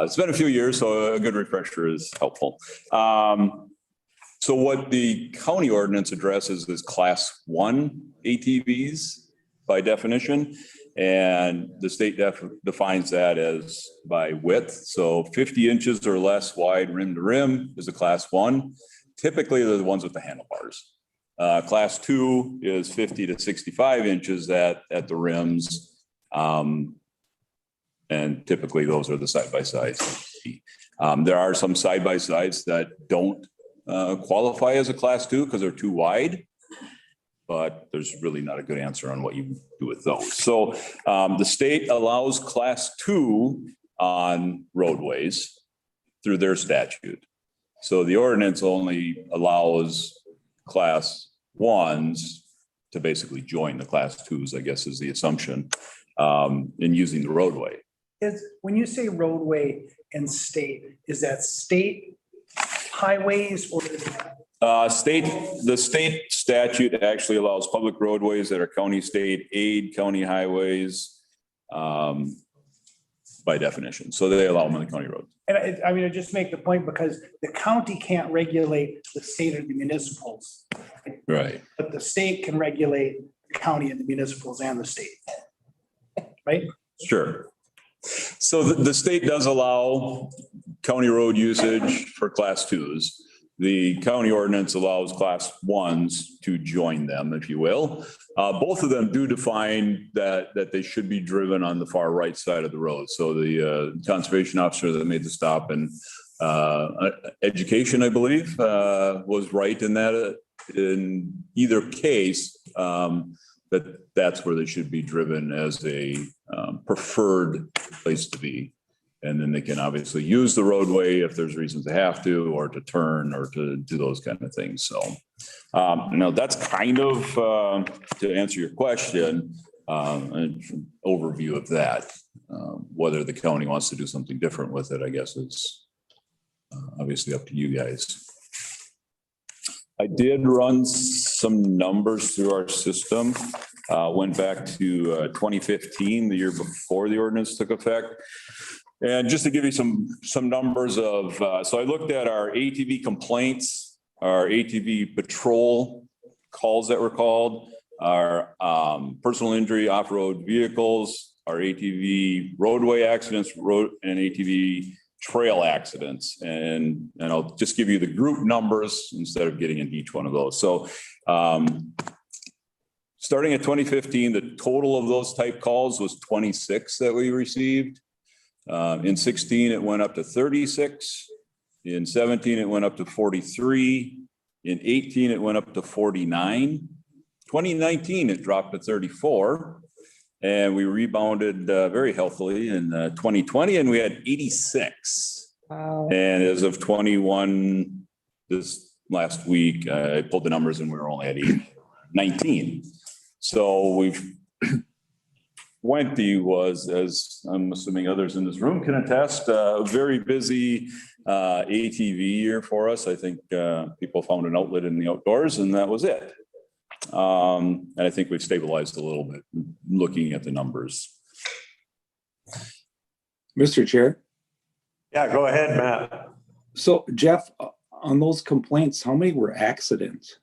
it's been a few years, so a good refresher is helpful. So what the county ordinance addresses is class 1 ATVs by definition. And the state defines that as by width. So 50 inches or less wide rim to rim is a class 1. Typically, they're the ones with the handlebars. Class 2 is 50 to 65 inches at the rims. And typically those are the side-by-sides. There are some side-by-sides that don't qualify as a class 2 because they're too wide. But there's really not a good answer on what you do with those. So the state allows class 2 on roadways through their statute. So the ordinance only allows class 1s to basically join the class 2s, I guess is the assumption, in using the roadway. When you say roadway and state, is that state highways or? The state statute actually allows public roadways that are county, state aid, county highways, by definition. So they allow them on the county roads. And I just make the point because the county can't regulate the state or the municipals. Right. But the state can regulate the county and the municipals and the state. Right? Sure. So the state does allow county road usage for class 2s. The county ordinance allows class 1s to join them, if you will. Both of them do define that they should be driven on the far right side of the road. So the conservation officer that made the stop and education, I believe, was right in that in either case, that's where they should be driven as a preferred place to be. And then they can obviously use the roadway if there's reasons they have to, or to turn or to do those kind of things. So now that's kind of to answer your question, an overview of that. Whether the county wants to do something different with it, I guess is obviously up to you guys. I did run some numbers through our system. Went back to 2015, the year before the ordinance took effect. And just to give you some numbers of, so I looked at our ATV complaints, our ATV patrol calls that were called, our personal injury off-road vehicles, our ATV roadway accidents, and ATV trail accidents. And I'll just give you the group numbers instead of getting into each one of those. So starting at 2015, the total of those type calls was 26 that we received. In 16, it went up to 36. In 17, it went up to 43. In 18, it went up to 49. 2019, it dropped to 34. And we rebounded very healthily in 2020, and we had 86. Wow. And as of 21, this last week, I pulled the numbers and we were only at 19. So we've 20 was, as I'm assuming others in this room can attest, a very busy ATV year for us. I think people found an outlet in the outdoors and that was it. And I think we've stabilized a little bit looking at the numbers. Mr. Chair. Yeah, go ahead, Matt. So Jeff, on those complaints, how many were accidents?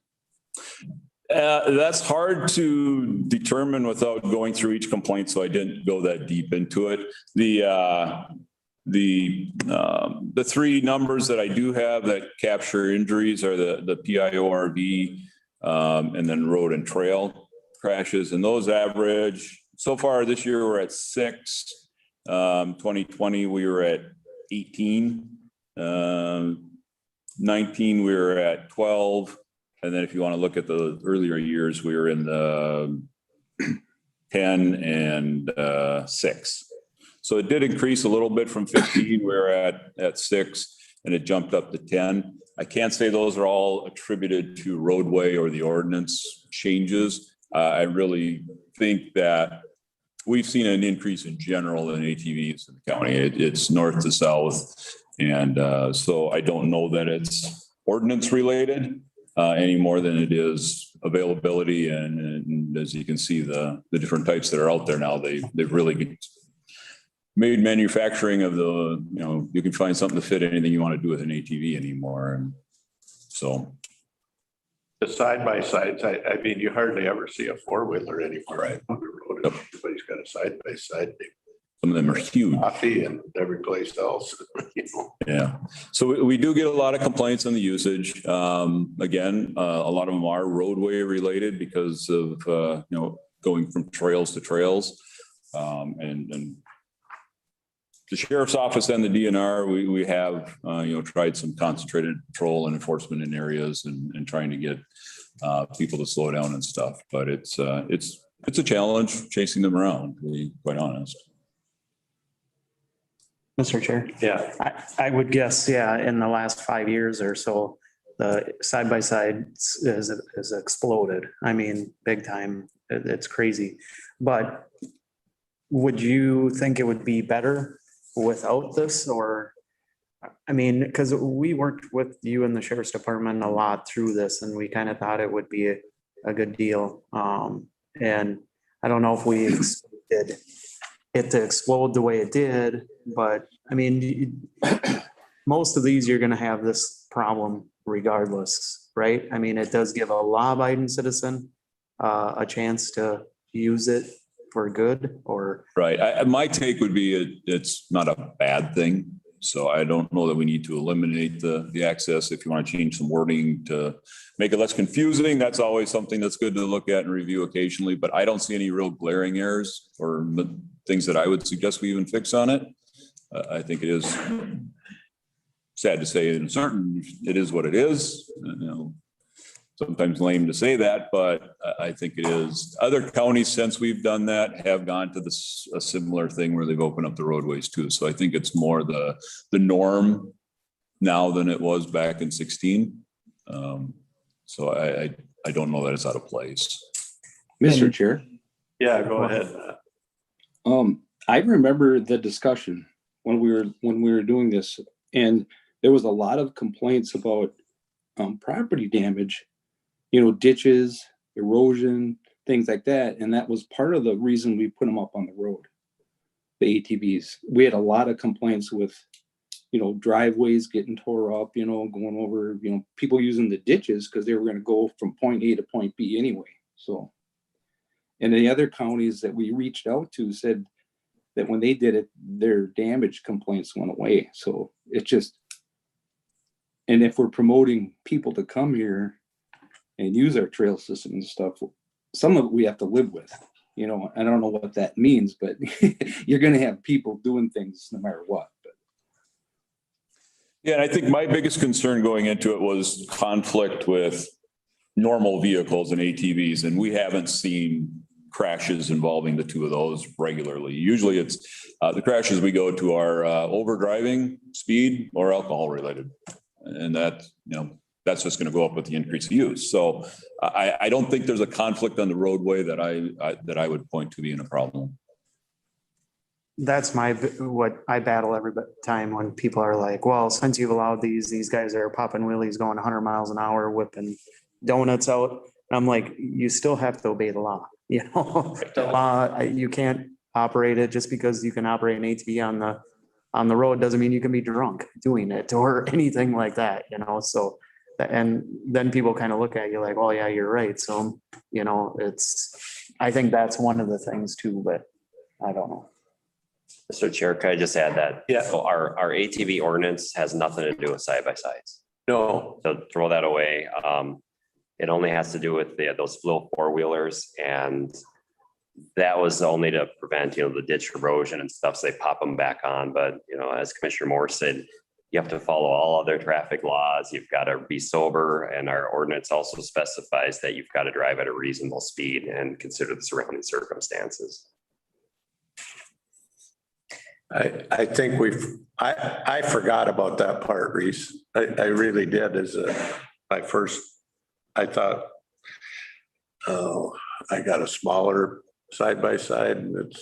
That's hard to determine without going through each complaint, so I didn't go that deep into it. The three numbers that I do have that capture injuries are the PIORB, and then road and trail crashes, and those average, so far this year, we're at 6. 2020, we were at 18. 19, we were at 12. And then if you want to look at the earlier years, we were in the 10 and 6. So it did increase a little bit from 15. We're at 6, and it jumped up to 10. I can't say those are all attributed to roadway or the ordinance changes. I really think that we've seen an increase in general in ATVs in the county. It's north to south. And so I don't know that it's ordinance related any more than it is availability. And as you can see, the different types that are out there now, they've really made manufacturing of you can find something to fit anything you want to do with an ATV anymore. And so. The side by sides, I mean, you hardly ever see a 4-wheeler anymore. Right. On the road. Everybody's got a side by side. Some of them are huge. Coffee and every place else. Yeah. So we do get a lot of complaints on the usage. Again, a lot of them are roadway related because of, going from trails to trails. And the sheriff's office and the DNR, we have, tried some concentrated patrol and enforcement in areas and trying to get people to slow down and stuff. But it's a challenge chasing them around, to be quite honest. Mr. Chair. Yeah. I would guess, in the last 5 years or so, the side by side has exploded. I mean, big time. It's crazy. But would you think it would be better without this? Or, I mean, because we worked with you in the sheriff's department a lot through this, and we kind of thought it would be a good deal. And I don't know if we expected it to explode the way it did, but I mean, most of these, you're going to have this problem regardless, right? I mean, it does give a law-abiding citizen a chance to use it for good, or. Right. My take would be it's not a bad thing. So I don't know that we need to eliminate the access. If you want to change some wording to make it less confusing, that's always something that's good to look at and review occasionally. But I don't see any real glaring errors or things that I would suggest we even fix on it. I think it is sad to say it is what it is. Sometimes lame to say that, but I think it is. Other counties, since we've done that, have gone to a similar thing where they've opened up the roadways too. So I think it's more the norm now than it was back in 16. So I don't know that it's out of place. Mr. Chair. Yeah, go ahead. I remember the discussion when we were doing this, and there was a lot of complaints about property damage, ditches, erosion, things like that. And that was part of the reason we put them up on the road, the ATVs. We had a lot of complaints with, driveways getting tore up, going over, people using the ditches because they were going to go from point A to point B anyway. So, and the other counties that we reached out to said that when they did it, their damage complaints went away. So it's just, and if we're promoting people to come here and use our trail system and stuff, some of it we have to live with. I don't know what that means, but you're going to have people doing things no matter what. But. Yeah, and I think my biggest concern going into it was conflict with normal vehicles and ATVs, and we haven't seen crashes involving the two of those regularly. Usually it's the crashes we go to are overdriving, speed, or alcohol related. And that's just going to go up with the increase of use. So I don't think there's a conflict on the roadway that I would point to being a problem. That's what I battle every time when people are like, well, since you've allowed these guys are popping wheelies going 100 miles an hour, whipping donuts out. And I'm like, you still have to obey the law. The law, you can't operate it just because you can operate an ATV on the road doesn't mean you can be drunk doing it or anything like that, So And then people kind of look at you like, oh yeah, you're right. So, you know, I think that's one of the things too, but I don't know. Mr. Chair, could I just add that? Yeah. So our ATV ordinance has nothing to do with side by sides. No, So throw that away. It only has to do with those little four wheelers, and that was only to prevent, the ditch erosion and stuff. So they pop them back on. But, as Commissioner Moore said, you have to follow all other traffic laws. You've got to be sober, and our ordinance also specifies that you've got to drive at a reasonable speed and consider the surrounding circumstances. I think I forgot about that part, Reese. I really did I thought, oh, I got a smaller side by side, and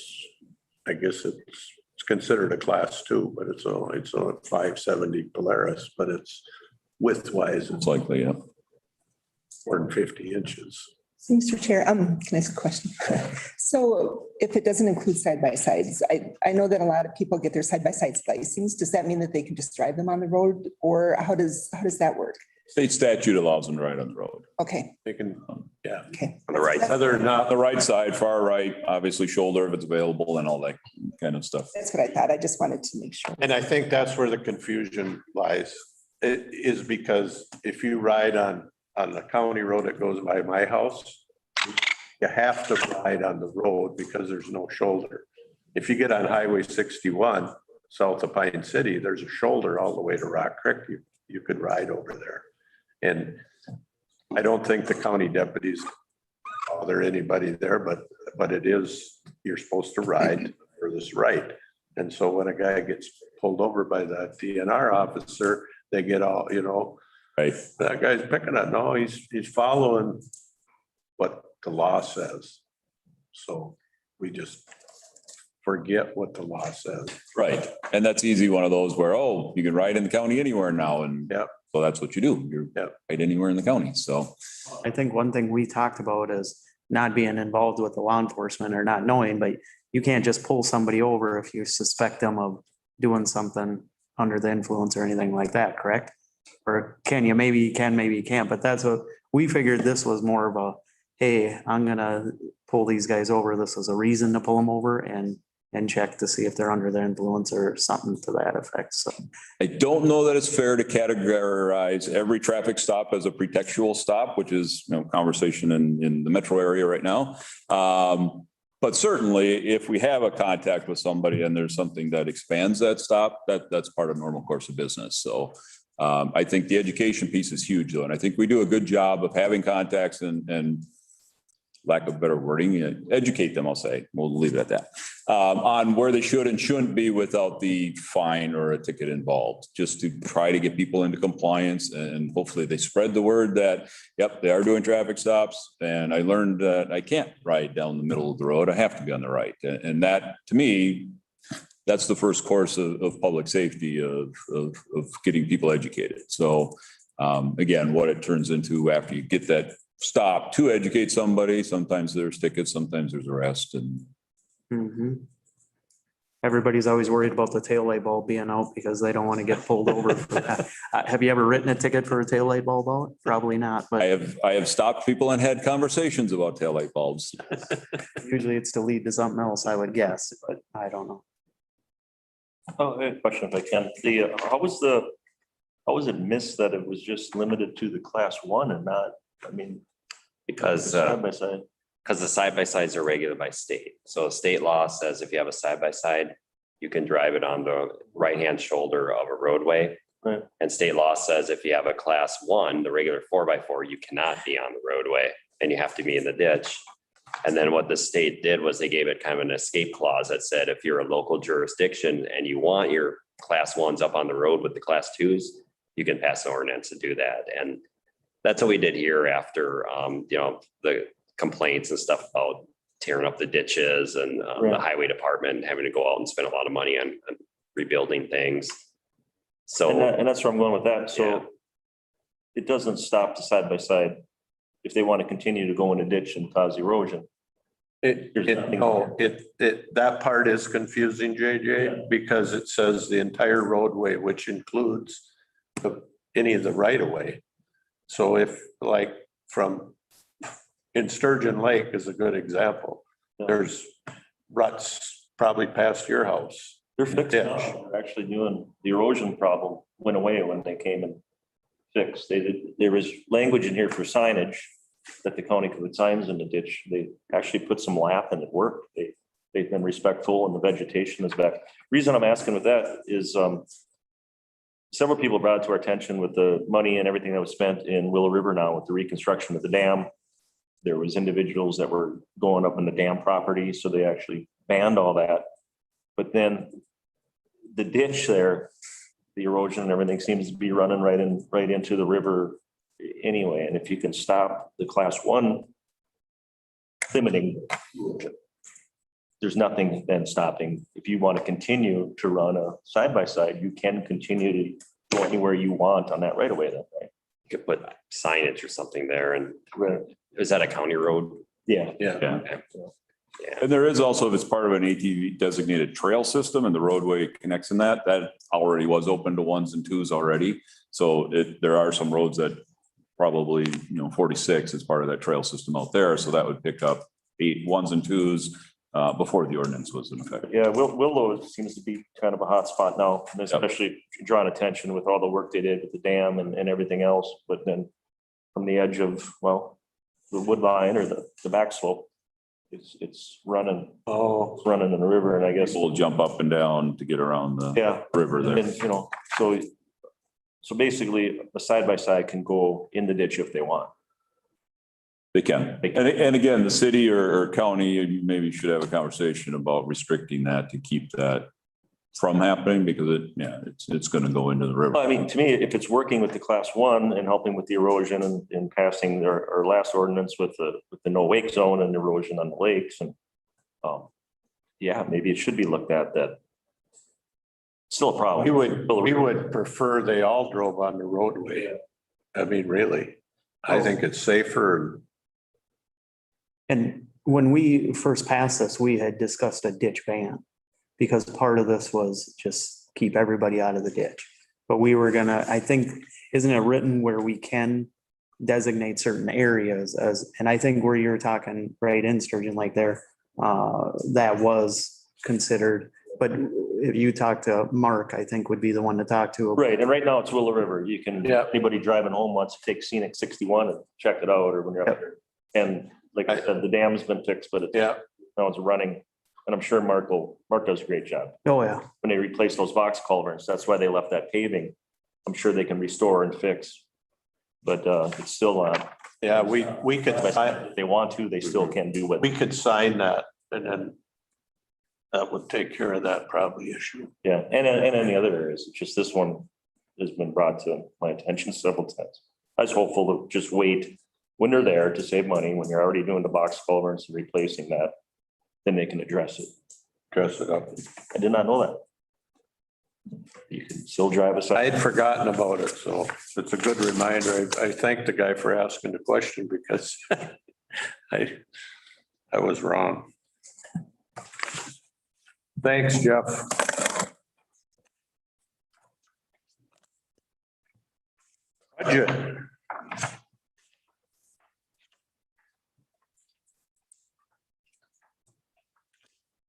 I guess it's considered a class 2, but it's only 570 Polaris, but it's width-wise, it's likely, yeah. 450 inches. So, Mr. Chair, can I ask a question? So if it doesn't include side by sides, I know that a lot of people get their side by side splicings. Does that mean that they can just drive them on the road, or how does that work? State statute allows them to ride on the road. Okay, They can, yeah. okay. On the right side. Whether or not, The right side, far right, obviously shoulder if it's available and all that kind of stuff. That's what I thought. I just wanted to make sure. and I think that's where the confusion lies. It is because if you ride on the county road that goes by my house, you have to ride on the road because there's no shoulder. If you get on Highway 61, south of Pine City, there's a shoulder all the way to Rock Creek. You could ride over there. And I don't think the county deputies bother anybody there, but it is, you're supposed to ride for this right. And so when a guy gets pulled over by the DNR officer, they get all, Right. that guy's picking up. No, he's following what the law says. So we just forget what the law says. Right. And that's easy, one of those where, oh, you can ride in the county anywhere now. And Yep. so that's what you do. You're Yep. right anywhere in the county. So I think one thing we talked about is not being involved with the law enforcement or not knowing, but you can't just pull somebody over if you suspect them of doing something under the influence or anything like that, correct? Or can you? Maybe you can, maybe you can't, but that's what we figured. This was more of a, hey, I'm gonna pull these guys over. This is a reason to pull them over and check to see if they're under the influence or something to that effect. So I don't know that it's fair to categorize every traffic stop as a pretextual stop, which is, conversation in the metro area right now. But certainly if we have a contact with somebody and there's something that expands that stop, that's part of normal course of business. So I think the education piece is huge though. And I think we do a good job of having contacts and lack of better wording, educate them, I'll say, we'll leave it at that, on where they should and shouldn't be without the fine or a ticket involved, just to try to get people into compliance. And hopefully they spread the word that, yep, they are doing traffic stops. And I learned that I can't ride down the middle of the road. I have to be on the right. And that, to me, that's the first course of public safety, of getting people educated. So again, what it turns into after you get that stop to educate somebody, sometimes there's tickets, sometimes there's arrest. And everybody's always worried about the taillight bulb being out because they don't want to get pulled over for that. Have you ever written a ticket for a taillight bulb out? Probably not, but I have stopped people and had conversations about taillight bulbs. usually it's to lead to something else, I would guess, but I don't know. Oh, I have a question if I can. How was it missed that it was just limited to the class 1 and not, Because side by side? because the side by sides are regulated by state. So state law says if you have a side by side, you can drive it on the right-hand shoulder of a roadway. Right. And state law says if you have a class 1, the regular 4x4, you cannot be on the roadway and you have to be in the ditch. And then what the state did was they gave it kind of an escape clause that said, if you're a local jurisdiction and you want your class 1s up on the road with the class 2s, you can pass an ordinance to do that. And that's what we did here after, the complaints and stuff about tearing up the ditches and the highway department having to go out and spend a lot of money on rebuilding things. So, And that's where I'm going with that. So Yeah. it doesn't stop the side by side if they want to continue to go in a ditch and cause erosion. That part is confusing, JJ, because it says the entire roadway, which includes any of the right of way. So if like from in Sturgeon Lake is a good example. There's ruts probably past your house. They're fixed now. Ditch. They're actually doing, the erosion problem went away when they came and fixed. There was language in here for signage that the county could put signs in the ditch. They actually put some lath and it worked. They've been respectful and the vegetation is back. Reason I'm asking with that is several people brought it to our attention with the money and everything that was spent in Willow River now with the reconstruction of the dam. There was individuals that were going up in the dam property, so they actually banned all that. But then the ditch there, the erosion and everything seems to be running right into the river anyway. And if you can stop the class 1 limiting, there's nothing then stopping. If you want to continue to run a side-by-side, you can continue to go anywhere you want on that right away then, right? You could put signage or something there and is that a county road? Yeah. Yeah. Okay. And there is also, if it's part of an ATV designated trail system and the roadway connects in that already was open to 1s and 2s already. So there are some roads that probably, 46 is part of that trail system out there. So that would pick up 1s and 2s before the ordinance was in effect. Yeah, Willow seems to be kind of a hot spot now, and especially drawing attention with all the work they did with the dam and everything else. But then from the edge of, well, the wood line or the back slope, it's running in the river, and I guess People will jump up and down to get around the river there. And so basically a side-by-side can go in the ditch if they want. They can. And again, the city or county maybe should have a conversation about restricting that to keep that from happening because it's going to go into the river. Well, I mean, to me, if it's working with the class 1 and helping with the erosion and passing our last ordinance with the no wake zone and erosion on the lakes and maybe it should be looked at that. Still a problem. We would prefer they all drove on the roadway. I mean, really, I think it's safer. And when we first passed this, we had discussed a ditch ban because part of this was just keep everybody out of the ditch. But we were gonna, I think, isn't it written where we can designate certain areas and I think where you're talking right in Sturgeon Lake there, that was considered. But if you talk to Mark, I think would be the one to talk to. Right. And right now it's Willow River. You can, anybody driving home wants to take scenic 61 and check it out or when you're up there. And like I said, the dam's been fixed, but now it's running. And I'm sure Mark does a great job. Oh, yeah. When they replace those box culverts, that's why they left that paving. I'm sure they can restore and fix. But it's still we could, if they want to, they still can do what. We could sign that and then that would take care of that probably issue. Yeah, and any other areas, it's just this one has been brought to my attention several times. I was hopeful to just wait when they're there to save money, when you're already doing the box culverts and replacing that, then they can address it. Dress it up. I did not know that. You can still drive a side. I had forgotten about it, so it's a good reminder. I thank the guy for asking the question because I was wrong. Thanks, Jeff. Budget.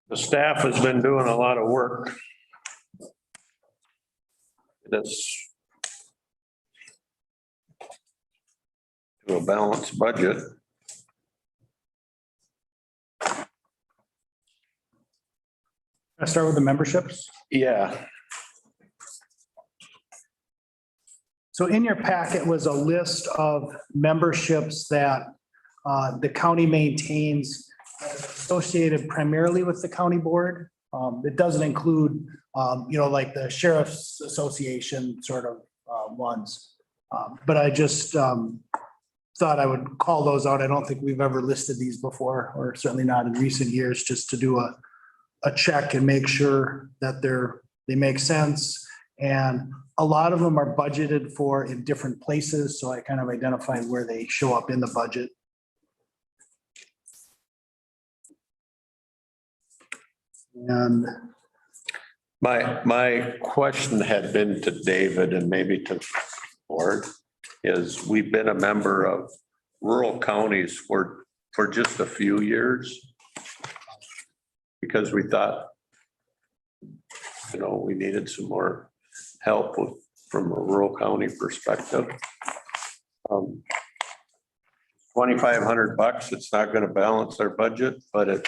The staff has been doing a lot of work. That's to a balanced budget. I start with the memberships. Yeah. So in your packet was a list of memberships that the county maintains associated primarily with the county board. It doesn't include, like the sheriff's association sort of ones. But I just thought I would call those out. I don't think we've ever listed these before, or certainly not in recent years, just to do a check and make sure that they make sense. And a lot of them are budgeted for in different places. So I kind of identified where they show up in the budget. And my question had been to David and maybe to the board. is we've been a member of rural counties for just a few years. Because we thought, we needed some more help from a rural county perspective. $2,500, it's not gonna balance our budget, but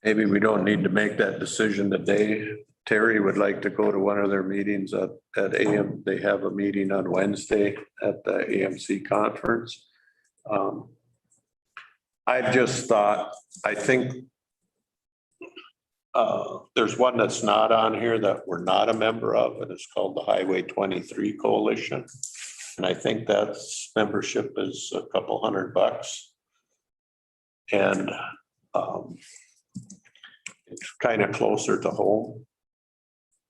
maybe we don't need to make that decision today. Terry would like to go to one of their meetings at AM. They have a meeting on Wednesday at the AMC conference. I just thought, I think there's one that's not on here that we're not a member of, and it's called the Highway 23 Coalition. And I think that's membership is a couple $100. And it's kind of closer to home.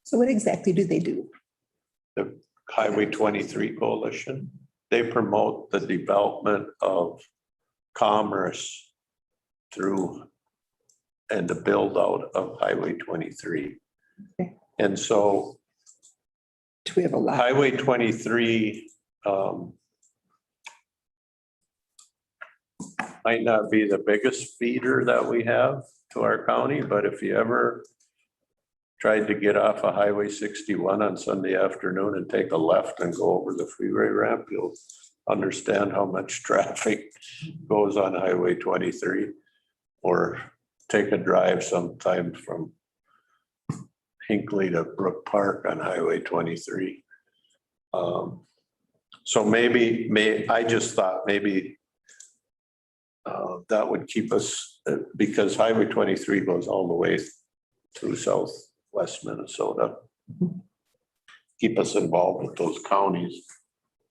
So what exactly do they do? The Highway 23 Coalition, they promote the development of commerce through and the build out of Highway 23. Okay. And so Do we have a lot? Highway 23 might not be the biggest feeder that we have to our county, but if you ever tried to get off of Highway 61 on Sunday afternoon and take a left and go over the freeway ramp, you'll understand how much traffic goes on Highway 23. Or take a drive sometime from Hinckley to Brook Park on Highway 23. So I just thought maybe that would keep us, because Highway 23 goes all the way through southwest Minnesota. Keep us involved with those counties.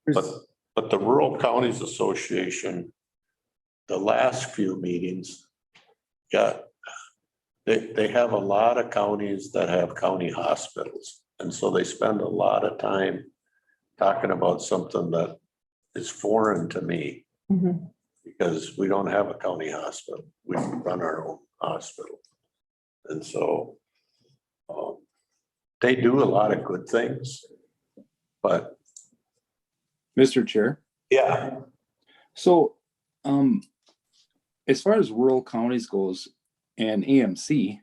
But the Rural Counties Association, the last few meetings, they have a lot of counties that have county hospitals. And so they spend a lot of time talking about something that is foreign to me. Mhm. Because we don't have a county hospital. We run our own hospital. And so they do a lot of good things, but. Mr. Chair. Yeah. So, as far as rural counties goes and AMC,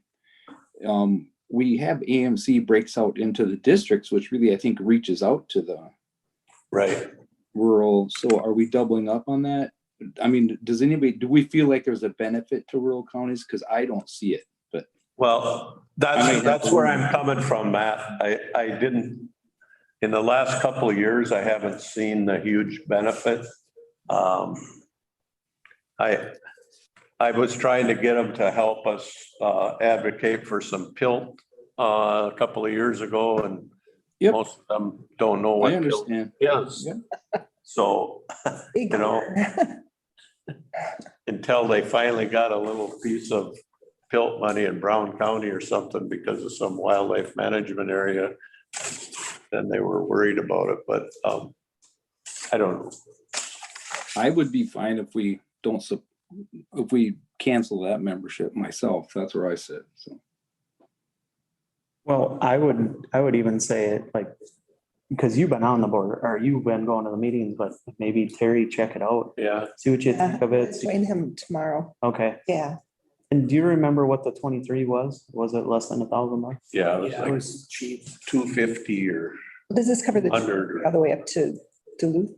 we have AMC breaks out into the districts, which really, I think, reaches out to the right rural. So are we doubling up on that? I mean, do we feel like there's a benefit to rural counties? Because I don't see it, but. Well, that's where I'm coming from, Matt. I didn't, in the last couple of years, I haven't seen the huge benefit. I was trying to get them to help us advocate for some PILT a couple of years ago, and Yep. most of them don't know what I PILT understand. is. Yep. So, until they finally got a little piece of PILT money in Brown County or something because of some wildlife management area, then they were worried about it, but I don't know. I would be fine if we if we cancel that membership myself. That's where I sit, so. Well, I would even say it like, because you've been on the board or you've been going to the meetings, but maybe Terry, check it out. Yeah. See what you think of it. Join him tomorrow. Okay. Yeah. And do you remember what the 23 was? Was it less than $1,000? Yeah, it It was was cheap. like 250 or Does this cover the under. all the way up to Duluth?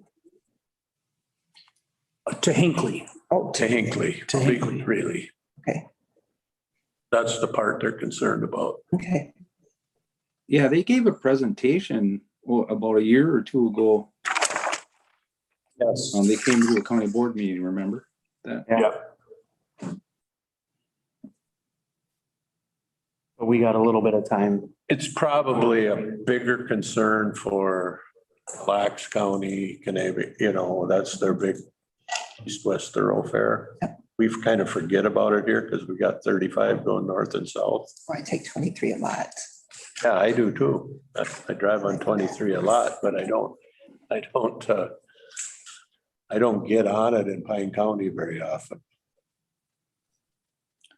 To Hinckley. Oh, To Hinckley. To Hinckley. Really. okay, That's the part they're concerned about. okay. Yeah, they gave a presentation about a year or two ago. Yes. They came to a county board meeting, remember? That? Yeah. But we got a little bit of time. It's probably a bigger concern for Lax County, Canavy, that's their big east-west thoroughfare. We've kind of forget about it here because we got 35 going north and south. Oh, I take 23 a lot. Yeah, I do too. I drive on 23 a lot, but I don't get on it in Pine County very often.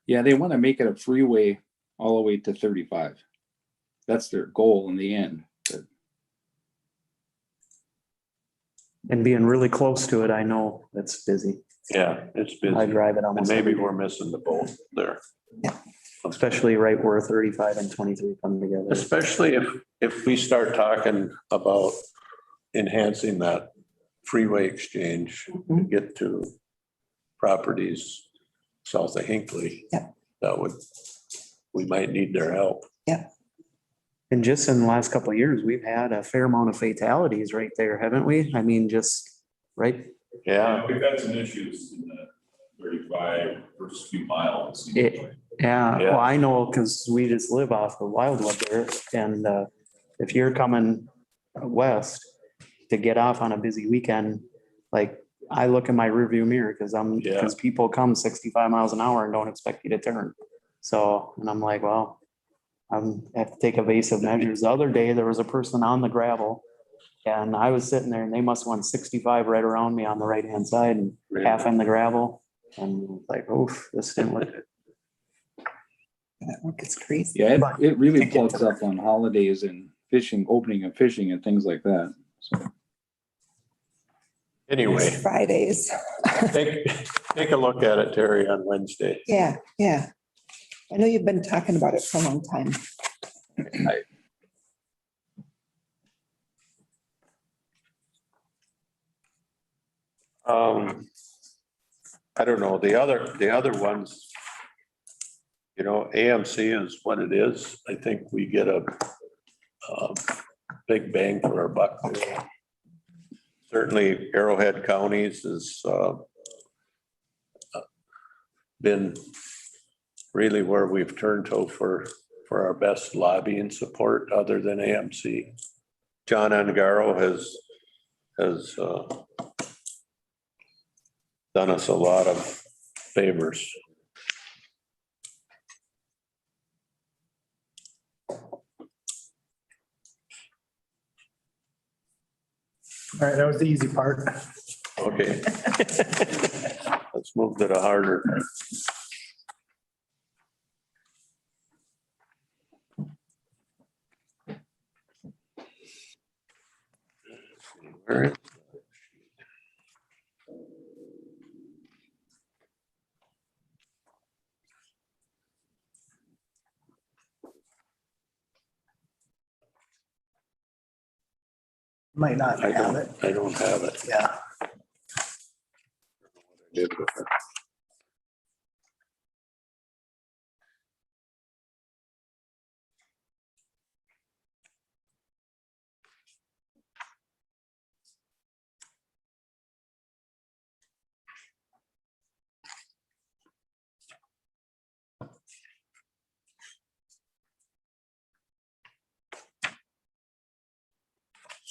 Yeah, they want to make it a freeway all the way to 35. that's their goal in the end. And being really close to it, I know it's busy. Yeah, it's I busy. drive it And almost maybe every day, we're missing the boat there. especially right where 35 and 23 come together. Especially if we start talking about enhancing that freeway exchange to get to properties south of Hinckley. Yeah. That would, we might need their help. And just in the last couple of years, we've had a fair amount of fatalities right there, haven't we? I mean, just right. Yeah, We've had some issues in the 35 first few miles. Yeah, well, I know because we just live off the Wildwood there, and if you're coming west to get off on a busy weekend, like I look in my rearview mirror because people come 65 miles an hour and don't expect you to turn. So, and I'm like, well, I have to take evasive measures. The other day, there was a person on the gravel and I was sitting there and they must have went 65 right around me on the right-hand side and half in the gravel. And like, oof, this didn't look good. That work is crazy. Yeah, it really plugs up on holidays and fishing, opening and fishing and things like that. So. anyway, Fridays. take a look at it, Terry, on Wednesday. Yeah, yeah. I know you've been talking about it for a long time. I don't know, the other ones, you know, AMC is what it is. I think we get a big bang for our buck. Certainly Arrowhead Counties has been really where we've turned to for our best lobbying support other than AMC. John Angaro has done us a lot of favors. All right, that was the easy part. Okay. Let's move to the harder. Where is- Might not I have it. don't have it. Yeah. Did with it.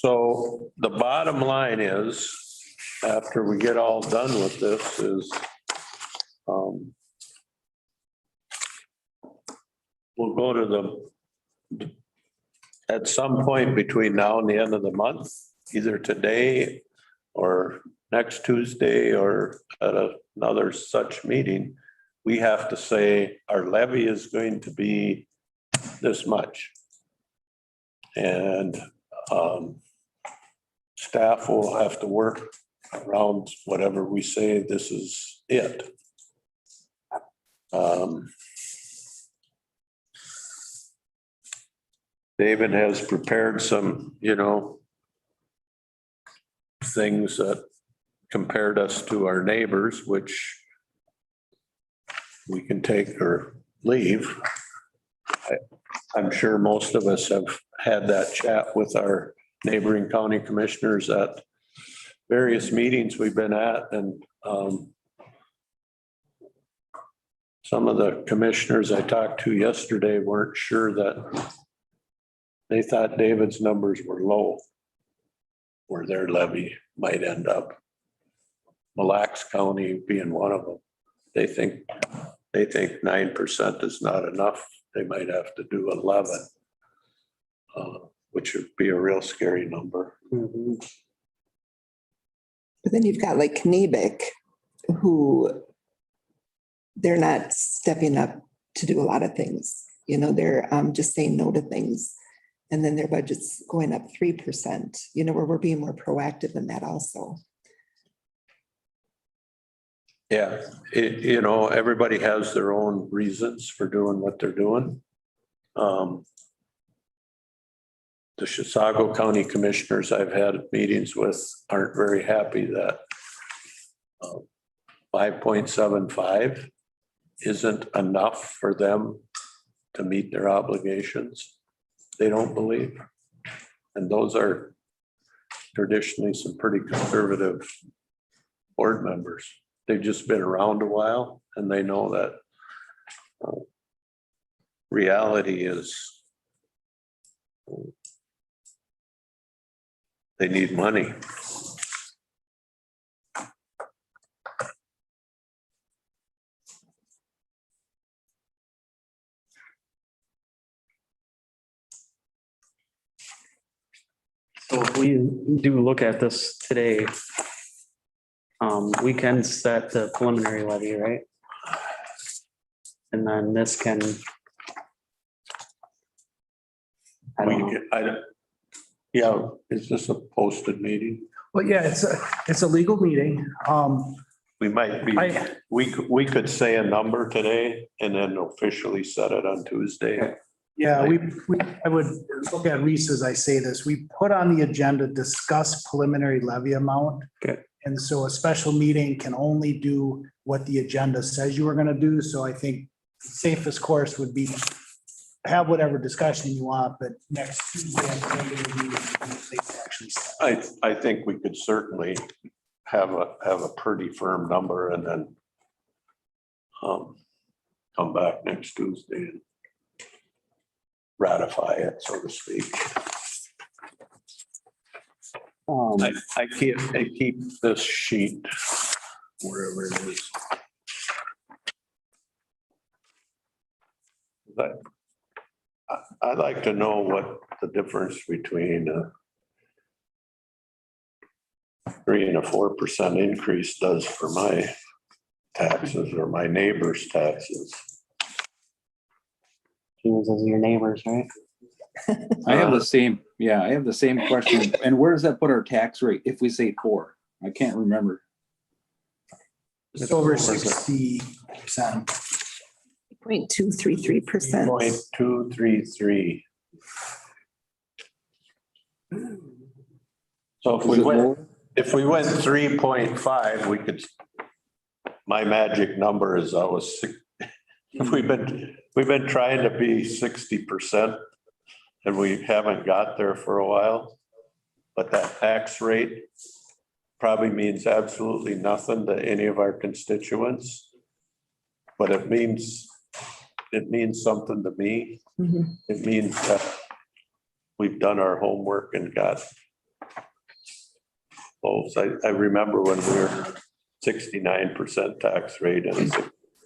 So the bottom line is, after we get all done with this is, we'll go to at some point between now and the end of the month, either today or next Tuesday or at another such meeting, we have to say our levy is going to be this much. And staff will have to work around whatever we say, this is it. David has prepared some, you know, things that compared us to our neighbors, which we can take or leave. I'm sure most of us have had that chat with our neighboring county commissioners at various meetings we've been at, and some of the commissioners I talked to yesterday weren't sure that they thought David's numbers were low, where their levy might end up. Mille Lacs County being one of them. They think 9% is not enough. They might have to do 11, which would be a real scary number. But then you've got like Kneebick, who they're not stepping up to do a lot of things. You know, they're just saying no to things. And then their budget's going up 3%, you know, where we're being more proactive than that also. Yeah, you know, everybody has their own reasons for doing what they're doing. The Chisago County Commissioners I've had meetings with aren't very happy that 5.75 isn't enough for them to meet their obligations. They don't believe. And those are traditionally some pretty conservative board members. They've just been around a while and they know that reality is they need money. So if we do look at this today, we can set the preliminary levy, right? And then this can. I don't know. Yeah, is this a posted meeting? Well, yeah, it's a legal meeting. We might be, I, we could say a number today and then officially set it on Tuesday. yeah, I would look at Reese as I say this. We put on the agenda, discuss preliminary levy amount. Okay. And so a special meeting can only do what the agenda says you were gonna do. So I think the safest course would be have whatever discussion you want, but next Tuesday, at the regular meeting, they actually set. I think we could certainly have a pretty firm number and then come back next Tuesday and ratify it, so to speak. I keep this sheet wherever it is. But I'd like to know what the difference between 3% and 4% increase does for my taxes or my neighbor's taxes. Yours is your neighbors, right? I have the same, yeah, I have the same question. And where does that put our tax rate if we say 4? I can't remember. It's over 60%. 0.233%. 0.233. So Is it more? if we went 3.5, we could, my magic number is always, we've been trying to be 60% and we haven't got there for a while. But that tax rate probably means absolutely nothing to any of our constituents. But it means something to me. Mhm. It means that we've done our homework and got both. I remember when we were 69% tax rate and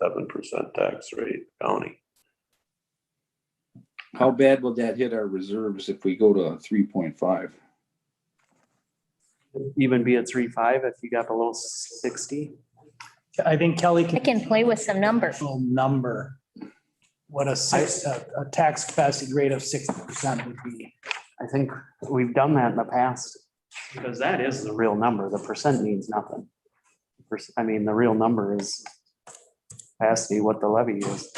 7% tax rate county. How bad will that hit our reserves if we go to 3.5? Even be at 3.5 if you got below 60. I think Kelly I can play with some numbers. actual number. What a tax capacity rate of 60% would be. I think we've done that in the past because that is the real number. The percent means nothing. I mean, the real number is capacity, what the levy is.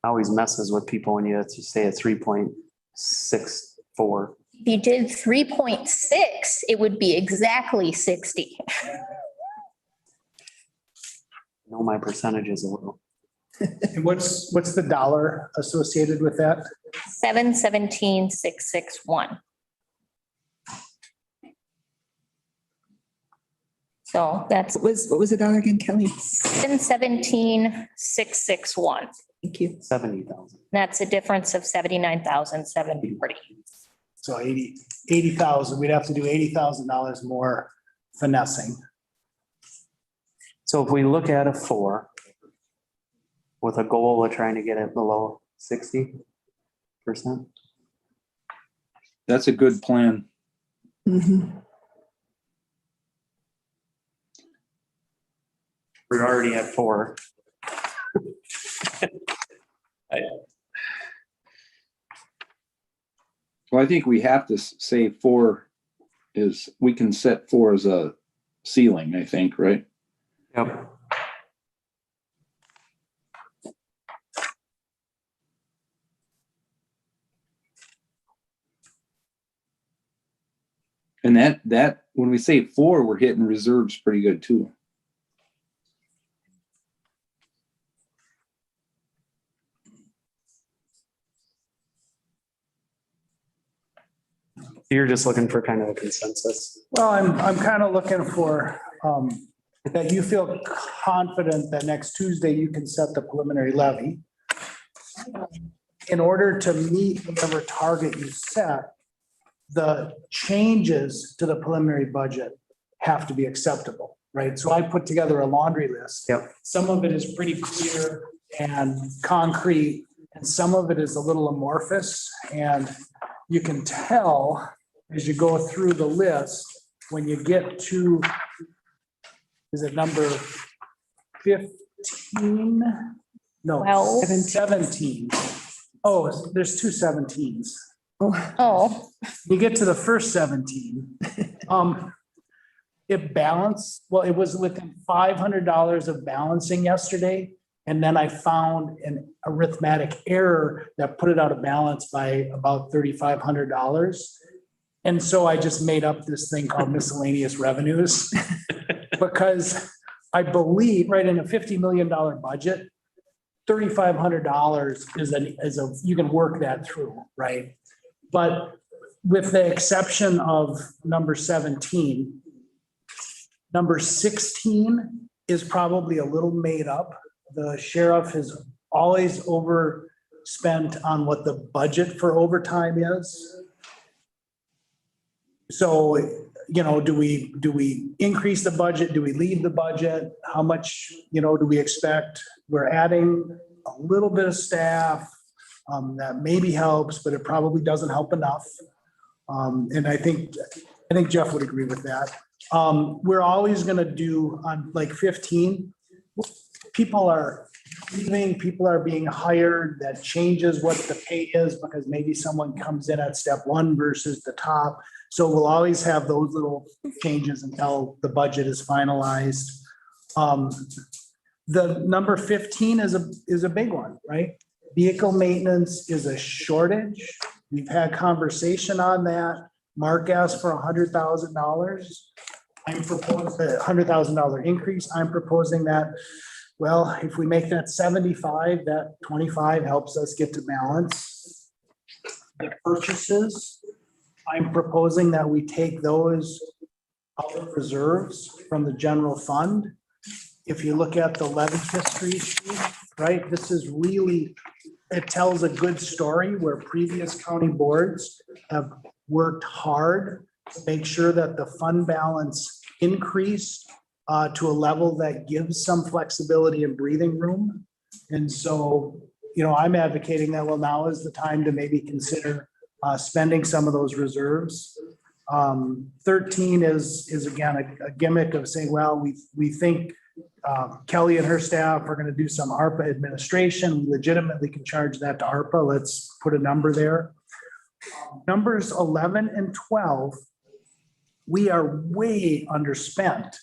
Always messes with people when you say a 3.64. If you did 3.6, it would be exactly 60. Know my percentages a little. And what's the dollar associated with that? 717,661. So that's What was the dollar again, Kelly? 717,661. Thank you. 70,000. That's a difference of 79,740. So 80,000, we'd have to do $80,000 more finessing. So if we look at a 4 with a goal of trying to get it below 60%. That's a good plan. Mhm. We're already at 4. Well, I think we have to say 4 is, we can set 4 as a ceiling, I think, right? Yep. And that, when we say 4, we're hitting reserves pretty good too. You're just looking for kind of a consensus. Well, I'm kind of looking for, that you feel confident that next Tuesday you can set the preliminary levy. In order to meet whatever target you set, the changes to the preliminary budget have to be acceptable, right? So I put together a laundry list. Yep. Some of it is pretty clear and concrete, and some of it is a little amorphous. And you can tell as you go through the list, when you get to, is it number 15? No, Well. 17. Oh, there's two 17s. Oh, You get to the first 17. It balanced, well, it was within $500 of balancing yesterday. And then I found an arithmetic error that put it out of balance by about $3,500. And so I just made up this thing called miscellaneous revenues. Because I believe, right, in a $50 million budget, $3,500 is a, you can work that through, right? But with the exception of number 17, number 16 is probably a little made up. The sheriff has always overspent on what the budget for overtime is. So, you know, do we increase the budget? Do we leave the budget? How much, you know, do we expect? We're adding a little bit of staff. That maybe helps, but it probably doesn't help enough. And I think Jeff would agree with that. We're always gonna do on like 15, people are leaving, people are being hired, that changes what the pay is because maybe someone comes in at step 1 versus the top. So we'll always have those little changes until the budget is finalized. The number 15 is a big one, right? Vehicle maintenance is a shortage. We've had conversation on that. Mark asked for $100,000. I'm proposing a $100,000 increase. I'm proposing that, well, if we make that 75, that 25 helps us get to balance. The purchases, I'm proposing that we take those out of reserves from the general fund. If you look at the levy history sheet, right, this is really, it tells a good story where previous county boards have worked hard to make sure that the fund balance increased to a level that gives some flexibility and breathing room. And so, you know, I'm advocating that, well, now is the time to maybe consider spending some of those reserves. 13 is again, a gimmick of saying, well, we think Kelly and her staff are going to do some ARPA administration. We legitimately can charge that to ARPA. Let's put a number there. Numbers 11 and 12, we are way underspent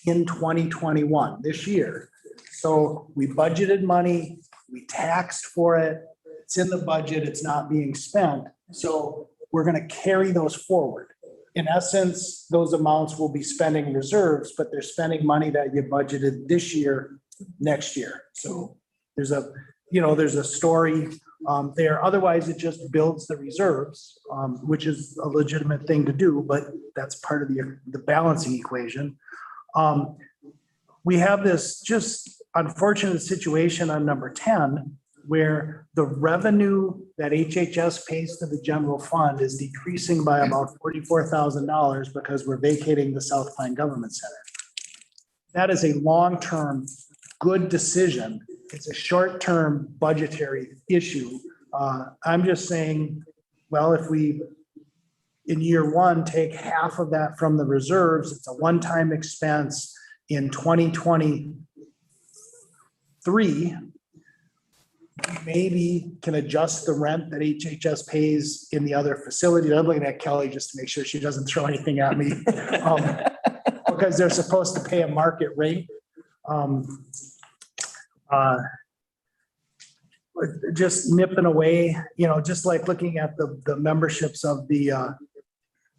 in 2021, this year. So we budgeted money, we taxed for it, it's in the budget, it's not being spent. So we're going to carry those forward. In essence, those amounts will be spending reserves, but they're spending money that you budgeted this year, next year. So there's a, you know, there's a story there. Otherwise, it just builds the reserves, which is a legitimate thing to do, but that's part of the balancing equation. We have this just unfortunate situation on number 10, where the revenue that HHS pays to the general fund is decreasing by about $44,000 because we're vacating the South Pine Government Center. That is a long-term good decision. It's a short-term budgetary issue. I'm just saying, well, if we, in year 1, take half of that from the reserves, it's a one-time expense in 2023. maybe can adjust the rent that HHS pays in the other facility. I'm looking at Kelly just to make sure she doesn't throw anything at me. Because they're supposed to pay a market rate. Just nipping away, just like looking at the memberships of the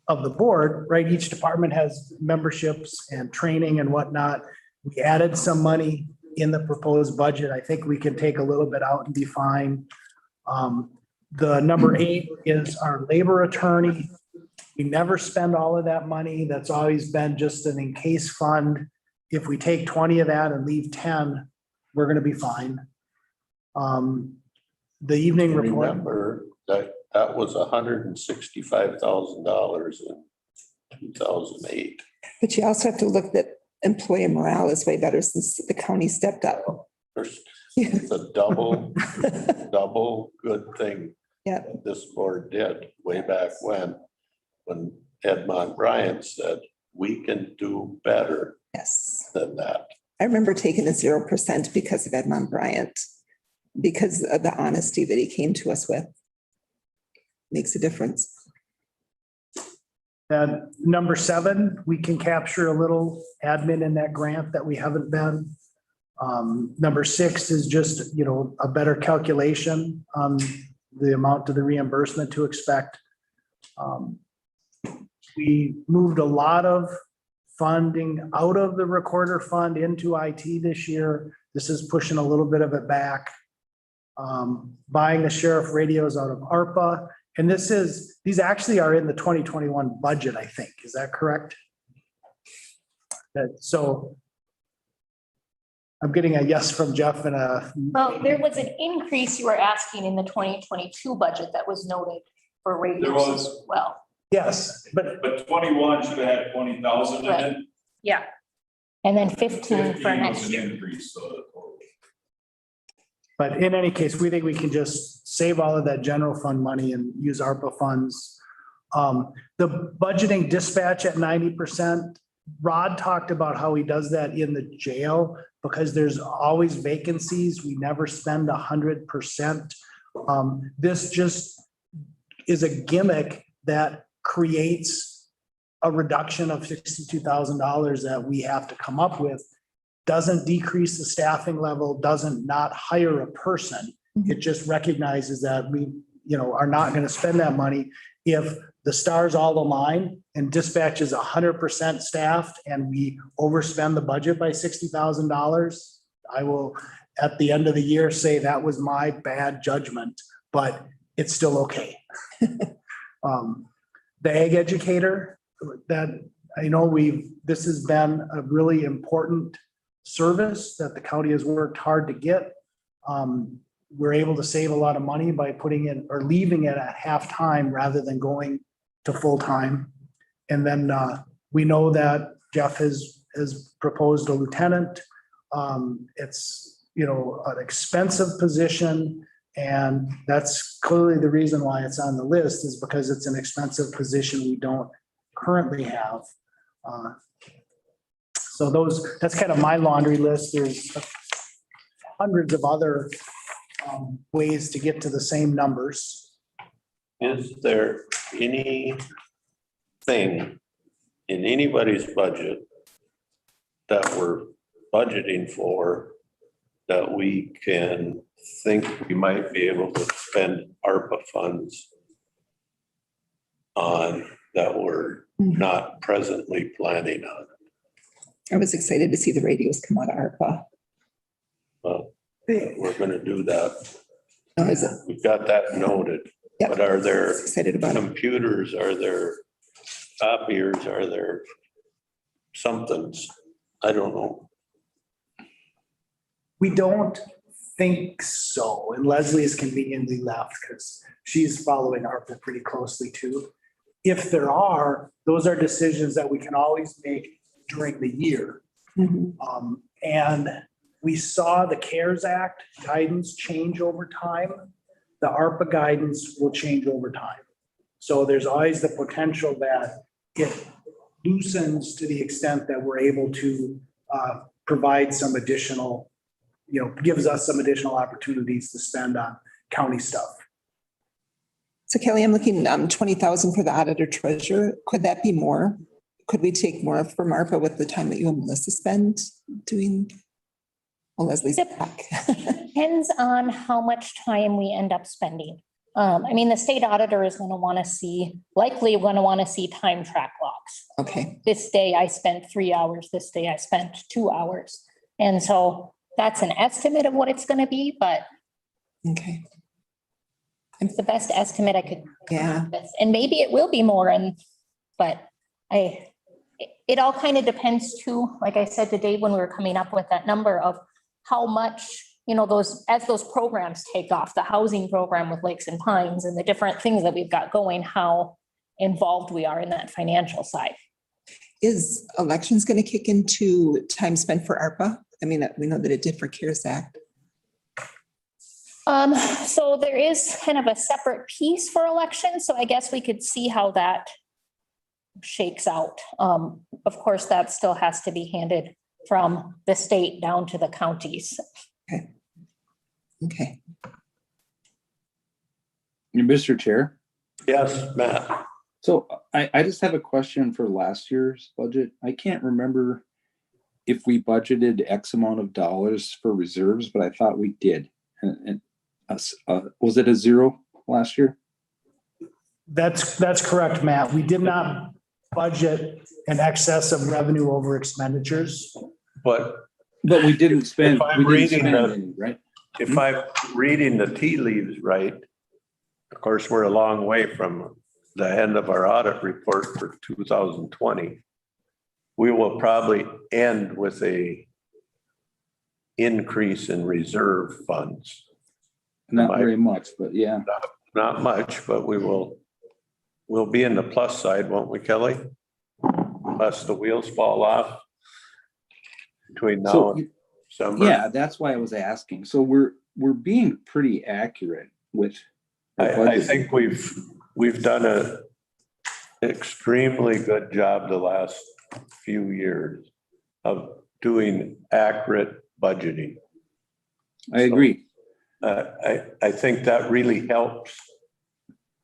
board, right? Each department has memberships and training and whatnot. We added some money in the proposed budget. I think we can take a little bit out and be fine. The number 8 is our labor attorney. We never spend all of that money. That's always been just an in case fund. If we take 20 of that and leave 10, we're gonna be fine. The evening report. Remember that was $165,000 in 2008. But you also have to look that employee morale is way better since the county stepped up. It's a double good thing. Yeah. that This board did way back when Edmond Bryant said, we can do better Yes. than that. I remember taking the 0% because of Edmond Bryant, because of the honesty that he came to us with. Makes a difference. And number 7, we can capture a little admin in that grant that we haven't been. Number 6 is just, a better calculation on the amount of the reimbursement to expect. We moved a lot of funding out of the recorder fund into IT this year. This is pushing a little bit of it back. Buying the sheriff radios out of ARPA. And these actually are in the 2021 budget, I think. Is that correct? So I'm getting a yes from Jeff and a. Well, there was an increase you were asking in the 2022 budget that was noted for There radios was. as well. Yes, but 21 should have had 20,000 in it. Yeah. And then 15 for 15 next was an year. increase, so. But in any case, we think we can just save all of that general fund money and use ARPA funds. The budgeting dispatch at 90%, Rod talked about how he does that in the jail because there's always vacancies. We never spend 100%. This just is a gimmick that creates a reduction of $62,000 that we have to come up with. Doesn't decrease the staffing level, doesn't not hire a person. It just recognizes that we, are not going to spend that money. If the stars all align and dispatch is 100% staffed and we overspend the budget by $60,000, I will, at the end of the year, say that was my bad judgment, but it's still okay. The ag educator that I know this has been a really important service that the county has worked hard to get. We're able to save a lot of money by putting it or leaving it at half-time rather than going to full-time. And then we know that Jeff has proposed a lieutenant. It's, an expensive position. And that's clearly the reason why it's on the list is because it's an expensive position we don't currently have. So that's kind of my laundry list. There's hundreds of other ways to get to the same numbers. Is there anything in anybody's budget that we're budgeting for that we can think we might be able to spend ARPA funds on that we're not presently planning on? I was excited to see the radios come out of ARPA. Well, we're gonna do that. Oh, is it? We've got that noted. Yep. But are there Excited about it. computers, are there copiers, are there somethings? I don't know. We don't think so. And Leslie is conveniently left because she's following ARPA pretty closely too. If there are, those are decisions that we can always make during the year. And we saw the CARES Act guidance change over time. The ARPA guidance will change over time. So there's always the potential that it loosens to the extent that we're able to provide some additional gives us some additional opportunities to spend on county stuff. So Kelly, I'm looking, 20,000 for the auditor treasurer. Could that be more? Could we take more from ARPA with the time that you and Melissa spend doing? Well, Leslie's back. Depends on how much time we end up spending. I mean, the state auditor is gonna wanna see, likely gonna wanna see time track logs. Okay, This day I spent 3 hours, this day I spent 2 hours. And so that's an estimate of what it's gonna be, but okay, it's the best estimate I could. yeah. And maybe it will be more but it all kind of depends too, like I said to Dave, when we were coming up with that number of how much, as those programs take off, the housing program with Lakes and Pines and the different things that we've got going, how involved we are in that financial side. Is elections going to kick into time spent for ARPA? I mean, we know that it did for CARES Act. So there is kind of a separate piece for elections, so I guess we could see how that shakes out. Of course, that still has to be handed from the state down to the counties. Okay. Mr. Chair, Yes, Matt. so I just have a question for last year's budget. I can't remember if we budgeted X amount of dollars for reserves, but I thought we did. And was it a zero last year? That's correct, Matt. We did not budget an excess of revenue over expenditures. But But we didn't spend, If I'm we didn't reading spend the- any, right? if I'm reading the tea leaves right, of course, we're a long way from the end of our audit report for 2020. We will probably end with a increase in reserve funds. Not very much, but yeah. Not much, but we'll be in the plus side, won't we, Kelly? Unless the wheels fall off between now So, and December. yeah, that's why I was asking. So we're being pretty accurate with. our I budget. think we've done a extremely good job the last few years of doing accurate budgeting. I agree. I think that really helps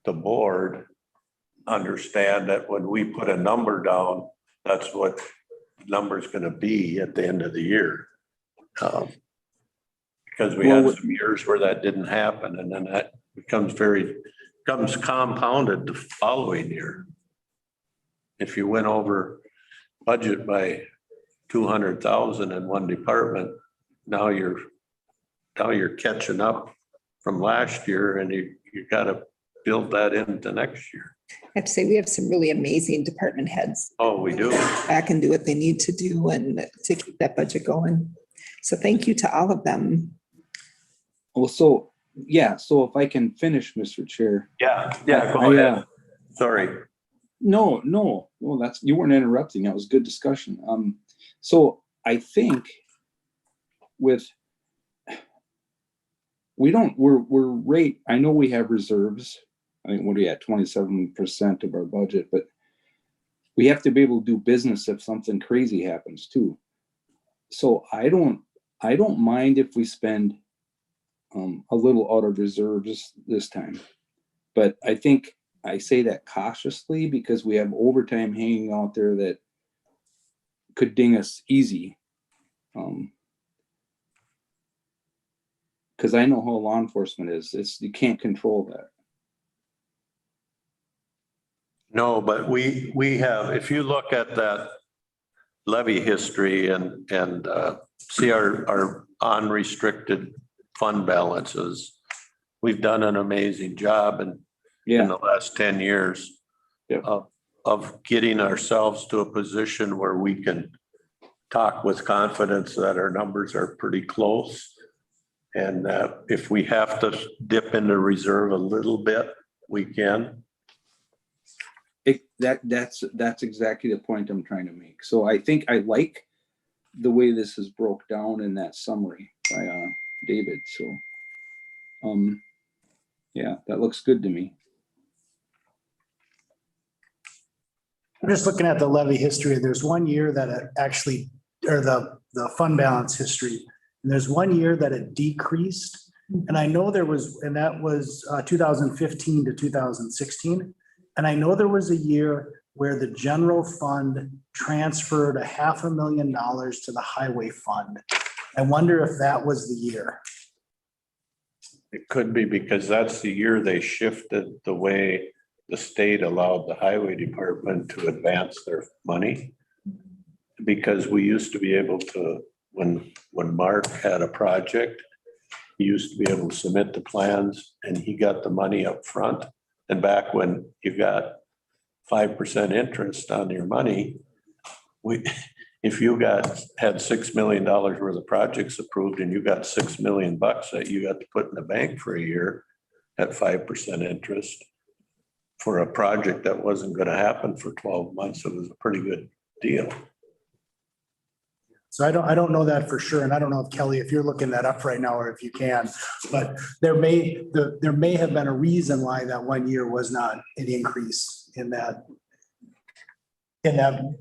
the board understand that when we put a number down, that's what the number's gonna be at the end of the year. Because we had some years where that didn't happen, and then that becomes compounded the following year. If you went over budget by 200,000 in one department, now you're catching up from last year, and you gotta build that into next year. I have to say, we have some really amazing department heads. Oh, we do. Back and do what they need to do and to keep that budget going. So thank you to all of them. Well, so if I can finish, Mr. Chair. Yeah, go ahead. Sorry. No, that's, you weren't interrupting. That was good discussion. So I think we're rate, I know we have reserves. I think, what are you at, 27% of our budget, but we have to be able to do business if something crazy happens too. So I don't mind if we spend a little out of reserves this time. But I think I say that cautiously because we have overtime hanging out there that could ding us easy. Because I know how law enforcement is. You can't control that. No, but we have, if you look at that levy history and see our unrestricted fund balances, we've done an amazing job in the last 10 years of getting ourselves to a position where we can talk with confidence that our numbers are pretty close. And if we have to dip into reserve a little bit, we can. That's exactly the point I'm trying to make. So I think I like the way this is broke down in that summary by David. So yeah, that looks good to me. I'm just looking at the levy history. There's one year that it actually, or the fund balance history, And there's one year that it decreased. And I know there was, and that was 2015 to 2016. And I know there was a year where the general fund transferred $500,000 to the highway fund. I wonder if that was the year. It could be because that's the year they shifted the way the state allowed the highway department to advance their money. Because we used to be able to, when Mark had a project, he used to be able to submit the plans and he got the money up front. And back when you got 5% interest on your money, if you had $6 million worth of projects approved and you got $6 million that you got to put in the bank for a year at 5% interest for a project that wasn't going to happen for 12 months, it was a pretty good deal. So I don't know that for sure. And I don't know if Kelly, if you're looking that up right now or if you can, but there may have been a reason why that one year was not an increase in that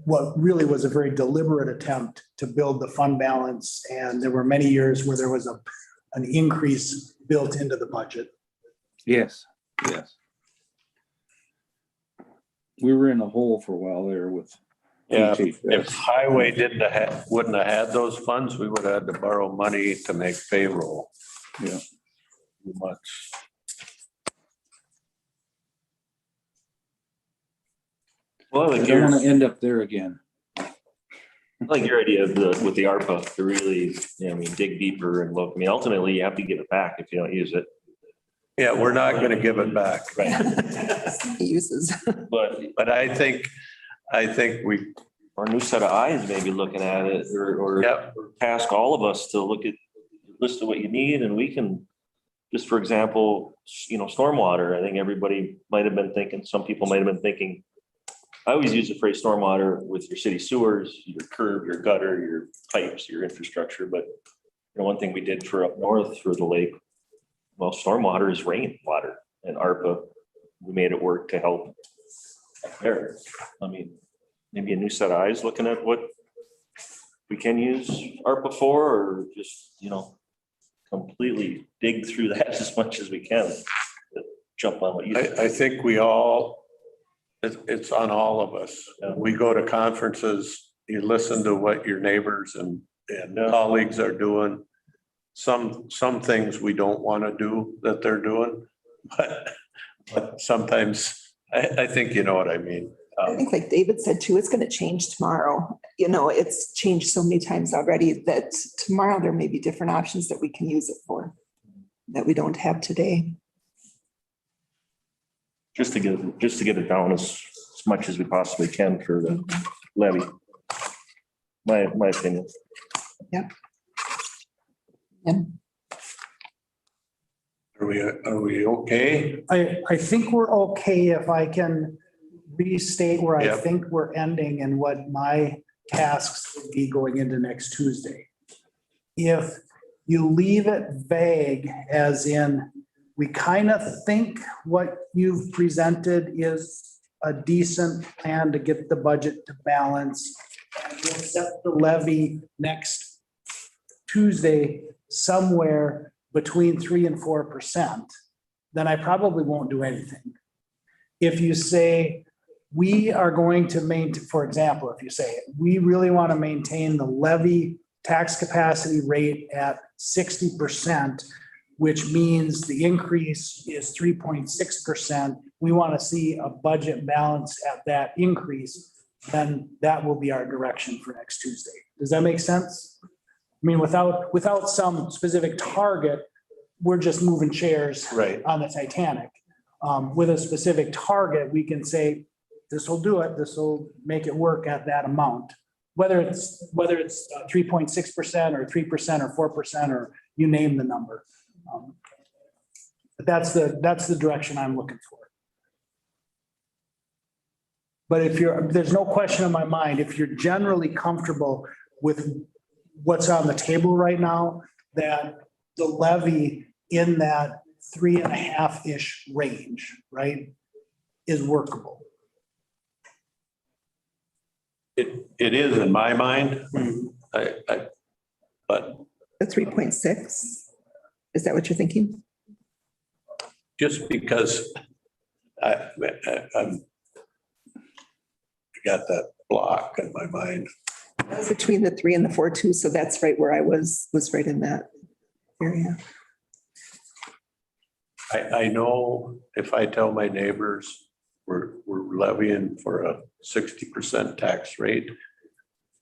what really was a very deliberate attempt to build the fund balance. And there were many years where there was an increase built into the budget. Yes, yes. We were in a hole for a while there with. Yeah, if highway wouldn't have had those funds, we would have had to borrow money to make payroll. Yeah. Too much. Well, I like don't want your, to end up there again. like your idea of with the ARPA to really, dig deeper and look, ultimately you have to give it back if you don't use it. Yeah, we're not going to give it back. Right. Uses. But I think we, or a new set of eyes maybe looking at it or Yep. task all of us to look at the list of what you need and we can, just for example, stormwater. I think everybody might have been thinking, some people might have been thinking, I always use the phrase stormwater with your city sewers, your curb, your gutter, your pipes, your infrastructure. But one thing we did for up north for the lake, well, stormwater is rainwater, and ARPA, we made it work to help there. Maybe a new set of eyes looking at what we can use ARPA for, or just, completely dig through that as much as we can. Jump on what you. I think we all, it's on all of us. We go to conferences, you listen to what your neighbors and colleagues are doing. Some things we don't want to do that they're doing, but sometimes I think you know what I mean. I think like David said too, it's going to change tomorrow. It's changed so many times already that tomorrow there may be different options that we can use it for that we don't have today. Just to get it down as much as we possibly can for the levy. My opinion. Yeah. Are we okay? I think we're okay if I can restate where I Yep. think we're ending and what my tasks would be going into next Tuesday. If you leave it vague, as in, we kind of think what you've presented is a decent plan to get the budget to balance. And we'll set the levy next Tuesday somewhere between 3% and 4%, then I probably won't do anything. If you say, we are going to maintain, for example, if you say, we really want to maintain the levy tax capacity rate at 60%, which means the increase is 3.6%. We want to see a budget balance at that increase, then that will be our direction for next Tuesday. Does that make sense? Without some specific target, we're just moving chairs Right. on the Titanic. With a specific target, we can say, this will do it. This will make it work at that amount. Whether it's 3.6% or 3% or 4%, or you name the number. But that's the direction I'm looking for. But there's no question in my mind, if you're generally comfortable with what's on the table right now, that the levy in that 3.5-ish range, right, is workable. It is in my mind. But a 3.6? Is that what you're thinking? Just because I'm got that block in my mind. That's between the 3 and the 4 too, so that's right where I was right in that area. I know if I tell my neighbors we're levying for a 60% tax rate,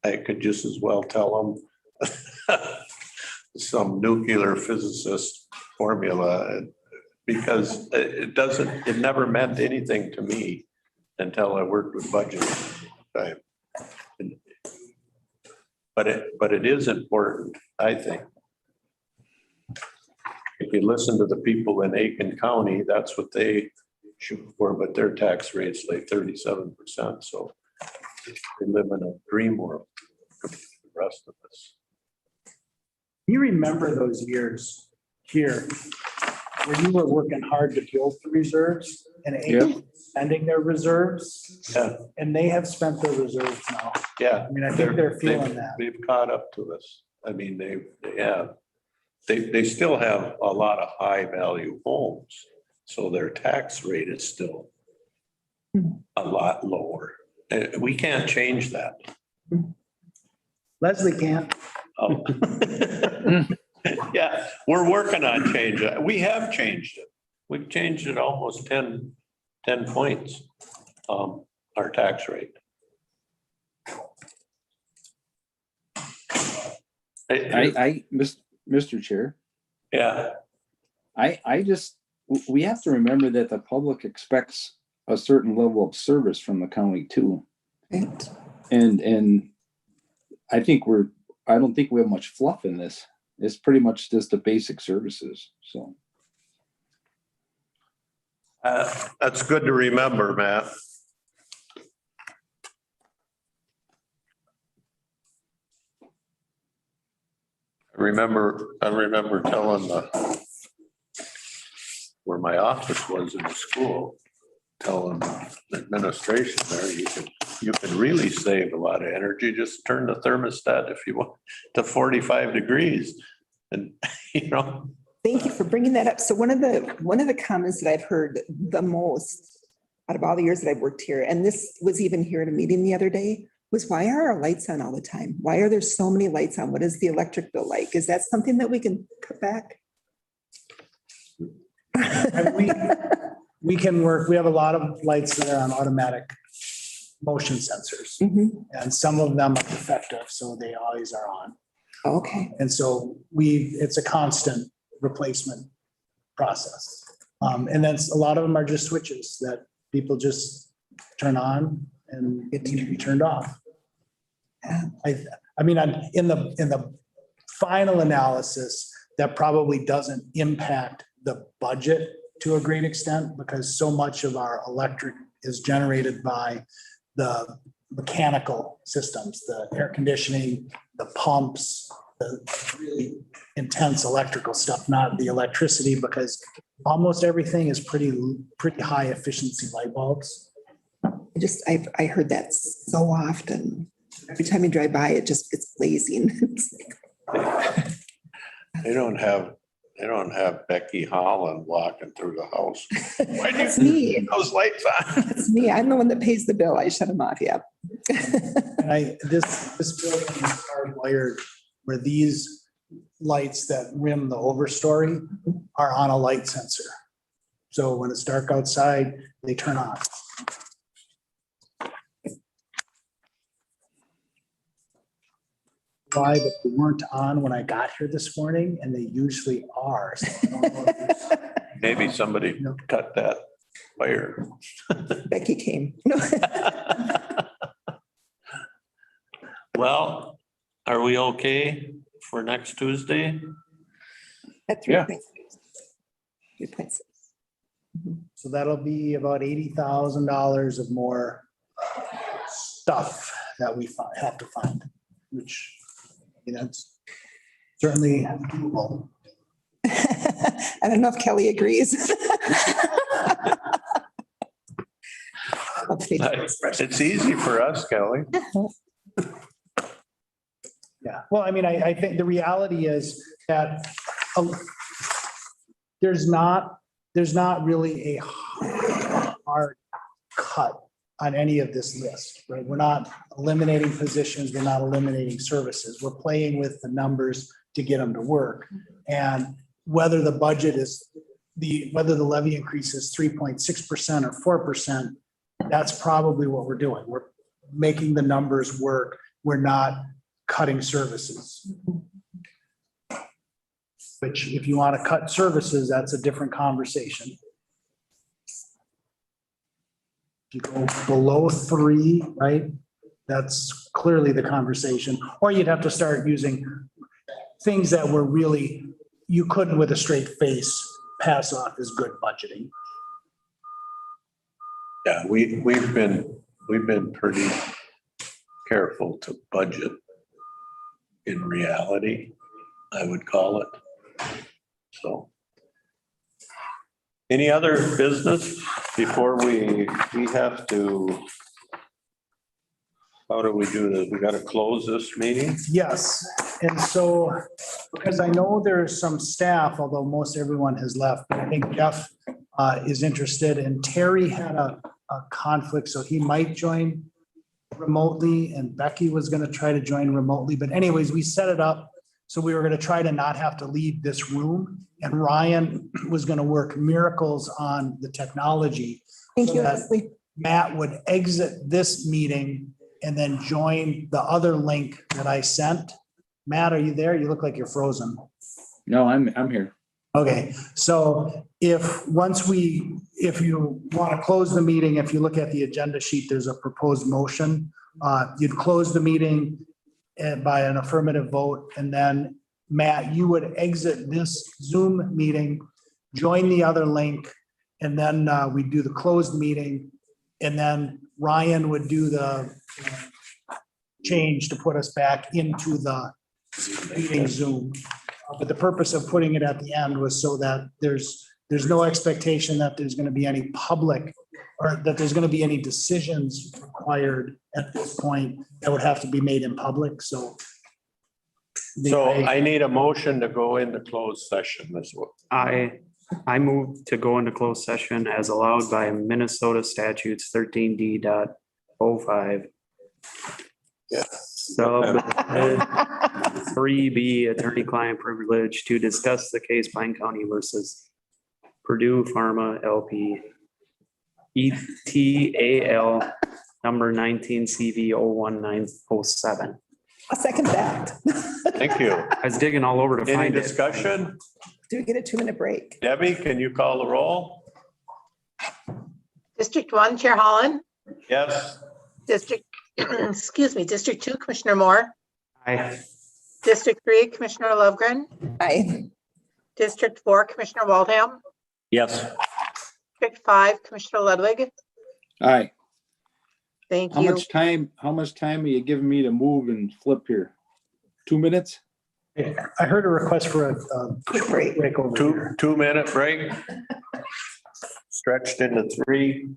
I could just as well tell them some nuclear physicist formula, because it never meant anything to me until I worked with budget. But it is important, I think. If you listen to the people in Aiken County, that's what they shoot for, but their tax rate's like 37%. So they live in a dream world, the rest of us. You remember those years here where you were working hard to build the reserves and spending their reserves? Yeah. And they have spent their reserves now. Yeah. I mean, I think they're feeling that. They've caught up to us. I mean, they have. They still have a lot of high value homes, so their tax rate is still a lot lower. And we can't change that. Leslie can't. Oh. Yeah, we're working on changing it. We have changed it. We've changed it almost 10 points, our tax rate. Mr. Chair, Yeah, we have to remember that the public expects a certain level of service from the county too. Right. And I don't think we have much fluff in this. It's pretty much just the basic services, so. that's good to remember, Matt. I remember telling where my office was in the school, telling the administration there, you can really save a lot of energy. Just turn the thermostat if you want to 45 degrees. And, Thank you for bringing that up. So one of the comments that I've heard the most out of all the years that I've worked here, and this was even here at a meeting the other day, was why are our lights on all the time? Why are there so many lights on? What is the electric bill like? Is that something that we can cut back? We can work, we have a lot of lights that are on automatic motion sensors. And some of them are defective, so they always are on. Okay. And so it's a constant replacement process. And then a lot of them are just switches that people just turn on and it needs to be turned off. I mean, in the final analysis, that probably doesn't impact the budget to a great extent, because so much of our electric is generated by the mechanical systems, the air conditioning, the pumps, the really intense electrical stuff, not the electricity, because almost everything is pretty high efficiency light bulbs. I heard that so often. Every time you drive by, it's blazing. they don't have Becky Holland walking through the house. Why do That's you me. keep those lights on? That's me. I'm the one that pays the bill. I shut them off. Yeah. And this building is hardwired where these lights that rim the overstory are on a light sensor. So when it's dark outside, they turn on. Why, but they weren't on when I got here this morning, and they usually are. So I don't know if there's- Maybe somebody cut that wire. Becky came. Well, are we okay for next Tuesday? At Yeah. 3.6. So that'll be about $80,000 of more stuff that we have to find, which, it's certainly doable. I don't know if Kelly agrees. It's easy for us, Kelly. Yeah. well, I mean, I think the reality is that there's not really a hard cut on any of this list, right? We're not eliminating positions, we're not eliminating services. We're playing with the numbers to get them to work. And whether the budget is whether the levy increase is 3.6% or 4%, that's probably what we're doing. We're making the numbers work. We're not cutting services. Which if you want to cut services, that's a different conversation. If you go below 3, right, that's clearly the conversation. Or you'd have to start using things that were really, you couldn't with a straight face pass off as good budgeting. Yeah, we've been pretty careful to budget in reality, I would call it. So. Any other business before we have to, how do we do this? We got to close this meeting? Yes, and so, because I know there's some staff, although most everyone has left, but I think Jeff is interested, and Terry had a conflict, so he might join remotely, and Becky was gonna try to join remotely, but anyways, we set it up. So we were gonna try to not have to leave this room, and Ryan was gonna work miracles on the technology. Thank so you, that Leslie. Matt would exit this meeting and then join the other link that I sent. Matt, are you there? You look like you're frozen. No, I'm here. Okay, so if you want to close the meeting, if you look at the agenda sheet, there's a proposed motion. You'd close the meeting by an affirmative vote, and then Matt, you would exit this Zoom meeting, join the other link, and then we do the closed meeting. And then Ryan would do the change to put us back into the meeting Zoom. But the purpose of putting it at the end was so that there's no expectation that there's going to be any public or that there's going to be any decisions required at this point that would have to be made in public. So I need a motion to go into closed session this week. I move to go into closed session as allowed by Minnesota statutes 13D.05. Yeah. Sub 3B, attorney-client privilege to discuss the case Pine County versus Purdue Pharma LP. ETAL number 19 CV 01907. I'll second that. Thank you. I was digging all over to Any find it. discussion? Do we get a 2-minute break? Debbie, can you call the roll? District 1, Chair Holland. Yes. District, excuse me, District 2, Commissioner Moore. Aye. District 3, Commissioner Lovegren. Aye. District 4, Commissioner Waldham. Yes. District 5, Commissioner Ludwig. All right. Thank How you. much time are you giving me to move and flip here? 2 minutes? I heard a request for a Quick break. break over here. 2-minute break. Stretched into 3.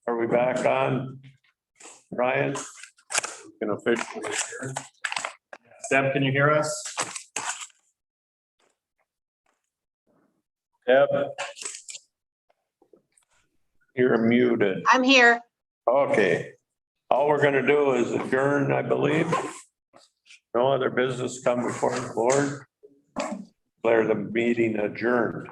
Are we back on? Ryan? You can officially hear. Deb, can you hear us? Deb? You're muted. I'm here. Okay. All we're gonna do is adjourn, I believe. No other business come before the board. Declare the meeting adjourned.